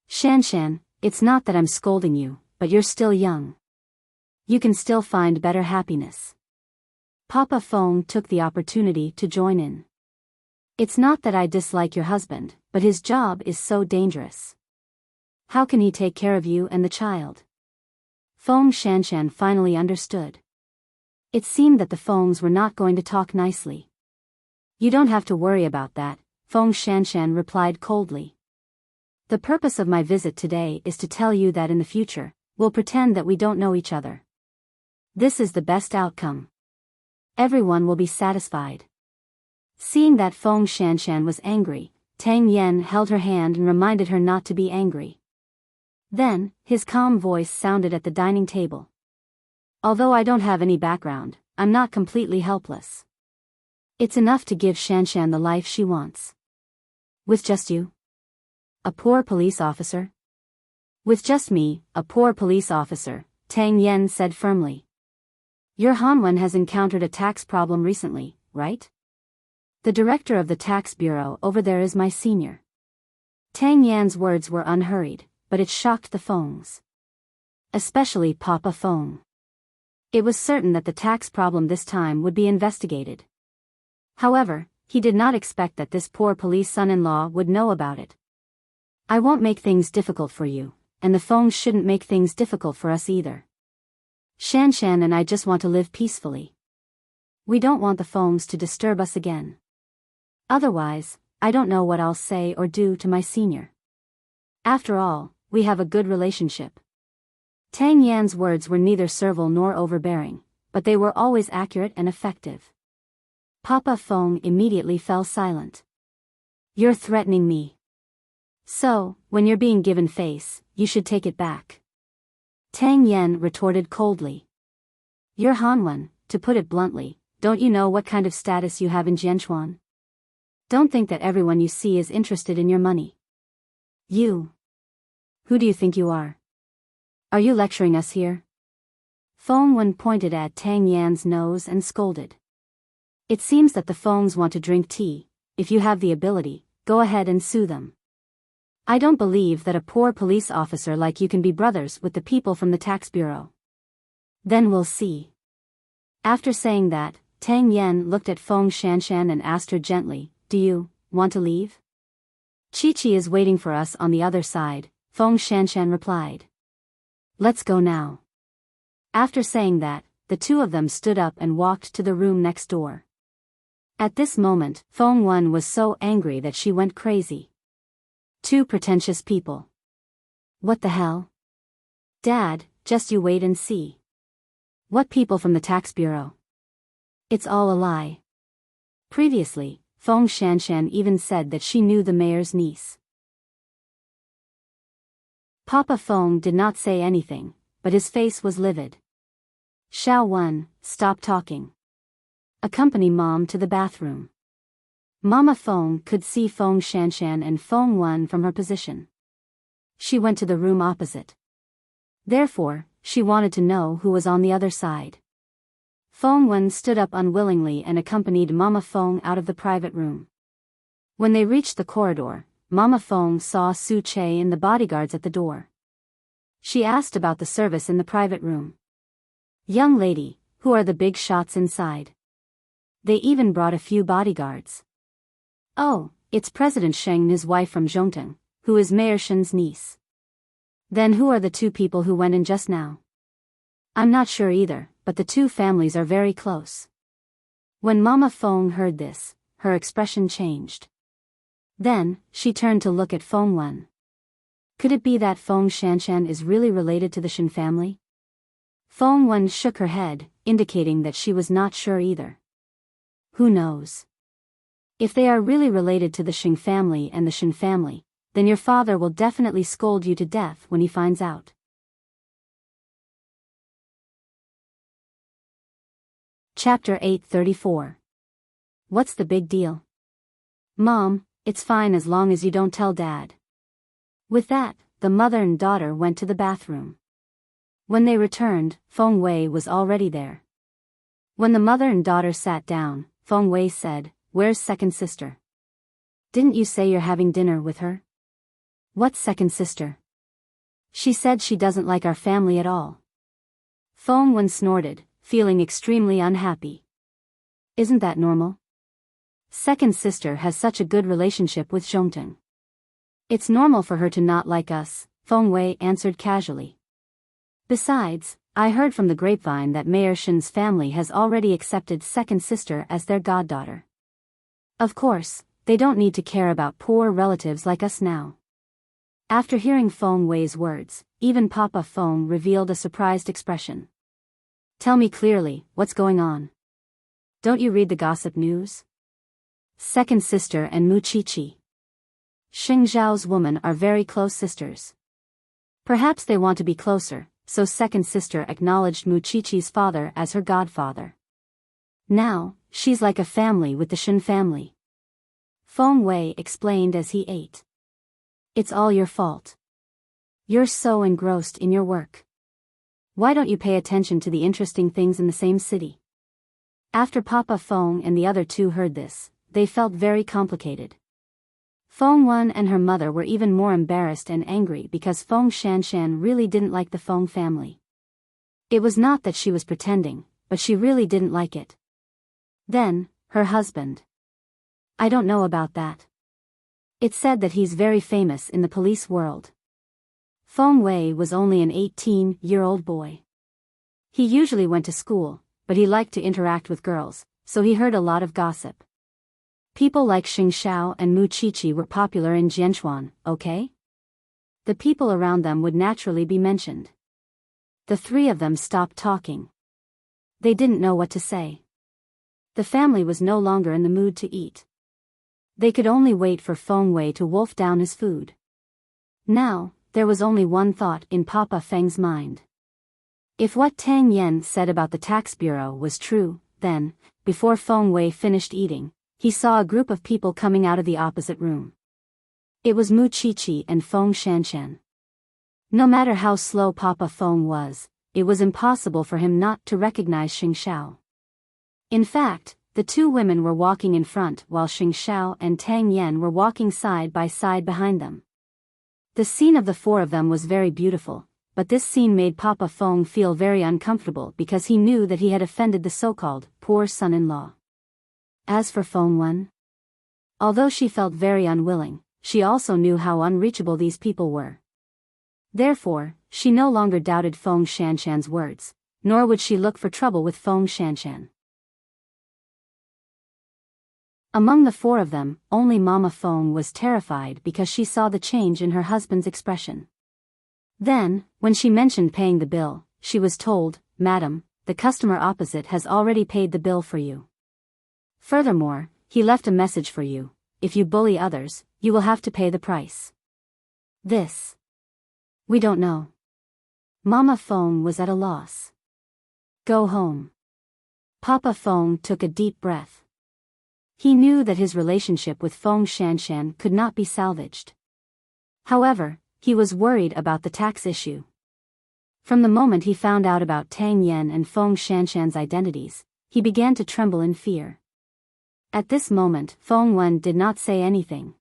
Shanshan, it's not that I'm scolding you, but you're still young. You can still find better happiness. Papa Feng took the opportunity to join in. It's not that I dislike your husband, but his job is so dangerous. How can he take care of you and the child? Feng Shanshan finally understood. It seemed that the Fengs were not going to talk nicely. You don't have to worry about that, Feng Shanshan replied coldly. The purpose of my visit today is to tell you that in the future, we'll pretend that we don't know each other. This is the best outcome. Everyone will be satisfied. Seeing that Feng Shanshan was angry, Tang Yen held her hand and reminded her not to be angry. Then, his calm voice sounded at the dining table. Although I don't have any background, I'm not completely helpless. It's enough to give Shanshan the life she wants. With just you? A poor police officer? With just me, a poor police officer, Tang Yen said firmly. Your Hanwen has encountered a tax problem recently, right? The director of the tax bureau over there is my senior. Tang Yan's words were unhurried, but it shocked the Fengs. Especially Papa Feng. It was certain that the tax problem this time would be investigated. However, he did not expect that this poor police son-in-law would know about it. I won't make things difficult for you, and the Fengs shouldn't make things difficult for us either. Shanshan and I just want to live peacefully. We don't want the Fengs to disturb us again. Otherwise, I don't know what I'll say or do to my senior. After all, we have a good relationship. Tang Yan's words were neither servile nor overbearing, but they were always accurate and effective. Papa Feng immediately fell silent. You're threatening me. So, when you're being given face, you should take it back. Tang Yen retorted coldly. You're Hanwen, to put it bluntly, don't you know what kind of status you have in Jianchuan? Don't think that everyone you see is interested in your money. You. Who do you think you are? Are you lecturing us here? Feng Wen pointed at Tang Yan's nose and scolded. It seems that the Fengs want to drink tea. If you have the ability, go ahead and sue them. I don't believe that a poor police officer like you can be brothers with the people from the tax bureau. Then we'll see. After saying that, Tang Yen looked at Feng Shanshan and asked her gently, do you want to leave? Chi-Chi is waiting for us on the other side, Feng Shanshan replied. Let's go now. After saying that, the two of them stood up and walked to the room next door. At this moment, Feng Wen was so angry that she went crazy. Two pretentious people. What the hell? Dad, just you wait and see. What people from the tax bureau? It's all a lie. Previously, Feng Shanshan even said that she knew the mayor's niece. Papa Feng did not say anything, but his face was livid. Xiao Wen, stop talking. Accompany Mom to the bathroom. Mama Feng could see Feng Shanshan and Feng Wen from her position. She went to the room opposite. Therefore, she wanted to know who was on the other side. Feng Wen stood up unwillingly and accompanied Mama Feng out of the private room. When they reached the corridor, Mama Feng saw Su Che and the bodyguards at the door. She asked about the service in the private room. Young lady, who are the big shots inside? They even brought a few bodyguards. Oh, it's President Sheng and his wife from Zhongteng, who is Mayor Shen's niece. Then who are the two people who went in just now? I'm not sure either, but the two families are very close. When Mama Feng heard this, her expression changed. Then, she turned to look at Feng Wen. Could it be that Feng Shanshan is really related to the Shen family? Feng Wen shook her head, indicating that she was not sure either. Who knows? If they are really related to the Sheng family and the Shen family, then your father will definitely scold you to death when he finds out. Chapter 834. What's the big deal? Mom, it's fine as long as you don't tell Dad. With that, the mother and daughter went to the bathroom. When they returned, Feng Wei was already there. When the mother and daughter sat down, Feng Wei said, "Where's second sister? Didn't you say you're having dinner with her?" "What second sister?" "She said she doesn't like our family at all." Feng Wen snorted, feeling extremely unhappy. Isn't that normal? Second sister has such a good relationship with Zhongteng. It's normal for her to not like us, Feng Wei answered casually. Besides, I heard from the grapevine that Mayor Shen's family has already accepted second sister as their goddaughter. Of course, they don't need to care about poor relatives like us now. After hearing Feng Wei's words, even Papa Feng revealed a surprised expression. Tell me clearly, what's going on? Don't you read the gossip news? Second sister and Mu Qiqi, Xing Zhao's woman, are very close sisters. Perhaps they want to be closer, so second sister acknowledged Mu Qiqi's father as her godfather. Now, she's like a family with the Shen family. Feng Wei explained as he ate. It's all your fault. You're so engrossed in your work. Why don't you pay attention to the interesting things in the same city? After Papa Feng and the other two heard this, they felt very complicated. Feng Wen and her mother were even more embarrassed and angry because Feng Shanshan really didn't like the Feng family. It was not that she was pretending, but she really didn't like it. Then, her husband. I don't know about that. It's said that he's very famous in the police world. Feng Wei was only an 18-year-old boy. He usually went to school, but he liked to interact with girls, so he heard a lot of gossip. People like Xing Xiao and Mu Qiqi were popular in Jianchuan, okay? The people around them would naturally be mentioned. The three of them stopped talking. They didn't know what to say. The family was no longer in the mood to eat. They could only wait for Feng Wei to wolf down his food. Now, there was only one thought in Papa Feng's mind. If what Tang Yan said about the tax bureau was true, then, before Feng Wei finished eating, he saw a group of people coming out of the opposite room. It was Mu Qiqi and Feng Shanshan. No matter how slow Papa Feng was, it was impossible for him not to recognize Xing Xiao. In fact, the two women were walking in front while Xing Xiao and Tang Yan were walking side by side behind them. The scene of the four of them was very beautiful, but this scene made Papa Feng feel very uncomfortable because he knew that he had offended the so-called poor son-in-law. As for Feng Wen, although she felt very unwilling, she also knew how unreachable these people were. Therefore, she no longer doubted Feng Shanshan's words, nor would she look for trouble with Feng Shanshan. Among the four of them, only Mama Feng was terrified because she saw the change in her husband's expression. Then, when she mentioned paying the bill, she was told, "Madam, the customer opposite has already paid the bill for you. Furthermore, he left a message for you. If you bully others, you will have to pay the price." This. We don't know. Mama Feng was at a loss. Go home. Papa Feng took a deep breath. He knew that his relationship with Feng Shanshan could not be salvaged. However, he was worried about the tax issue. From the moment he found out about Tang Yan and Feng Shanshan's identities, he began to tremble in fear. At this moment, Feng Wen did not say anything.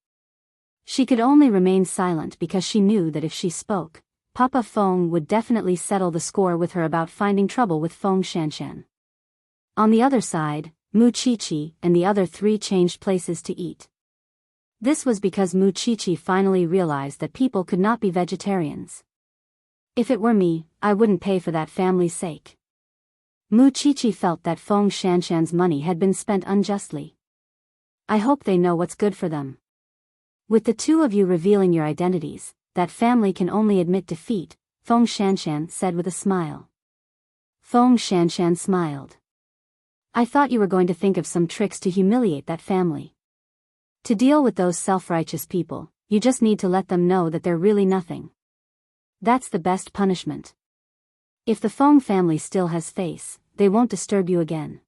She could only remain silent because she knew that if she spoke, Papa Feng would definitely settle the score with her about finding trouble with Feng Shanshan. On the other side, Mu Qiqi and the other three changed places to eat. This was because Mu Qiqi finally realized that people could not be vegetarians. If it were me, I wouldn't pay for that family's sake. Mu Qiqi felt that Feng Shanshan's money had been spent unjustly. I hope they know what's good for them. With the two of you revealing your identities, that family can only admit defeat, Feng Shanshan said with a smile. Feng Shanshan smiled. I thought you were going to think of some tricks to humiliate that family. To deal with those self-righteous people, you just need to let them know that they're really nothing. That's the best punishment. If the Feng family still has face, they won't disturb you again.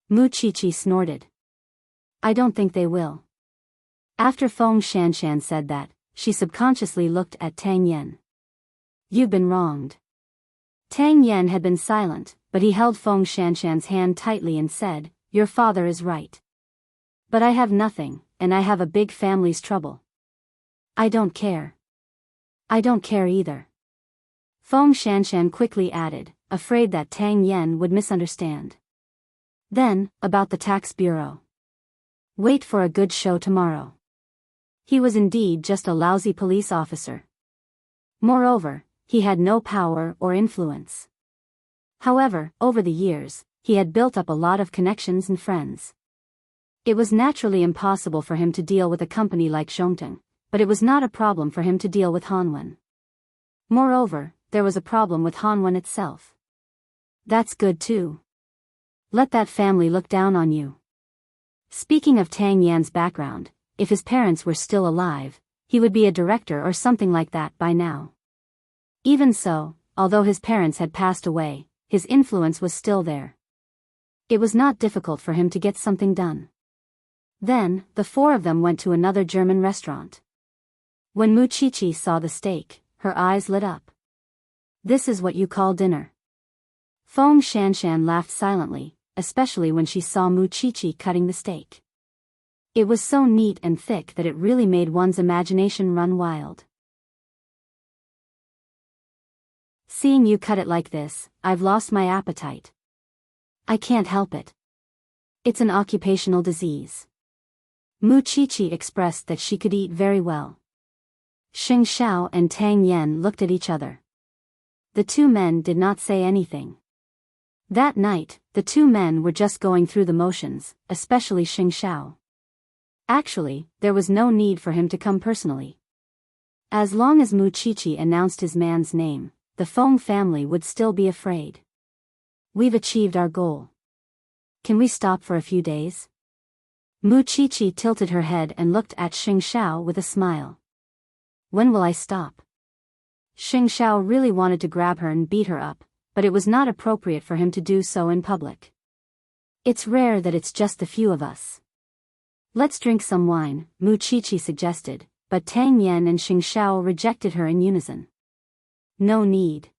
Mu Qiqi snorted. I don't think they will. After Feng Shanshan said that, she subconsciously looked at Tang Yen. You've been wronged. Tang Yen had been silent, but he held Feng Shanshan's hand tightly and said, Your father is right. But I have nothing, and I have a big family's trouble. I don't care. I don't care either. Feng Shanshan quickly added, afraid that Tang Yen would misunderstand. Then, about the tax bureau. Wait for a good show tomorrow. He was indeed just a lousy police officer. Moreover, he had no power or influence. However, over the years, he had built up a lot of connections and friends. It was naturally impossible for him to deal with a company like Zhongteng, but it was not a problem for him to deal with Hanwen. Moreover, there was a problem with Hanwen itself. That's good too. Let that family look down on you. Speaking of Tang Yan's background, if his parents were still alive, he would be a director or something like that by now. Even so, although his parents had passed away, his influence was still there. It was not difficult for him to get something done. Then, the four of them went to another German restaurant. When Mu Qiqi saw the steak, her eyes lit up. This is what you call dinner. Feng Shanshan laughed silently, especially when she saw Mu Qiqi cutting the steak. It was so neat and thick that it really made one's imagination run wild. Seeing you cut it like this, I've lost my appetite. I can't help it. It's an occupational disease. Mu Qiqi expressed that she could eat very well. Xing Xiao and Tang Yen looked at each other. The two men did not say anything. That night, the two men were just going through the motions, especially Xing Xiao. Actually, there was no need for him to come personally. As long as Mu Qiqi announced his man's name, the Feng family would still be afraid. We've achieved our goal. Can we stop for a few days? Mu Qiqi tilted her head and looked at Xing Xiao with a smile. When will I stop? Xing Xiao really wanted to grab her and beat her up, but it was not appropriate for him to do so in public. It's rare that it's just the few of us. Let's drink some wine, Mu Qiqi suggested, but Tang Yen and Xing Xiao rejected her in unison. No need.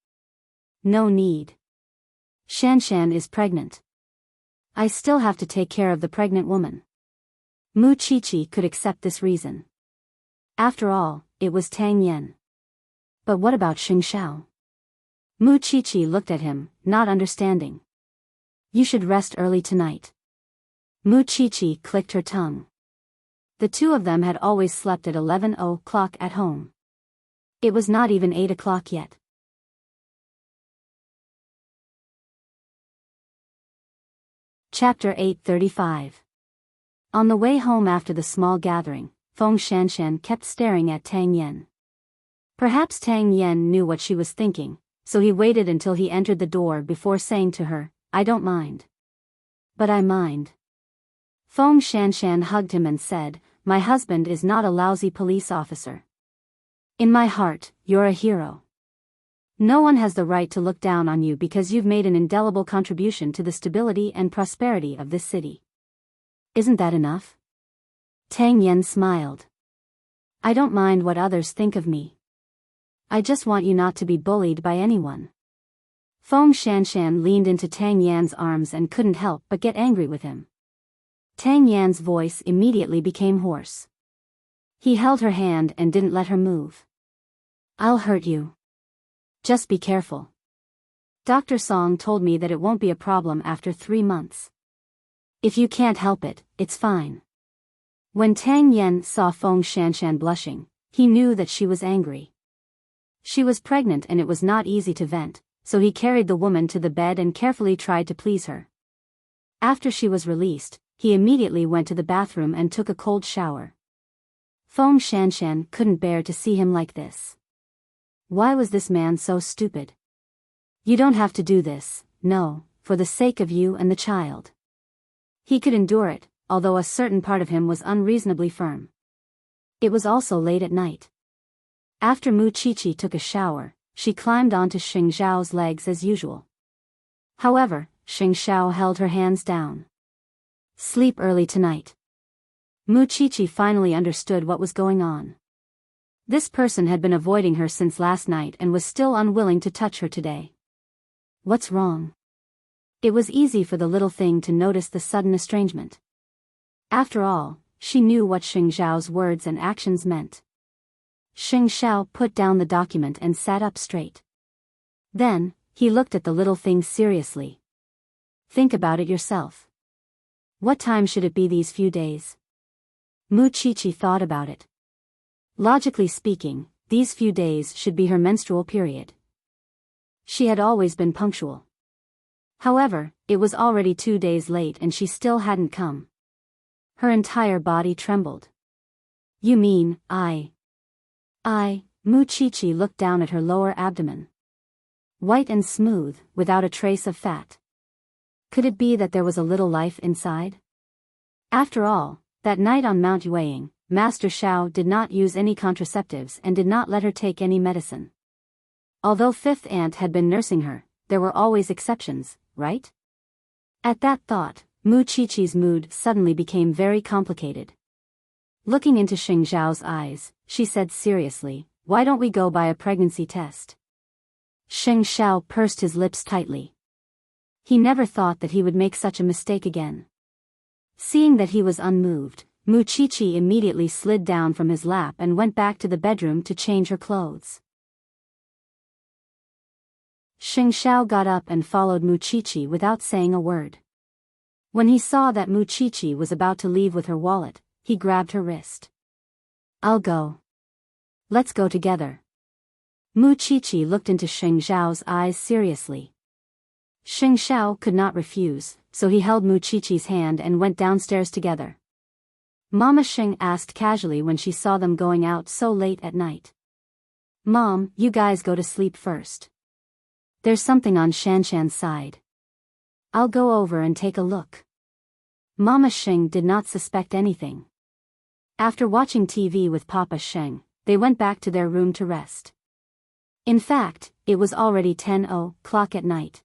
No need. Shanshan is pregnant. I still have to take care of the pregnant woman. Mu Qiqi could accept this reason. After all, it was Tang Yen. But what about Xing Xiao? Mu Qiqi looked at him, not understanding. You should rest early tonight. Mu Qiqi clicked her tongue. The two of them had always slept at 11 o'clock at home. It was not even 8 o'clock yet. Chapter 835. On the way home after the small gathering, Feng Shanshan kept staring at Tang Yen. Perhaps Tang Yen knew what she was thinking, so he waited until he entered the door before saying to her, I don't mind. But I mind. Feng Shanshan hugged him and said, My husband is not a lousy police officer. In my heart, you're a hero. No one has the right to look down on you because you've made an indelible contribution to the stability and prosperity of this city. Isn't that enough? Tang Yen smiled. I don't mind what others think of me. I just want you not to be bullied by anyone. Feng Shanshan leaned into Tang Yan's arms and couldn't help but get angry with him. Tang Yan's voice immediately became hoarse. He held her hand and didn't let her move. I'll hurt you. Just be careful. Dr. Song told me that it won't be a problem after 3 months. If you can't help it, it's fine. When Tang Yen saw Feng Shanshan blushing, he knew that she was angry. She was pregnant and it was not easy to vent, so he carried the woman to the bed and carefully tried to please her. After she was released, he immediately went to the bathroom and took a cold shower. Feng Shanshan couldn't bear to see him like this. Why was this man so stupid? You don't have to do this, no, for the sake of you and the child. He could endure it, although a certain part of him was unreasonably firm. It was also late at night. After Mu Qiqi took a shower, she climbed onto Xing Zhao's legs as usual. However, Xing Zhao held her hands down. Sleep early tonight. Mu Qiqi finally understood what was going on. This person had been avoiding her since last night and was still unwilling to touch her today. What's wrong? It was easy for the little thing to notice the sudden estrangement. After all, she knew what Xing Zhao's words and actions meant. Xing Zhao put down the document and sat up straight. Then, he looked at the little thing seriously. Think about it yourself. What time should it be these few days? Mu Qiqi thought about it. Logically speaking, these few days should be her menstrual period. She had always been punctual. However, it was already 2 days late and she still hadn't come. Her entire body trembled. You mean, Mu Qiqi looked down at her lower abdomen. White and smooth, without a trace of fat. Could it be that there was a little life inside? After all, that night on Mount Yueying, Master Xiao did not use any contraceptives and did not let her take any medicine. Although Fifth Aunt had been nursing her, there were always exceptions, right? At that thought, Mu Qiqi's mood suddenly became very complicated. Looking into Xing Zhao's eyes, she said seriously, "Why don't we go by a pregnancy test?" Xing Zhao pursed his lips tightly. He never thought that he would make such a mistake again. Seeing that he was unmoved, Mu Qiqi immediately slid down from his lap and went back to the bedroom to change her clothes. Xing Zhao got up and followed Mu Qiqi without saying a word. When he saw that Mu Qiqi was about to leave with her wallet, he grabbed her wrist. I'll go. Let's go together. Mu Qiqi looked into Xing Zhao's eyes seriously. Xing Zhao could not refuse, so he held Mu Qiqi's hand and went downstairs together. Mama Xing asked casually when she saw them going out so late at night. Mom, you guys go to sleep first. There's something on Shanshan's side. I'll go over and take a look. Mama Xing did not suspect anything. After watching TV with Papa Xing, they went back to their room to rest. In fact, it was already 10:00 at night.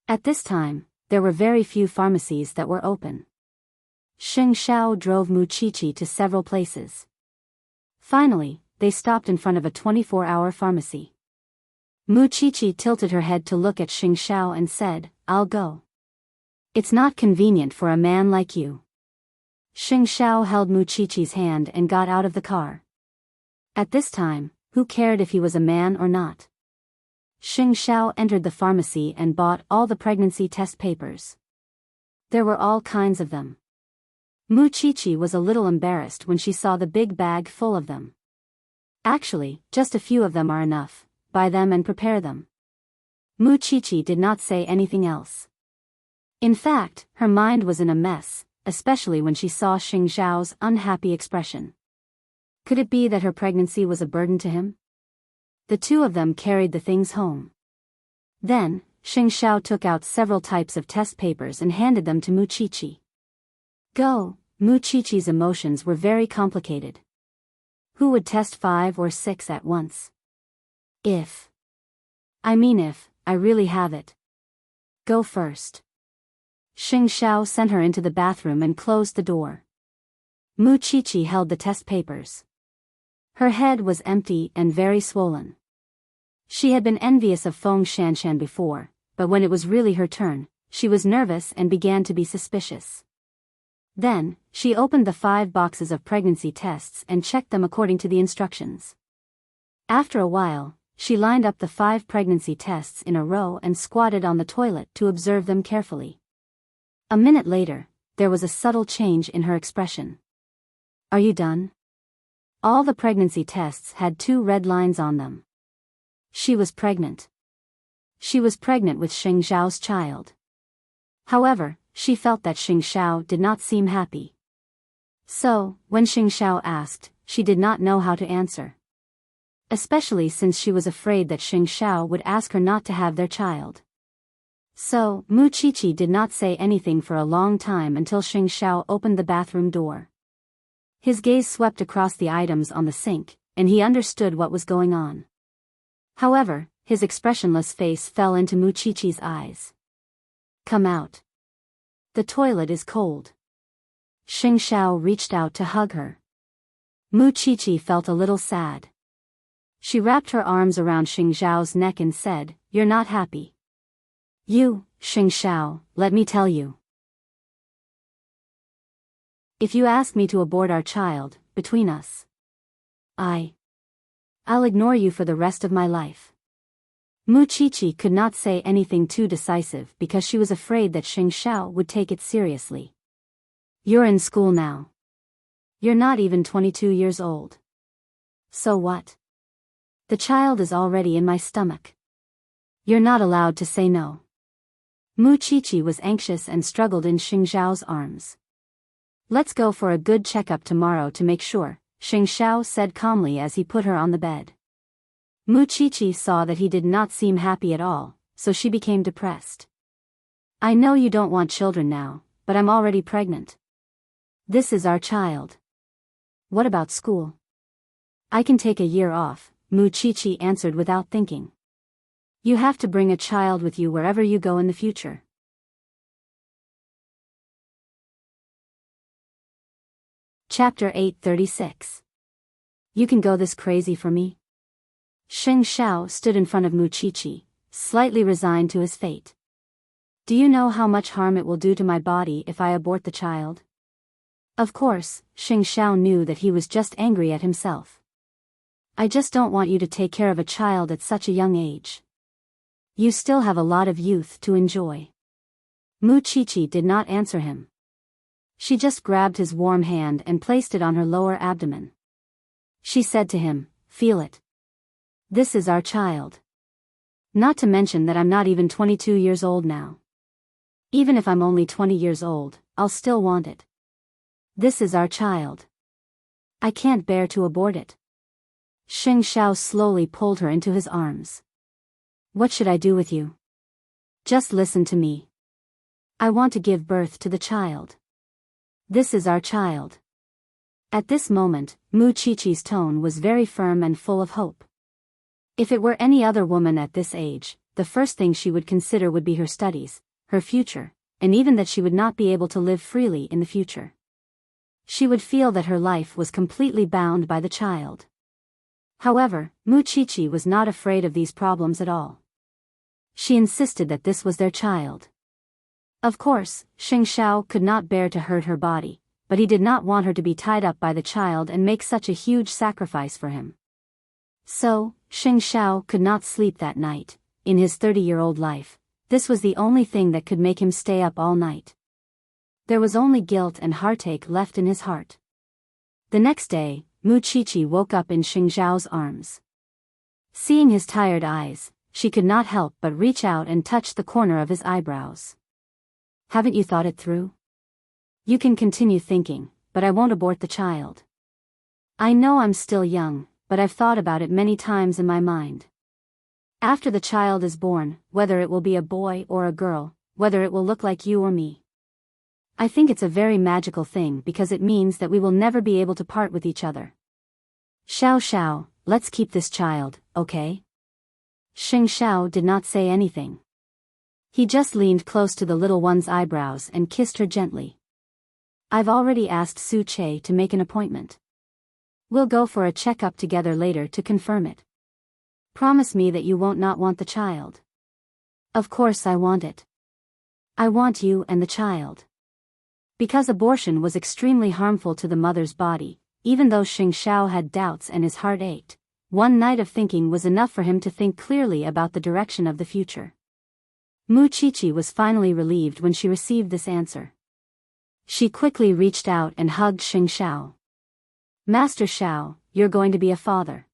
At this time, there were very few pharmacies that were open. Xing Zhao drove Mu Qiqi to several places. Finally, they stopped in front of a 24-hour pharmacy. Mu Qiqi tilted her head to look at Xing Zhao and said, I'll go. It's not convenient for a man like you. Xing Zhao held Mu Qiqi's hand and got out of the car. At this time, who cared if he was a man or not? Xing Zhao entered the pharmacy and bought all the pregnancy test papers. There were all kinds of them. Mu Qiqi was a little embarrassed when she saw the big bag full of them. Actually, just a few of them are enough. Buy them and prepare them. Mu Qiqi did not say anything else. In fact, her mind was in a mess, especially when she saw Xing Zhao's unhappy expression. Could it be that her pregnancy was a burden to him? The two of them carried the things home. Then, Xing Zhao took out several types of test papers and handed them to Mu Qiqi. Go! Mu Qiqi's emotions were very complicated. Who would test 5 or 6 at once? If I really have it. Go first. Xing Zhao sent her into the bathroom and closed the door. Mu Qiqi held the test papers. Her head was empty and very swollen. She had been envious of Feng Shanshan before, but when it was really her turn, she was nervous and began to be suspicious. Then, she opened the 5 boxes of pregnancy tests and checked them according to the instructions. After a while, she lined up the 5 pregnancy tests in a row and squatted on the toilet to observe them carefully. A minute later, there was a subtle change in her expression. Are you done? All the pregnancy tests had 2 red lines on them. She was pregnant. She was pregnant with Xing Zhao's child. However, she felt that Xing Zhao did not seem happy. So, when Xing Zhao asked, she did not know how to answer. Especially since she was afraid that Xing Zhao would ask her not to have their child. So, Mu Qiqi did not say anything for a long time until Xing Zhao opened the bathroom door. His gaze swept across the items on the sink, and he understood what was going on. However, his expressionless face fell into Muchichi's eyes. Come out. The toilet is cold. Xing Xiao reached out to hug her. Muchichi felt a little sad. She wrapped her arms around Xing Xiao's neck and said, "You're not happy." "You, Xing Xiao, let me tell you. If you ask me to abort our child, between us, I'll ignore you for the rest of my life." Muchichi could not say anything too decisive because she was afraid that Xing Xiao would take it seriously. "You're in school now. You're not even 22 years old. So what? The child is already in my stomach. You're not allowed to say no." Muchichi was anxious and struggled in Xing Xiao's arms. "Let's go for a good checkup tomorrow to make sure," Xing Xiao said calmly as he put her on the bed. Muchichi saw that he did not seem happy at all, so she became depressed. "I know you don't want children now, but I'm already pregnant. This is our child. What about school?" "I can take a year off," Muchichi answered without thinking. "You have to bring a child with you wherever you go in the future." Chapter 836. You can go this crazy for me? Xing Xiao stood in front of Muchichi, slightly resigned to his fate. "Do you know how much harm it will do to my body if I abort the child?" Of course, Xing Xiao knew that he was just angry at himself. "I just don't want you to take care of a child at such a young age. You still have a lot of youth to enjoy." Muchichi did not answer him. She just grabbed his warm hand and placed it on her lower abdomen. She said to him, "Feel it. This is our child. Not to mention that I'm not even 22 years old now. Even if I'm only 20 years old, I'll still want it. This is our child. I can't bear to abort it." Xing Xiao slowly pulled her into his arms. "What should I do with you? Just listen to me. I want to give birth to the child. This is our child." At this moment, Muchichi's tone was very firm and full of hope. If it were any other woman at this age, the first thing she would consider would be her studies, her future, and even that she would not be able to live freely in the future. She would feel that her life was completely bound by the child. However, Muchichi was not afraid of these problems at all. She insisted that this was their child. Of course, Xing Xiao could not bear to hurt her body, but he did not want her to be tied up by the child and make such a huge sacrifice for him. So, Xing Xiao could not sleep that night. In his 30-year-old life, this was the only thing that could make him stay up all night. There was only guilt and heartache left in his heart. The next day, Muchichi woke up in Xing Xiao's arms. Seeing his tired eyes, she could not help but reach out and touch the corner of his eyebrows. "Haven't you thought it through? You can continue thinking, but I won't abort the child. I know I'm still young, but I've thought about it many times in my mind. After the child is born, whether it will be a boy or a girl, whether it will look like you or me. I think it's a very magical thing because it means that we will never be able to part with each other. Xiao Xiao, let's keep this child, okay?" Xing Xiao did not say anything. He just leaned close to the little one's eyebrows and kissed her gently. "I've already asked Su Che to make an appointment. We'll go for a checkup together later to confirm it. Promise me that you won't not want the child." "Of course I want it. I want you and the child." Because abortion was extremely harmful to the mother's body, even though Xing Xiao had doubts and his heart ached, one night of thinking was enough for him to think clearly about the direction of the future. Muchichi was finally relieved when she received this answer. She quickly reached out and hugged Xing Xiao. "Master Xiao, you're going to be a father."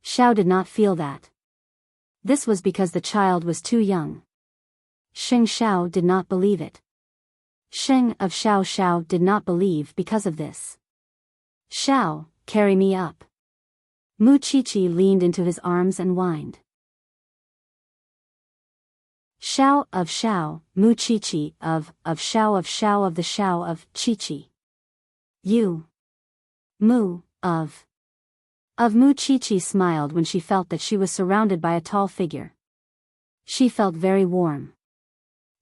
Xiao did not feel that. This was because the child was too young. Xing Xiao did not believe it. Xing of Xiao Xiao did not believe because of this. "Xiao, carry me up." Muchichi leaned into his arms and whined. Xiao of Xiao, Muchichi of Xiao of Xiao of the Xiao of Chi-Chi. "You. Mu Chi smiled when she felt that she was surrounded by a tall figure. She felt very warm.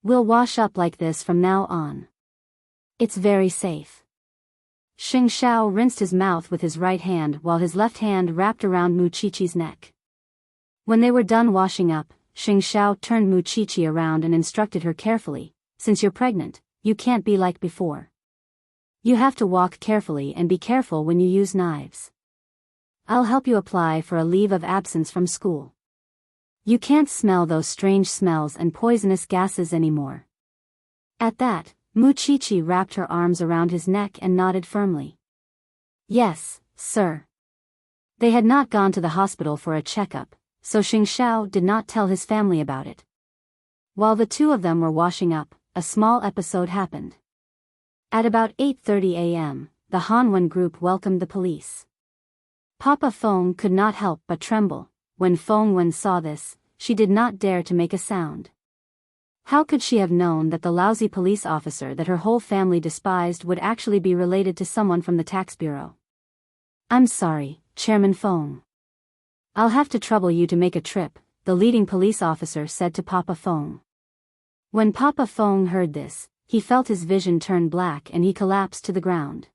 We'll wash up like this from now on. It's very safe. Xing Shao rinsed his mouth with his right hand while his left hand wrapped around Mu Chi's neck. When they were done washing up, Xing Shao turned Mu Chi around and instructed her carefully, since you're pregnant, you can't be like before. You have to walk carefully and be careful when you use knives. I'll help you apply for a leave of absence from school. You can't smell those strange smells and poisonous gases anymore. At that, Mu Chi wrapped her arms around his neck and nodded firmly. Yes, sir. They had not gone to the hospital for a checkup, so Xing Shao did not tell his family about it. While the two of them were washing up, a small episode happened. At about 8:30 a.m., the Hanwen group welcomed the police. Papa Feng could not help but tremble. When Feng Wen saw this, she did not dare to make a sound. How could she have known that the lousy police officer that her whole family despised would actually be related to someone from the tax bureau? I'm sorry, Chairman Feng. I'll have to trouble you to make a trip, the leading police officer said to Papa Feng. When Papa Feng heard this, he felt his vision turn black and he collapsed to the ground.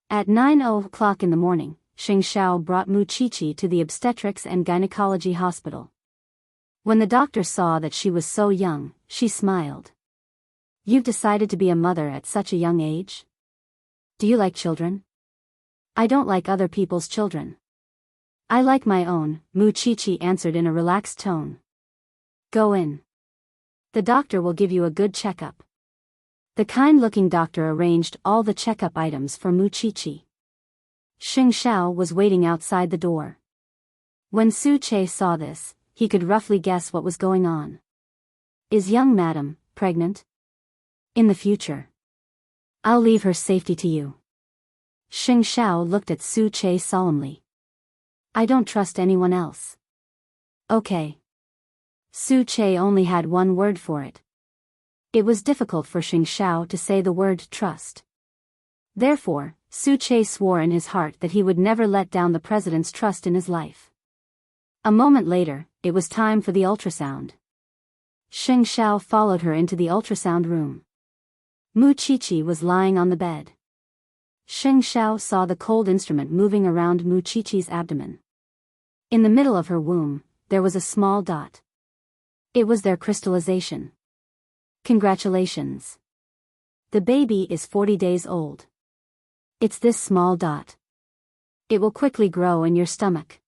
At 9:00 in the morning, Xing Shao brought Mu Chi to the obstetrics and gynecology hospital. When the doctor saw that she was so young, she smiled. You've decided to be a mother at such a young age? Do you like children? I don't like other people's children. I like my own, Mu Chi answered in a relaxed tone. Go in. The doctor will give you a good checkup. The kind-looking doctor arranged all the checkup items for Mu Chi. Xing Shao was waiting outside the door. When Su Che saw this, he could roughly guess what was going on. Is young madam pregnant? In the future. I'll leave her safety to you. Xing Shao looked at Su Che solemnly. I don't trust anyone else. Okay. Su Che only had one word for it. It was difficult for Xing Shao to say the word trust. Therefore, Su Che swore in his heart that he would never let down the president's trust in his life. A moment later, it was time for the ultrasound. Xing Shao followed her into the ultrasound room. Mu Chi was lying on the bed. Xing Shao saw the cold instrument moving around Mu Chi's abdomen. In the middle of her womb, there was a small dot. It was their crystallization. Congratulations. The baby is 40 days old. It's this small dot. It will quickly grow in your stomach.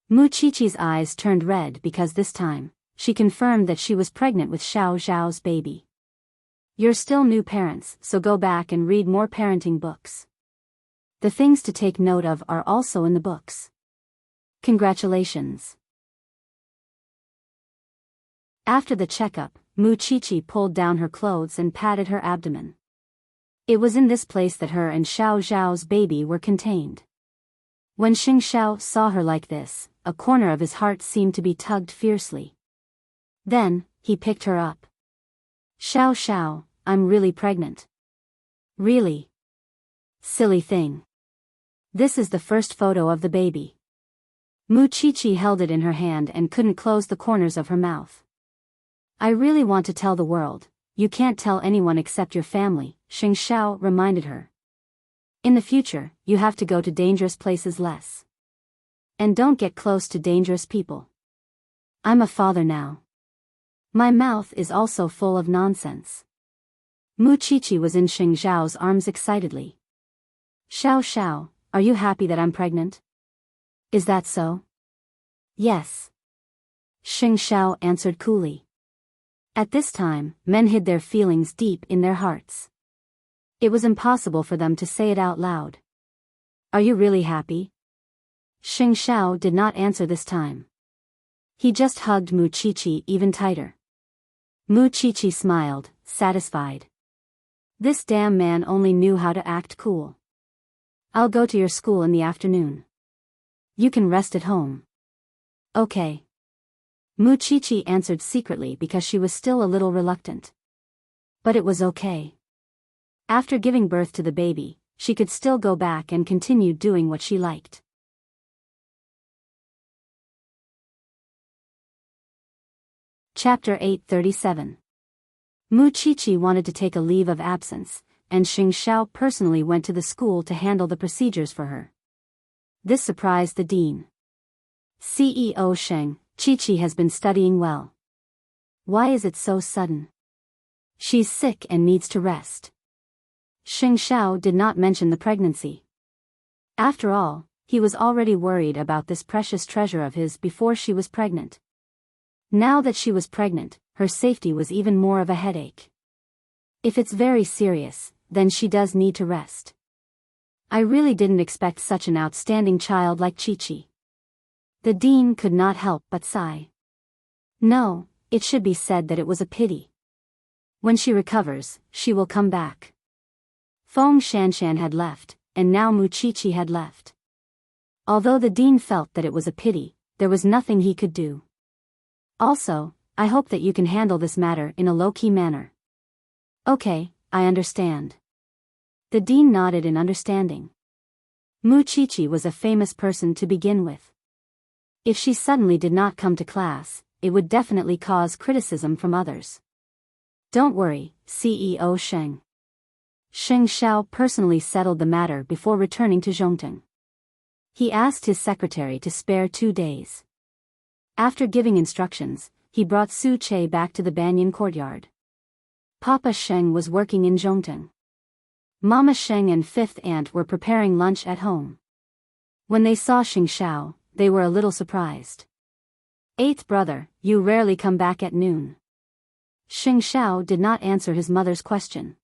Mu Chi's eyes turned red because this time, she confirmed that she was pregnant with Xiao Zhao's baby. You're still new parents, so go back and read more parenting books. The things to take note of are also in the books. Congratulations. After the checkup, Mu Chi pulled down her clothes and patted her abdomen. It was in this place that her and Xiao Zhao's baby were contained. When Xing Shao saw her like this, a corner of his heart seemed to be tugged fiercely. Then, he picked her up. Xiao Xiao, I'm really pregnant. Really? Silly thing. This is the first photo of the baby. Mu Chi held it in her hand and couldn't close the corners of her mouth. I really want to tell the world. You can't tell anyone except your family, Xing Shao reminded her. In the future, you have to go to dangerous places less. And don't get close to dangerous people. I'm a father now. My mouth is also full of nonsense. Mu Chi was in Xing Zhao's arms excitedly. Xiao Xiao, are you happy that I'm pregnant? Is that so? Yes. Xing Shao answered coolly. At this time, men hid their feelings deep in their hearts. It was impossible for them to say it out loud. Are you really happy? Xing Shao did not answer this time. He just hugged Mu Chi even tighter. Mu Chi smiled, satisfied. This damn man only knew how to act cool. I'll go to your school in the afternoon. You can rest at home. Okay. Mu Chi answered secretly because she was still a little reluctant. But it was okay. After giving birth to the baby, she could still go back and continue doing what she liked. Chapter 837. Mu Qiqi wanted to take a leave of absence, and Xing Xiao personally went to the school to handle the procedures for her. This surprised the dean. CEO Sheng, Qiqi has been studying well. Why is it so sudden? She's sick and needs to rest. Xing Xiao did not mention the pregnancy. After all, he was already worried about this precious treasure of his before she was pregnant. Now that she was pregnant, her safety was even more of a headache. If it's very serious, then she does need to rest. I really didn't expect such an outstanding child like Qiqi. The dean could not help but sigh. No, it should be said that it was a pity. When she recovers, she will come back. Feng Shanshan had left, and now Mu Qiqi had left. Although the dean felt that it was a pity, there was nothing he could do. Also, I hope that you can handle this matter in a low-key manner. Okay, I understand. The dean nodded in understanding. Mu Qiqi was a famous person to begin with. If she suddenly did not come to class, it would definitely cause criticism from others. Don't worry, CEO Sheng. Xing Xiao personally settled the matter before returning to Zhongteng. He asked his secretary to spare 2 days. After giving instructions, he brought Su Che back to the Banyan courtyard. Papa Sheng was working in Zhongteng. Mama Sheng and fifth aunt were preparing lunch at home. When they saw Xing Xiao, they were a little surprised. Eighth brother, you rarely come back at noon. Xing Xiao did not answer his mother's question.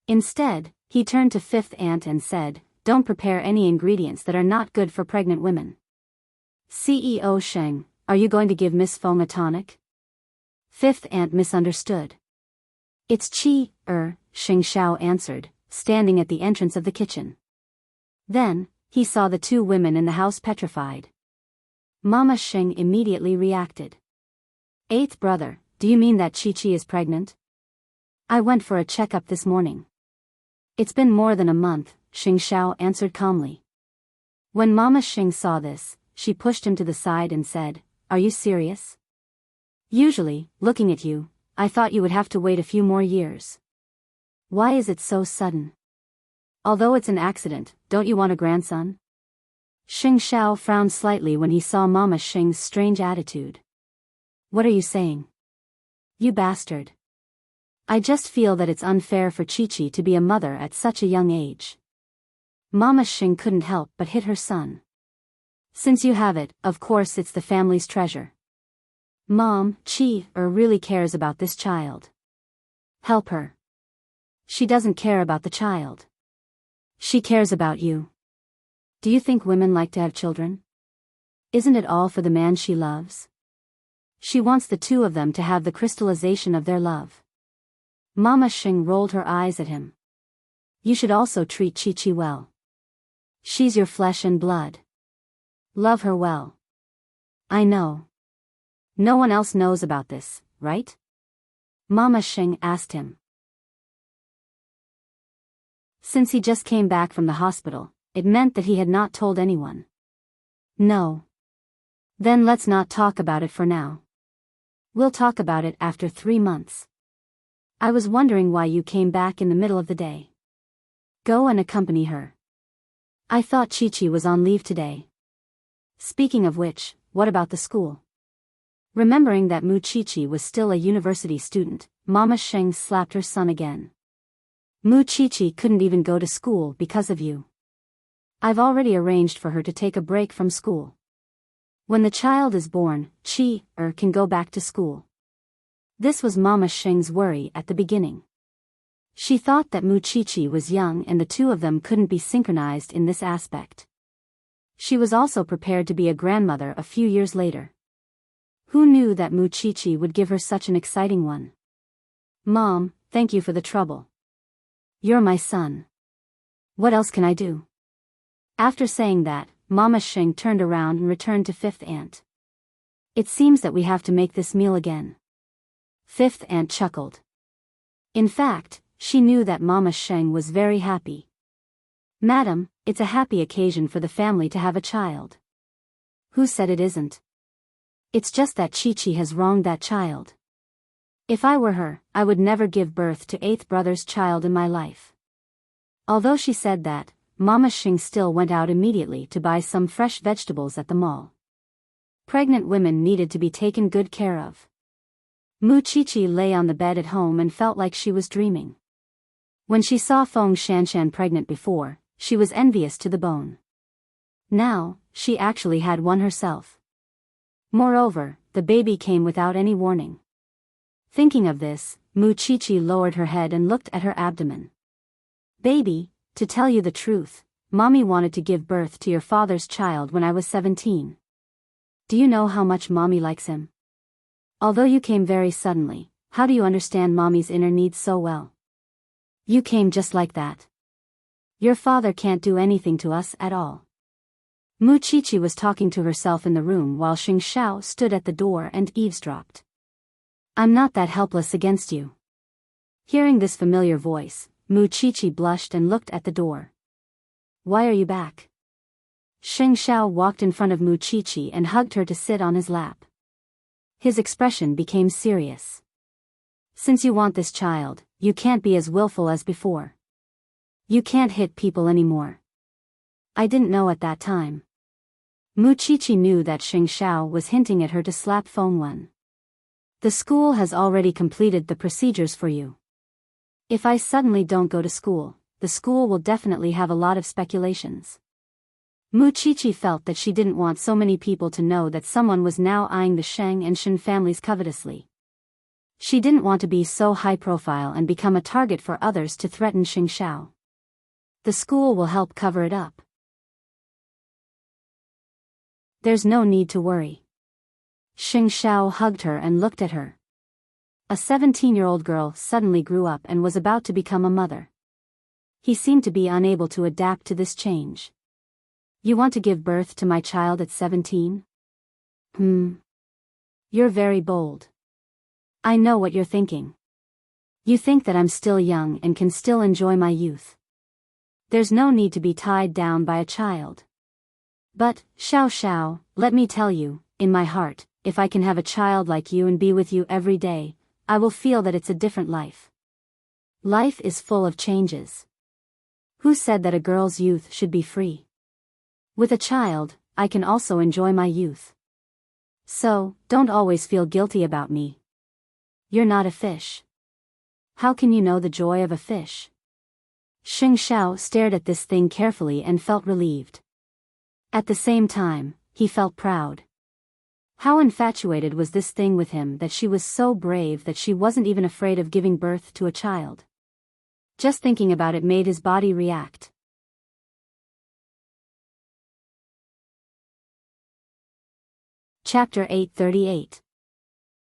Instead, he turned to fifth aunt and said, don't prepare any ingredients that are not good for pregnant women. CEO Sheng, are you going to give Miss Feng a tonic? Fifth aunt misunderstood. It's Xing Xiao answered, standing at the entrance of the kitchen. Then, he saw the 2 women in the house petrified. Mama Xing immediately reacted. Eighth brother, do you mean that Qiqi is pregnant? I went for a checkup this morning. It's been more than a month, Xing Xiao answered calmly. When Mama Xing saw this, she pushed him to the side and said, are you serious? Usually, looking at you, I thought you would have to wait a few more years. Why is it so sudden? Although it's an accident, don't you want a grandson? Xing Xiao frowned slightly when he saw Mama Xing's strange attitude. What are you saying? You bastard. I just feel that it's unfair for Qiqi to be a mother at such a young age. Mama Xing couldn't help but hit her son. Since you have it, of course it's the family's treasure. Mom, Qi really cares about this child. Help her. She doesn't care about the child. She cares about you. Do you think women like to have children? Isn't it all for the man she loves? She wants the 2 of them to have the crystallization of their love. Mama Xing rolled her eyes at him. You should also treat Qiqi well. She's your flesh and blood. Love her well. I know. No one else knows about this, right? Mama Xing asked him. Since he just came back from the hospital, it meant that he had not told anyone. No. Then let's not talk about it for now. We'll talk about it after 3 months. I was wondering why you came back in the middle of the day. Go and accompany her. I thought Qiqi was on leave today. Speaking of which, what about the school? Remembering that Mu Qiqi was still a university student, Mama Xing slapped her son again. Mu Qiqi couldn't even go to school because of you. I've already arranged for her to take a break from school. When the child is born, Qi can go back to school. This was Mama Xing's worry at the beginning. She thought that Mu Qiqi was young and the 2 of them couldn't be synchronized in this aspect. She was also prepared to be a grandmother a few years later. Who knew that Mu Qiqi would give her such an exciting one? Mom, thank you for the trouble. You're my son. What else can I do? After saying that, Mama Xing turned around and returned to fifth aunt. It seems that we have to make this meal again. Fifth aunt chuckled. In fact, she knew that Mama Xing was very happy. Madam, it's a happy occasion for the family to have a child. Who said it isn't? It's just that Chi-Chi has wronged that child. If I were her, I would never give birth to eighth brother's child in my life. Although she said that, Mama Xing still went out immediately to buy some fresh vegetables at the mall. Pregnant women needed to be taken good care of. Chi-Chi lay on the bed at home and felt like she was dreaming. When she saw Feng Shanshan pregnant before, she was envious to the bone. Now, she actually had one herself. Moreover, the baby came without any warning. Thinking of this, Chi-Chi lowered her head and looked at her abdomen. Baby, to tell you the truth, Mommy wanted to give birth to your father's child when I was 17. Do you know how much Mommy likes him? Although you came very suddenly, how do you understand Mommy's inner needs so well? You came just like that. Your father can't do anything to us at all. Chi-Chi was talking to herself in the room while Xing Xiao stood at the door and eavesdropped. I'm not that helpless against you. Hearing this familiar voice, Chi-Chi blushed and looked at the door. Why are you back? Xing Xiao walked in front of Chi-Chi and hugged her to sit on his lap. His expression became serious. Since you want this child, you can't be as willful as before. You can't hit people anymore. I didn't know at that time. Chi-Chi knew that Xing Xiao was hinting at her to slap Feng Wen. The school has already completed the procedures for you. If I suddenly don't go to school, the school will definitely have a lot of speculations. Chi-Chi felt that she didn't want so many people to know that someone was now eyeing the Sheng and Shen families covetously. She didn't want to be so high profile and become a target for others to threaten Xing Xiao. The school will help cover it up. There's no need to worry. Xing Xiao hugged her and looked at her. A 17-year-old girl suddenly grew up and was about to become a mother. He seemed to be unable to adapt to this change. You want to give birth to my child at 17? You're very bold. I know what you're thinking. You think that I'm still young and can still enjoy my youth. There's no need to be tied down by a child. But, Xiao, let me tell you, in my heart, if I can have a child like you and be with you every day, I will feel that it's a different life. Life is full of changes. Who said that a girl's youth should be free? With a child, I can also enjoy my youth. So, don't always feel guilty about me. You're not a fish. How can you know the joy of a fish? Xing Xiao stared at this thing carefully and felt relieved. At the same time, he felt proud. How infatuated was this thing with him that she was so brave that she wasn't even afraid of giving birth to a child. Just thinking about it made his body react. Chapter 838.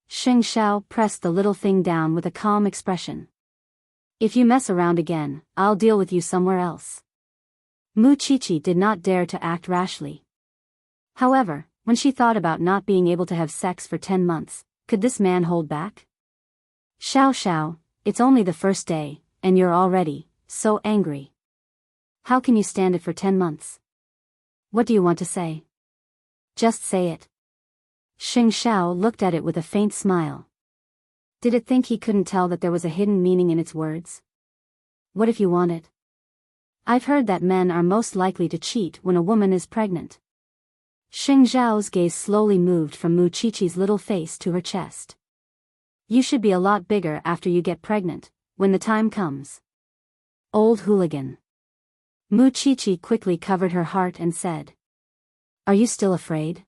Xing Xiao pressed the little thing down with a calm expression. If you mess around again, I'll deal with you somewhere else. Chi-Chi did not dare to act rashly. However, when she thought about not being able to have sex for 10 months, could this man hold back? Xiao, it's only the first day, and you're already so angry. How can you stand it for 10 months? What do you want to say? Just say it. Xing Xiao looked at it with a faint smile. Did it think he couldn't tell that there was a hidden meaning in its words? What if you want it? I've heard that men are most likely to cheat when a woman is pregnant. Xing Xiao's gaze slowly moved from Chi-Chi's little face to her chest. You should be a lot bigger after you get pregnant, when the time comes. Old hooligan. Chi-Chi quickly covered her heart and said. Are you still afraid?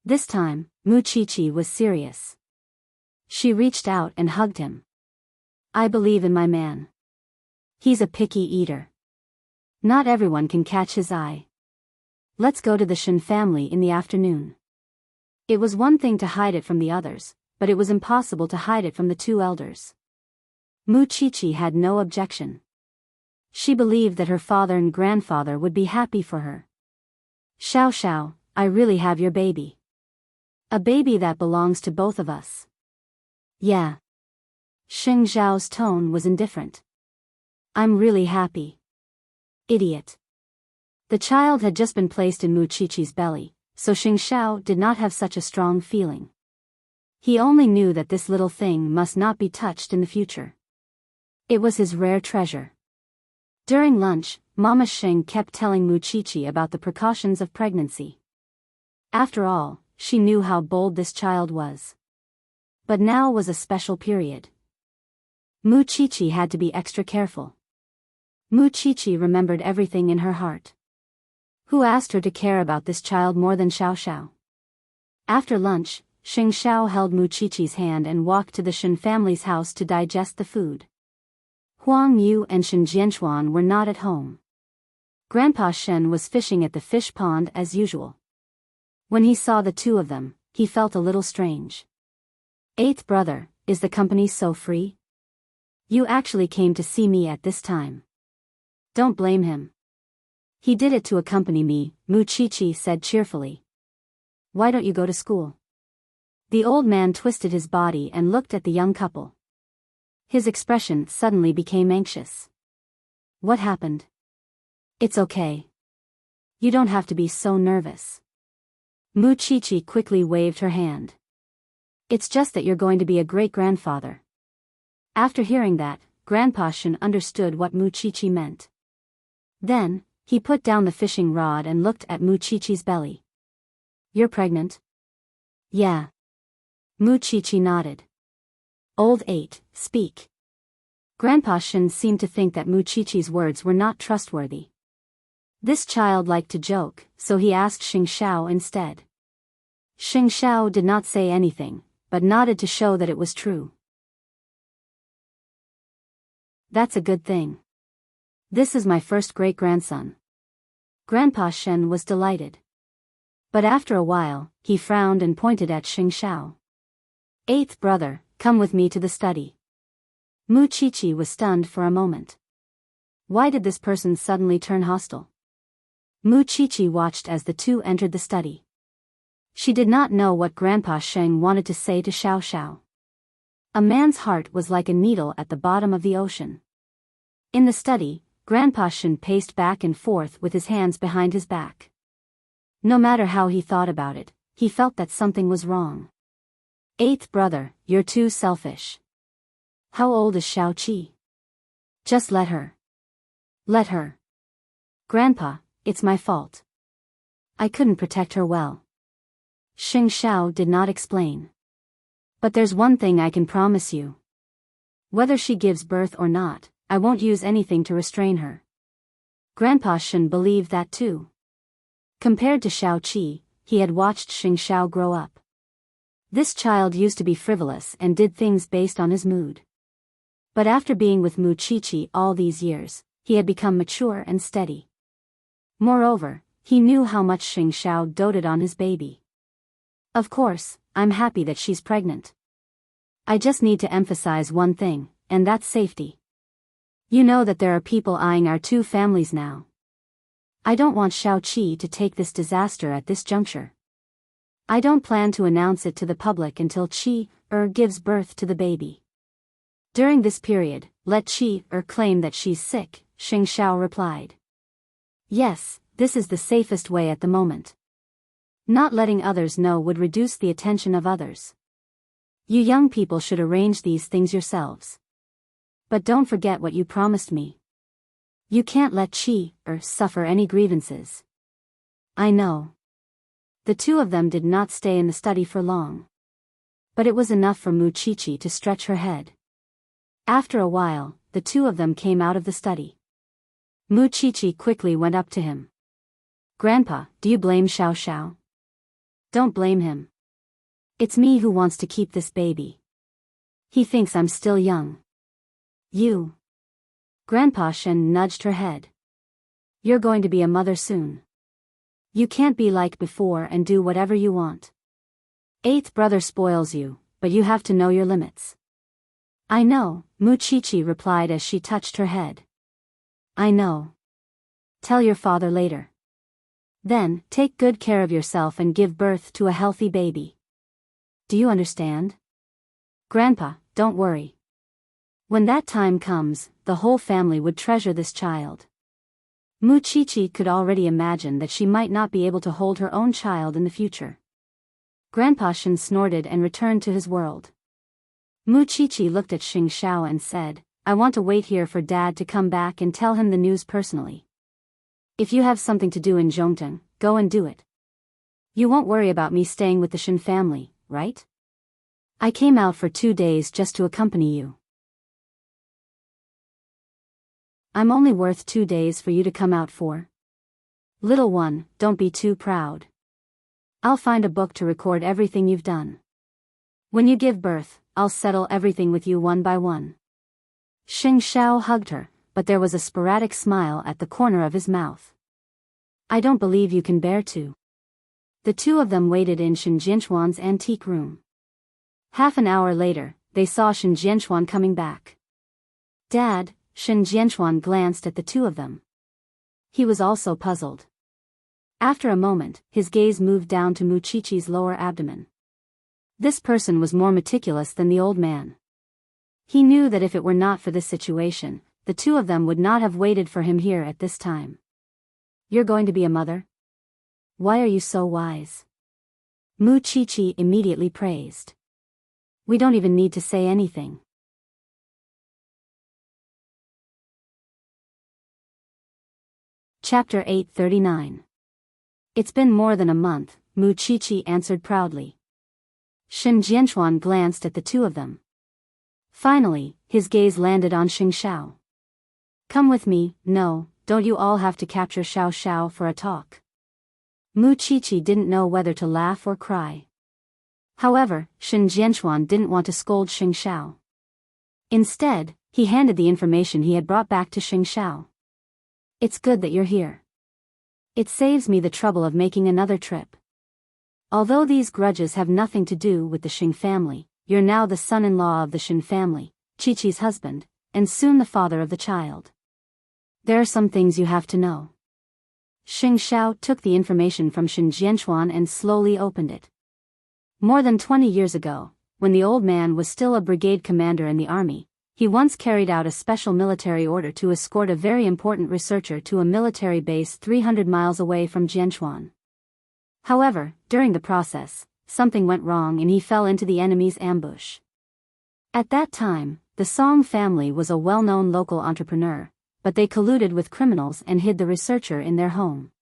This time, Chi-Chi was serious. She reached out and hugged him. I believe in my man. He's a picky eater. Not everyone can catch his eye. Let's go to the Shen family in the afternoon. It was one thing to hide it from the others, but it was impossible to hide it from the two elders. Chi-Chi had no objection. She believed that her father and grandfather would be happy for her. Xiao, I really have your baby. A baby that belongs to both of us. Yeah. Xing Xiao's tone was indifferent. I'm really happy. Idiot. The child had just been placed in Muqiqi's belly, so Xingxiao did not have such a strong feeling. He only knew that this little thing must not be touched in the future. It was his rare treasure. During lunch, Mama Xing kept telling Muqiqi about the precautions of pregnancy. After all, she knew how bold this child was. But now was a special period. Muqiqi had to be extra careful. Muqiqi remembered everything in her heart. Who asked her to care about this child more than Xiao Xiao? After lunch, Xingxiao held Muqiqi's hand and walked to the Shen family's house to digest the food. Huang Yu and Shen Jianchuan were not at home. Grandpa Shen was fishing at the fish pond as usual. When he saw the two of them, he felt a little strange. Eighth brother, is the company so free? You actually came to see me at this time. Don't blame him. He did it to accompany me, Muqiqi said cheerfully. Why don't you go to school? The old man twisted his body and looked at the young couple. His expression suddenly became anxious. What happened? It's okay. You don't have to be so nervous. Muqiqi quickly waved her hand. It's just that you're going to be a great-grandfather. After hearing that, Grandpa Shen understood what Muqiqi meant. Then, he put down the fishing rod and looked at Muqiqi's belly. You're pregnant? Yeah. Muqiqi nodded. Old 8, speak. Grandpa Shen seemed to think that Muqiqi's words were not trustworthy. This child liked to joke, so he asked Xingxiao instead. Xingxiao did not say anything, but nodded to show that it was true. That's a good thing. This is my first great-grandson. Grandpa Shen was delighted. But after a while, he frowned and pointed at Xingxiao. Eighth brother, come with me to the study. Muqiqi was stunned for a moment. Why did this person suddenly turn hostile? Muqiqi watched as the two entered the study. She did not know what Grandpa Sheng wanted to say to Xiao Xiao. A man's heart was like a needle at the bottom of the ocean. In the study, Grandpa Shen paced back and forth with his hands behind his back. No matter how he thought about it, he felt that something was wrong. Eighth brother, you're too selfish. How old is Xiao Qi? Just let her. Let her. Grandpa, it's my fault. I couldn't protect her well. Xingxiao did not explain. But there's one thing I can promise you. Whether she gives birth or not, I won't use anything to restrain her. Grandpa Shen believed that too. Compared to Xiao Qi, he had watched Xingxiao grow up. This child used to be frivolous and did things based on his mood. But after being with Muqiqi all these years, he had become mature and steady. Moreover, he knew how much Xingxiao doted on his baby. Of course, I'm happy that she's pregnant. I just need to emphasize one thing, and that's safety. You know that there are people eyeing our two families now. I don't want Xiao Qi to take this disaster at this juncture. I don't plan to announce it to the public until Qi gives birth to the baby. During this period, let Qi claim that she's sick, Xingxiao replied. Yes, this is the safest way at the moment. Not letting others know would reduce the attention of others. You young people should arrange these things yourselves. But don't forget what you promised me. You can't let Qi suffer any grievances. I know. The two of them did not stay in the study for long. But it was enough for Muqiqi to stretch her head. After a while, the two of them came out of the study. Muqiqi quickly went up to him. Grandpa, do you blame Xiao Xiao? Don't blame him. It's me who wants to keep this baby. He thinks I'm still young. You. Grandpa Shen nudged her head. You're going to be a mother soon. You can't be like before and do whatever you want. Eighth brother spoils you, but you have to know your limits. I know, Muqiqi replied as she touched her head. I know. Tell your father later. Then, take good care of yourself and give birth to a healthy baby. Do you understand? Grandpa, don't worry. When that time comes, the whole family would treasure this child. Muchichi could already imagine that she might not be able to hold her own child in the future. Grandpa Shin snorted and returned to his world. Muchichi looked at Xing Xiao and said, I want to wait here for Dad to come back and tell him the news personally. If you have something to do in Zhongteng, go and do it. You won't worry about me staying with the Shin family, right? I came out for 2 days just to accompany you. I'm only worth 2 days for you to come out for. Little one, don't be too proud. I'll find a book to record everything you've done. When you give birth, I'll settle everything with you one by one. Xing Xiao hugged her, but there was a sporadic smile at the corner of his mouth. I don't believe you can bear to. The two of them waited in Shin Jianchuan's antique room. Half an hour later, they saw Shin Jianchuan coming back. Dad, Shin Jianchuan glanced at the two of them. He was also puzzled. After a moment, his gaze moved down to Muchichi's lower abdomen. This person was more meticulous than the old man. He knew that if it were not for this situation, the two of them would not have waited for him here at this time. You're going to be a mother? Why are you so wise? Muchichi immediately praised. We don't even need to say anything. Chapter 839. It's been more than a month, Muchichi answered proudly. Shin Jianchuan glanced at the two of them. Finally, his gaze landed on Xing Xiao. Come with me. No, don't you all have to capture Xiao Xiao for a talk? Muchichi didn't know whether to laugh or cry. However, Shin Jianchuan didn't want to scold Xing Xiao. Instead, he handed the information he had brought back to Xing Xiao. It's good that you're here. It saves me the trouble of making another trip. Although these grudges have nothing to do with the Xing family, you're now the son-in-law of the Shin family, Chi-Chi's husband, and soon the father of the child. There are some things you have to know. Xing Xiao took the information from Shin Jianchuan and slowly opened it. More than 20 years ago, when the old man was still a brigade commander in the army, he once carried out a special military order to escort a very important researcher to a military base 300 miles away from Jianchuan. However, during the process, something went wrong and he fell into the enemy's ambush. At that time, the Song family was a well-known local entrepreneur, but they colluded with criminals and hid the researcher in their home.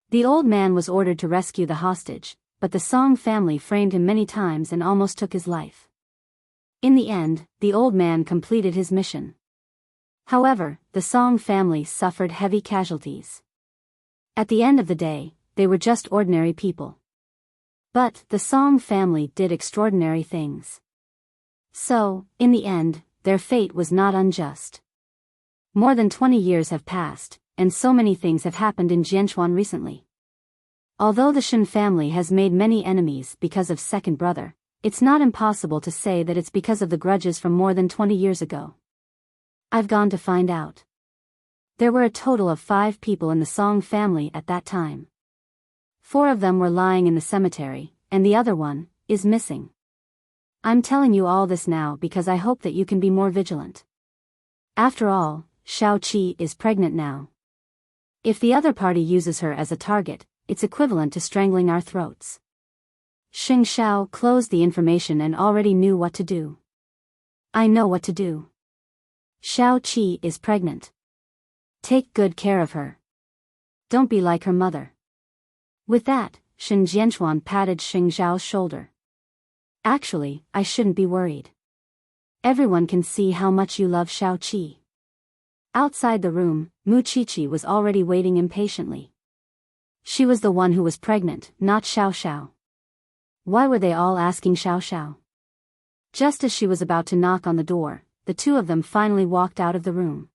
The old man was ordered to rescue the hostage, but the Song family framed him many times and almost took his life. In the end, the old man completed his mission. However, the Song family suffered heavy casualties. At the end of the day, they were just ordinary people. But the Song family did extraordinary things. So, in the end, their fate was not unjust. More than 20 years have passed, and so many things have happened in Jianchuan recently. Although the Shin family has made many enemies because of second brother, it's not impossible to say that it's because of the grudges from more than 20 years ago. I've gone to find out. There were a total of 5 people in the Song family at that time. 4 of them were lying in the cemetery, and the other one is missing. I'm telling you all this now because I hope that you can be more vigilant. After all, Xiao Qi is pregnant now. If the other party uses her as a target, it's equivalent to strangling our throats. Xing Xiao closed the information and already knew what to do. I know what to do. Xiao Qi is pregnant. Take good care of her. Don't be like her mother. With that, Shin Jianchuan patted Xing Xiao's shoulder. Actually, I shouldn't be worried. Everyone can see how much you love Xiao Qi. Outside the room, Muchichi was already waiting impatiently. She was the one who was pregnant, not Xiao Xiao. Why were they all asking Xiao Xiao? Just as she was about to knock on the door, the two of them finally walked out of the room.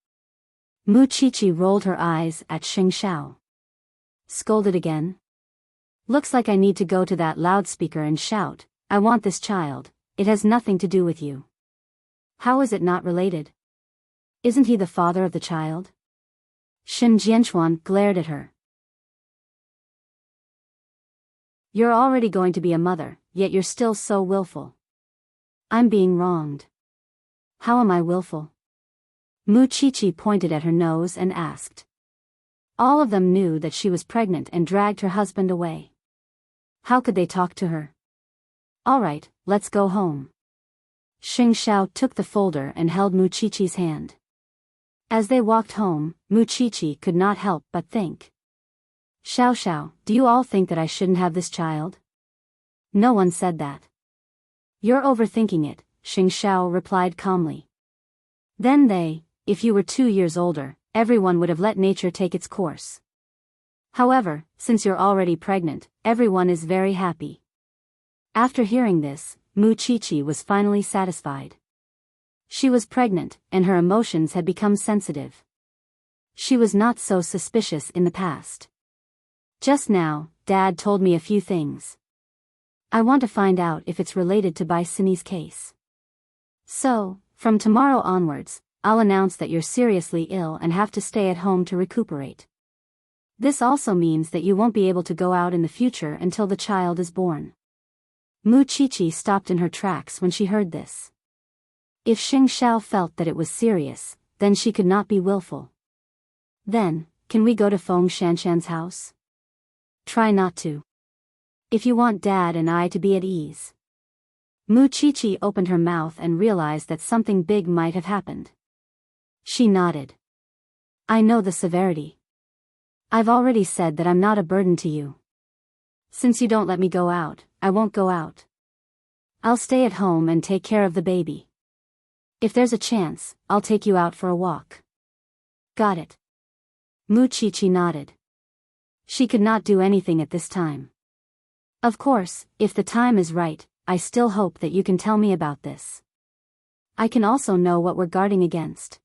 Muchichi rolled her eyes at Xing Xiao. Scolded again? Looks like I need to go to that loudspeaker and shout, I want this child, it has nothing to do with you. How is it not related? Isn't he the father of the child? Shin Jianchuan glared at her. You're already going to be a mother, yet you're still so willful. I'm being wronged. How am I willful? Muchichi pointed at her nose and asked. All of them knew that she was pregnant and dragged her husband away. How could they talk to her? All right, let's go home. Xing Xiao took the folder and held Muqiqi's hand. As they walked home, Muqiqi could not help but think. Xiao Xiao, do you all think that I shouldn't have this child? No one said that. You're overthinking it, Xing Xiao replied calmly. Then if you were 2 years older, everyone would have let nature take its course. However, since you're already pregnant, everyone is very happy. After hearing this, Muqiqi was finally satisfied. She was pregnant, and her emotions had become sensitive. She was not so suspicious in the past. Just now, Dad told me a few things. I want to find out if it's related to Bai Sini's case. So, from tomorrow onwards, I'll announce that you're seriously ill and have to stay at home to recuperate. This also means that you won't be able to go out in the future until the child is born. Muqiqi stopped in her tracks when she heard this. If Xing Xiao felt that it was serious, then she could not be willful. Then, can we go to Feng Shanshan's house? Try not to. If you want Dad and I to be at ease. Muqiqi opened her mouth and realized that something big might have happened. She nodded. I know the severity. I've already said that I'm not a burden to you. Since you don't let me go out, I won't go out. I'll stay at home and take care of the baby. If there's a chance, I'll take you out for a walk. Got it. Muqiqi nodded. She could not do anything at this time. Of course, if the time is right, I still hope that you can tell me about this. I can also know what we're guarding against.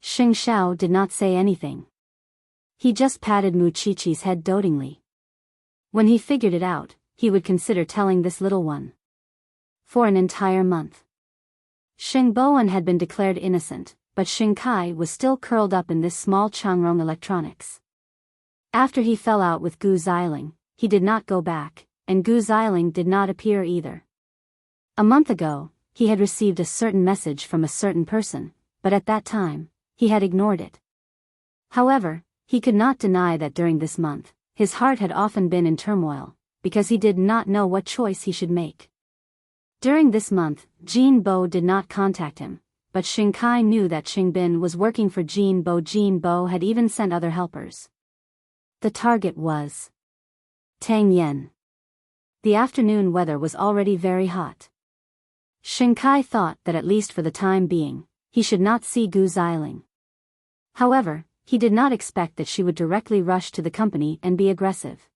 Xing Xiao did not say anything. He just patted Muqiqi's head dotingly. When he figured it out, he would consider telling this little one. For an entire month. Xing Bowen had been declared innocent, but Xing Kai was still curled up in this small Changrong electronics. After he fell out with Gu Xiling, he did not go back, and Gu Xiling did not appear either. A month ago, he had received a certain message from a certain person, but at that time, he had ignored it. However, he could not deny that during this month, his heart had often been in turmoil, because he did not know what choice he should make. During this month, Jin Bo did not contact him, but Xing Kai knew that Xing Bin was working for Jin Bo. Jin Bo had even sent other helpers. The target was Tang Yen. The afternoon weather was already very hot. Xing Kai thought that at least for the time being, he should not see Gu Xiling. However, he did not expect that she would directly rush to the company and be aggressive.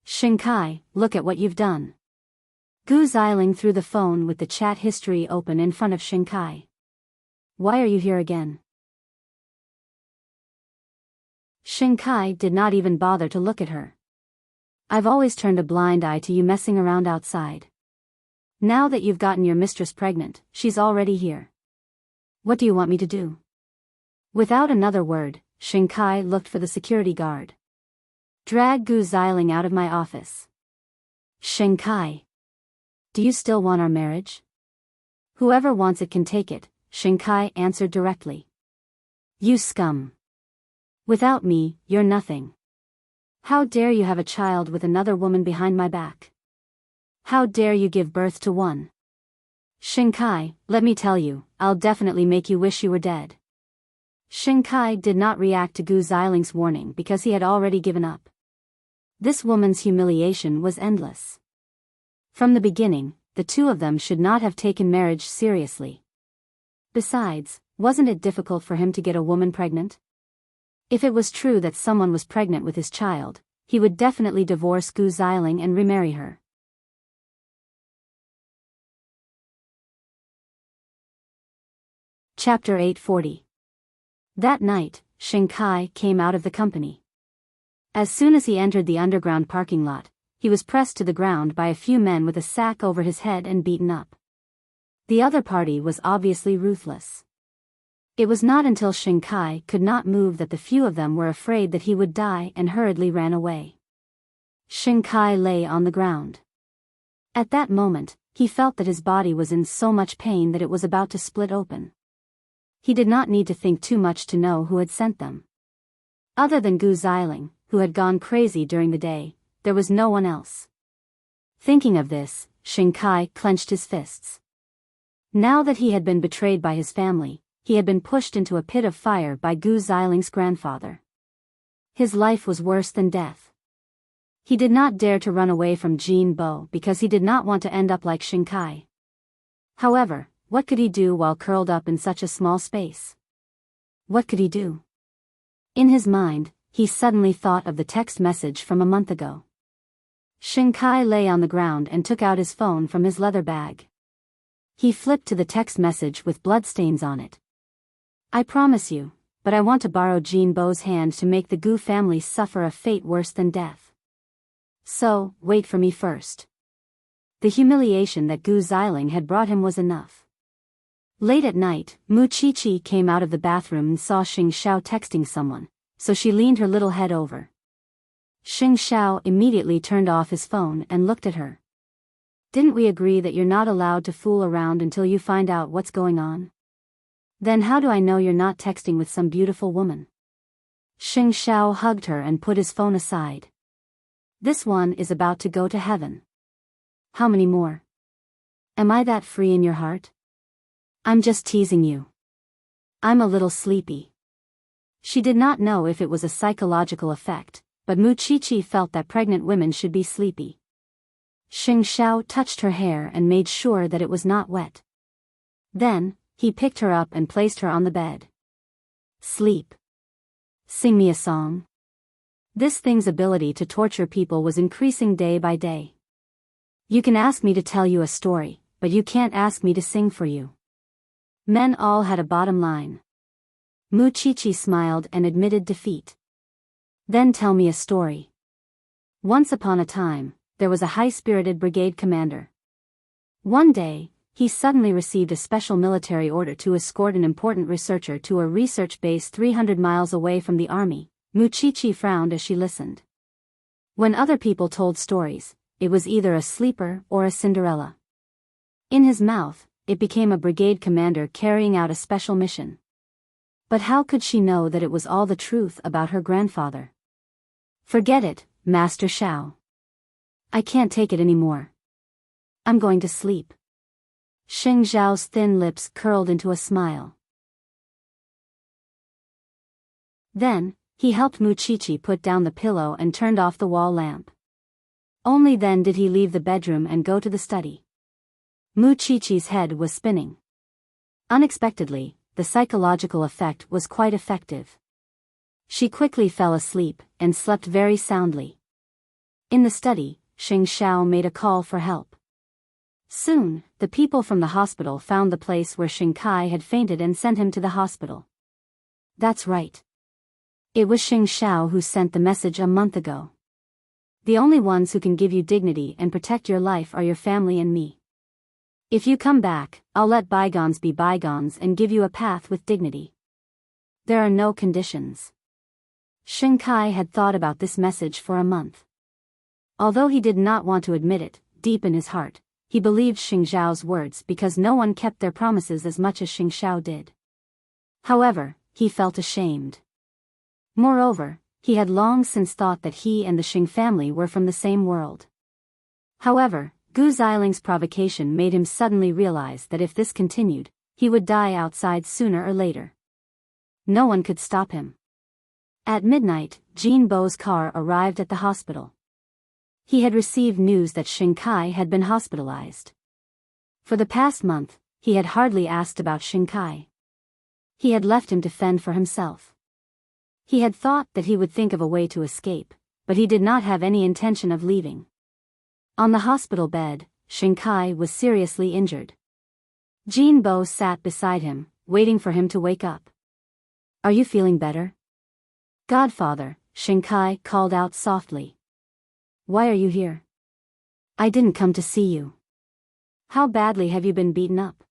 Xing Kai, look at what you've done. Gu Xiling threw the phone with the chat history open in front of Xing Kai. Why are you here again? Xing Kai did not even bother to look at her. I've always turned a blind eye to you messing around outside. Now that you've gotten your mistress pregnant, she's already here. What do you want me to do? Without another word, Xing Kai looked for the security guard. Drag Gu Xiling out of my office. Xing Kai. Do you still want our marriage? Whoever wants it can take it, Xing Kai answered directly. You scum. Without me, you're nothing. How dare you have a child with another woman behind my back? How dare you give birth to one? Xing Kai, let me tell you, I'll definitely make you wish you were dead. Xing Kai did not react to Gu Xiling's warning because he had already given up. This woman's humiliation was endless. From the beginning, the two of them should not have taken marriage seriously. Besides, wasn't it difficult for him to get a woman pregnant? If it was true that someone was pregnant with his child, he would definitely divorce Gu Xiling and remarry her. Chapter 840. That night, Xing Kai came out of the company. As soon as he entered the underground parking lot, he was pressed to the ground by a few men with a sack over his head and beaten up. The other party was obviously ruthless. It was not until Xing Kai could not move that the few of them were afraid that he would die and hurriedly ran away. Xing Kai lay on the ground. At that moment, he felt that his body was in so much pain that it was about to split open. He did not need to think too much to know who had sent them. Other than Gu Xiling, who had gone crazy during the day, there was no one else. Thinking of this, Xing Kai clenched his fists. Now that he had been betrayed by his family, he had been pushed into a pit of fire by Gu Xiling's grandfather. His life was worse than death. He did not dare to run away from Jin Bo because he did not want to end up like Xing Kai. However, what could he do while curled up in such a small space? What could he do? In his mind, he suddenly thought of the text message from a month ago. Xing Kai lay on the ground and took out his phone from his leather bag. He flipped to the text message with bloodstains on it. I promise you, but I want to borrow Jin Bo's hand to make the Gu family suffer a fate worse than death. So, wait for me first. The humiliation that Gu Xiling had brought him was enough. Late at night, Mu Qiqi came out of the bathroom and saw Xing Xiao texting someone, so she leaned her little head over. Xing Xiao immediately turned off his phone and looked at her. Didn't we agree that you're not allowed to fool around until you find out what's going on? Then how do I know you're not texting with some beautiful woman? Xing Xiao hugged her and put his phone aside. This one is about to go to heaven. How many more? Am I that free in your heart? I'm just teasing you. I'm a little sleepy. She did not know if it was a psychological effect, but Mu Qiqi felt that pregnant women should be sleepy. Xing Xiao touched her hair and made sure that it was not wet. Then, he picked her up and placed her on the bed. Sleep. Sing me a song. This thing's ability to torture people was increasing day by day. You can ask me to tell you a story, but you can't ask me to sing for you. Men all had a bottom line. Mu Qiqi smiled and admitted defeat. Then tell me a story. Once upon a time, there was a high-spirited brigade commander. One day, he suddenly received a special military order to escort an important researcher to a research base 300 miles away from the army. Mu Qiqi frowned as she listened. When other people told stories, it was either a sleeper or a Cinderella. In his mouth, it became a brigade commander carrying out a special mission. But how could she know that it was all the truth about her grandfather? Forget it, Master Xiao. I can't take it anymore. I'm going to sleep. Xing Zhao's thin lips curled into a smile. Then, he helped Mu Qiqi put down the pillow and turned off the wall lamp. Only then did he leave the bedroom and go to the study. Mu Qiqi's head was spinning. Unexpectedly, the psychological effect was quite effective. She quickly fell asleep and slept very soundly. In the study, Xing Xiao made a call for help. Soon, the people from the hospital found the place where Xing Kai had fainted and sent him to the hospital. That's right. It was Xing Xiao who sent the message a month ago. The only ones who can give you dignity and protect your life are your family and me. If you come back, I'll let bygones be bygones and give you a path with dignity. There are no conditions. Xing Kai had thought about this message for a month. Although he did not want to admit it, deep in his heart, he believed Xing Zhao's words because no one kept their promises as much as Xing Xiao did. However, he felt ashamed. Moreover, he had long since thought that he and the Xing family were from the same world. However, Gu Xiling's provocation made him suddenly realize that if this continued, he would die outside sooner or later. No one could stop him. At midnight, Jin Bo's car arrived at the hospital. He had received news that Xing Kai had been hospitalized. For the past month, he had hardly asked about Xing Kai. He had left him to fend for himself. He had thought that he would think of a way to escape, but he did not have any intention of leaving. On the hospital bed, Xing Kai was seriously injured. Jin Bo sat beside him, waiting for him to wake up. Are you feeling better? Godfather, Xing Kai called out softly. Why are you here? I didn't come to see you. How badly have you been beaten up?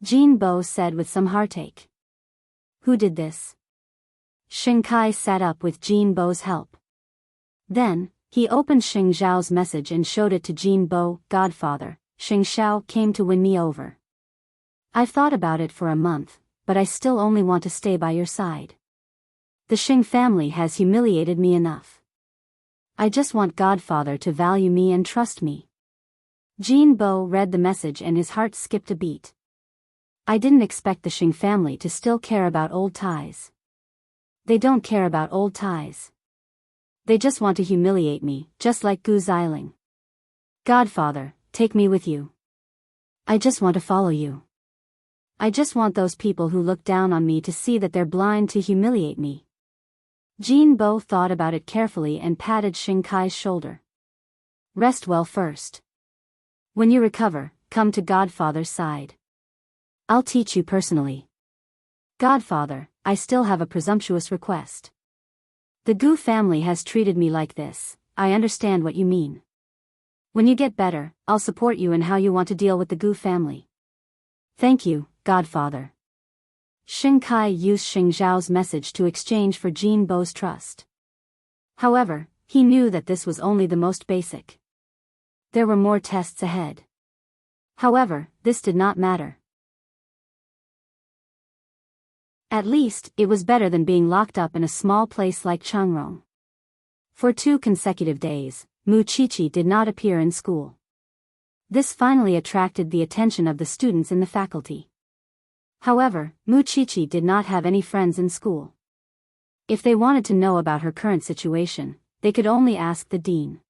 Jin Bo said with some heartache. Who did this? Xing Kai sat up with Jin Bo's help. Then, he opened Xing Zhao's message and showed it to Jin Bo. Godfather, Xing Xiao came to win me over. I've thought about it for a month, but I still only want to stay by your side. The Xing family has humiliated me enough. I just want Godfather to value me and trust me. Jin Bo read the message and his heart skipped a beat. I didn't expect the Xing family to still care about old ties. They don't care about old ties. They just want to humiliate me, just like Gu Xiling. Godfather, take me with you. I just want to follow you. I just want those people who look down on me to see that they're blind to humiliate me. Jin Bo thought about it carefully and patted Xing Kai's shoulder. Rest well first. When you recover, come to Godfather's side. I'll teach you personally. Godfather, I still have a presumptuous request. The Gu family has treated me like this, I understand what you mean. When you get better, I'll support you in how you want to deal with the Gu family. Thank you, Godfather. Xing Kai used Xing Zhao's message to exchange for Jin Bo's trust. However, he knew that this was only the most basic. There were more tests ahead. However, this did not matter. At least, it was better than being locked up in a small place like Changrong. For 2 consecutive days, Mu Qiqi did not appear in school. This finally attracted the attention of the students in the faculty. However, Mu Qiqi did not have any friends in school. If they wanted to know about her current situation, they could only ask the dean.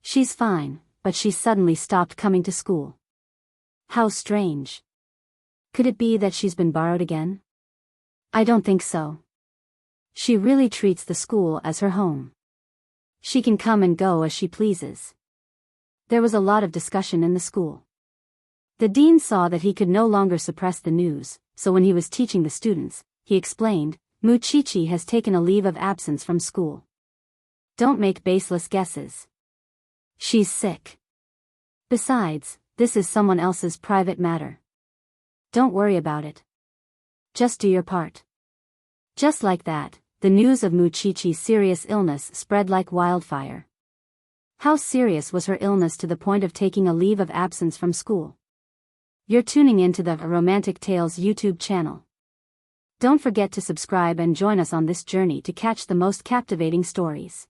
She's fine, but she suddenly stopped coming to school. How strange. Could it be that she's been borrowed again? I don't think so. She really treats the school as her home. She can come and go as she pleases. There was a lot of discussion in the school. The dean saw that he could no longer suppress the news, so when he was teaching the students, he explained, Mu Qiqi has taken a leave of absence from school. Don't make baseless guesses. She's sick. Besides, this is someone else's private matter. Don't worry about it. Just do your part. Just like that, the news of Mu Qiqi's serious illness spread like wildfire. How serious was her illness to the point of taking a leave of absence from school? You're tuning into the Romantic Tales YouTube channel. Don't forget to subscribe and join us on this journey to catch the most captivating stories.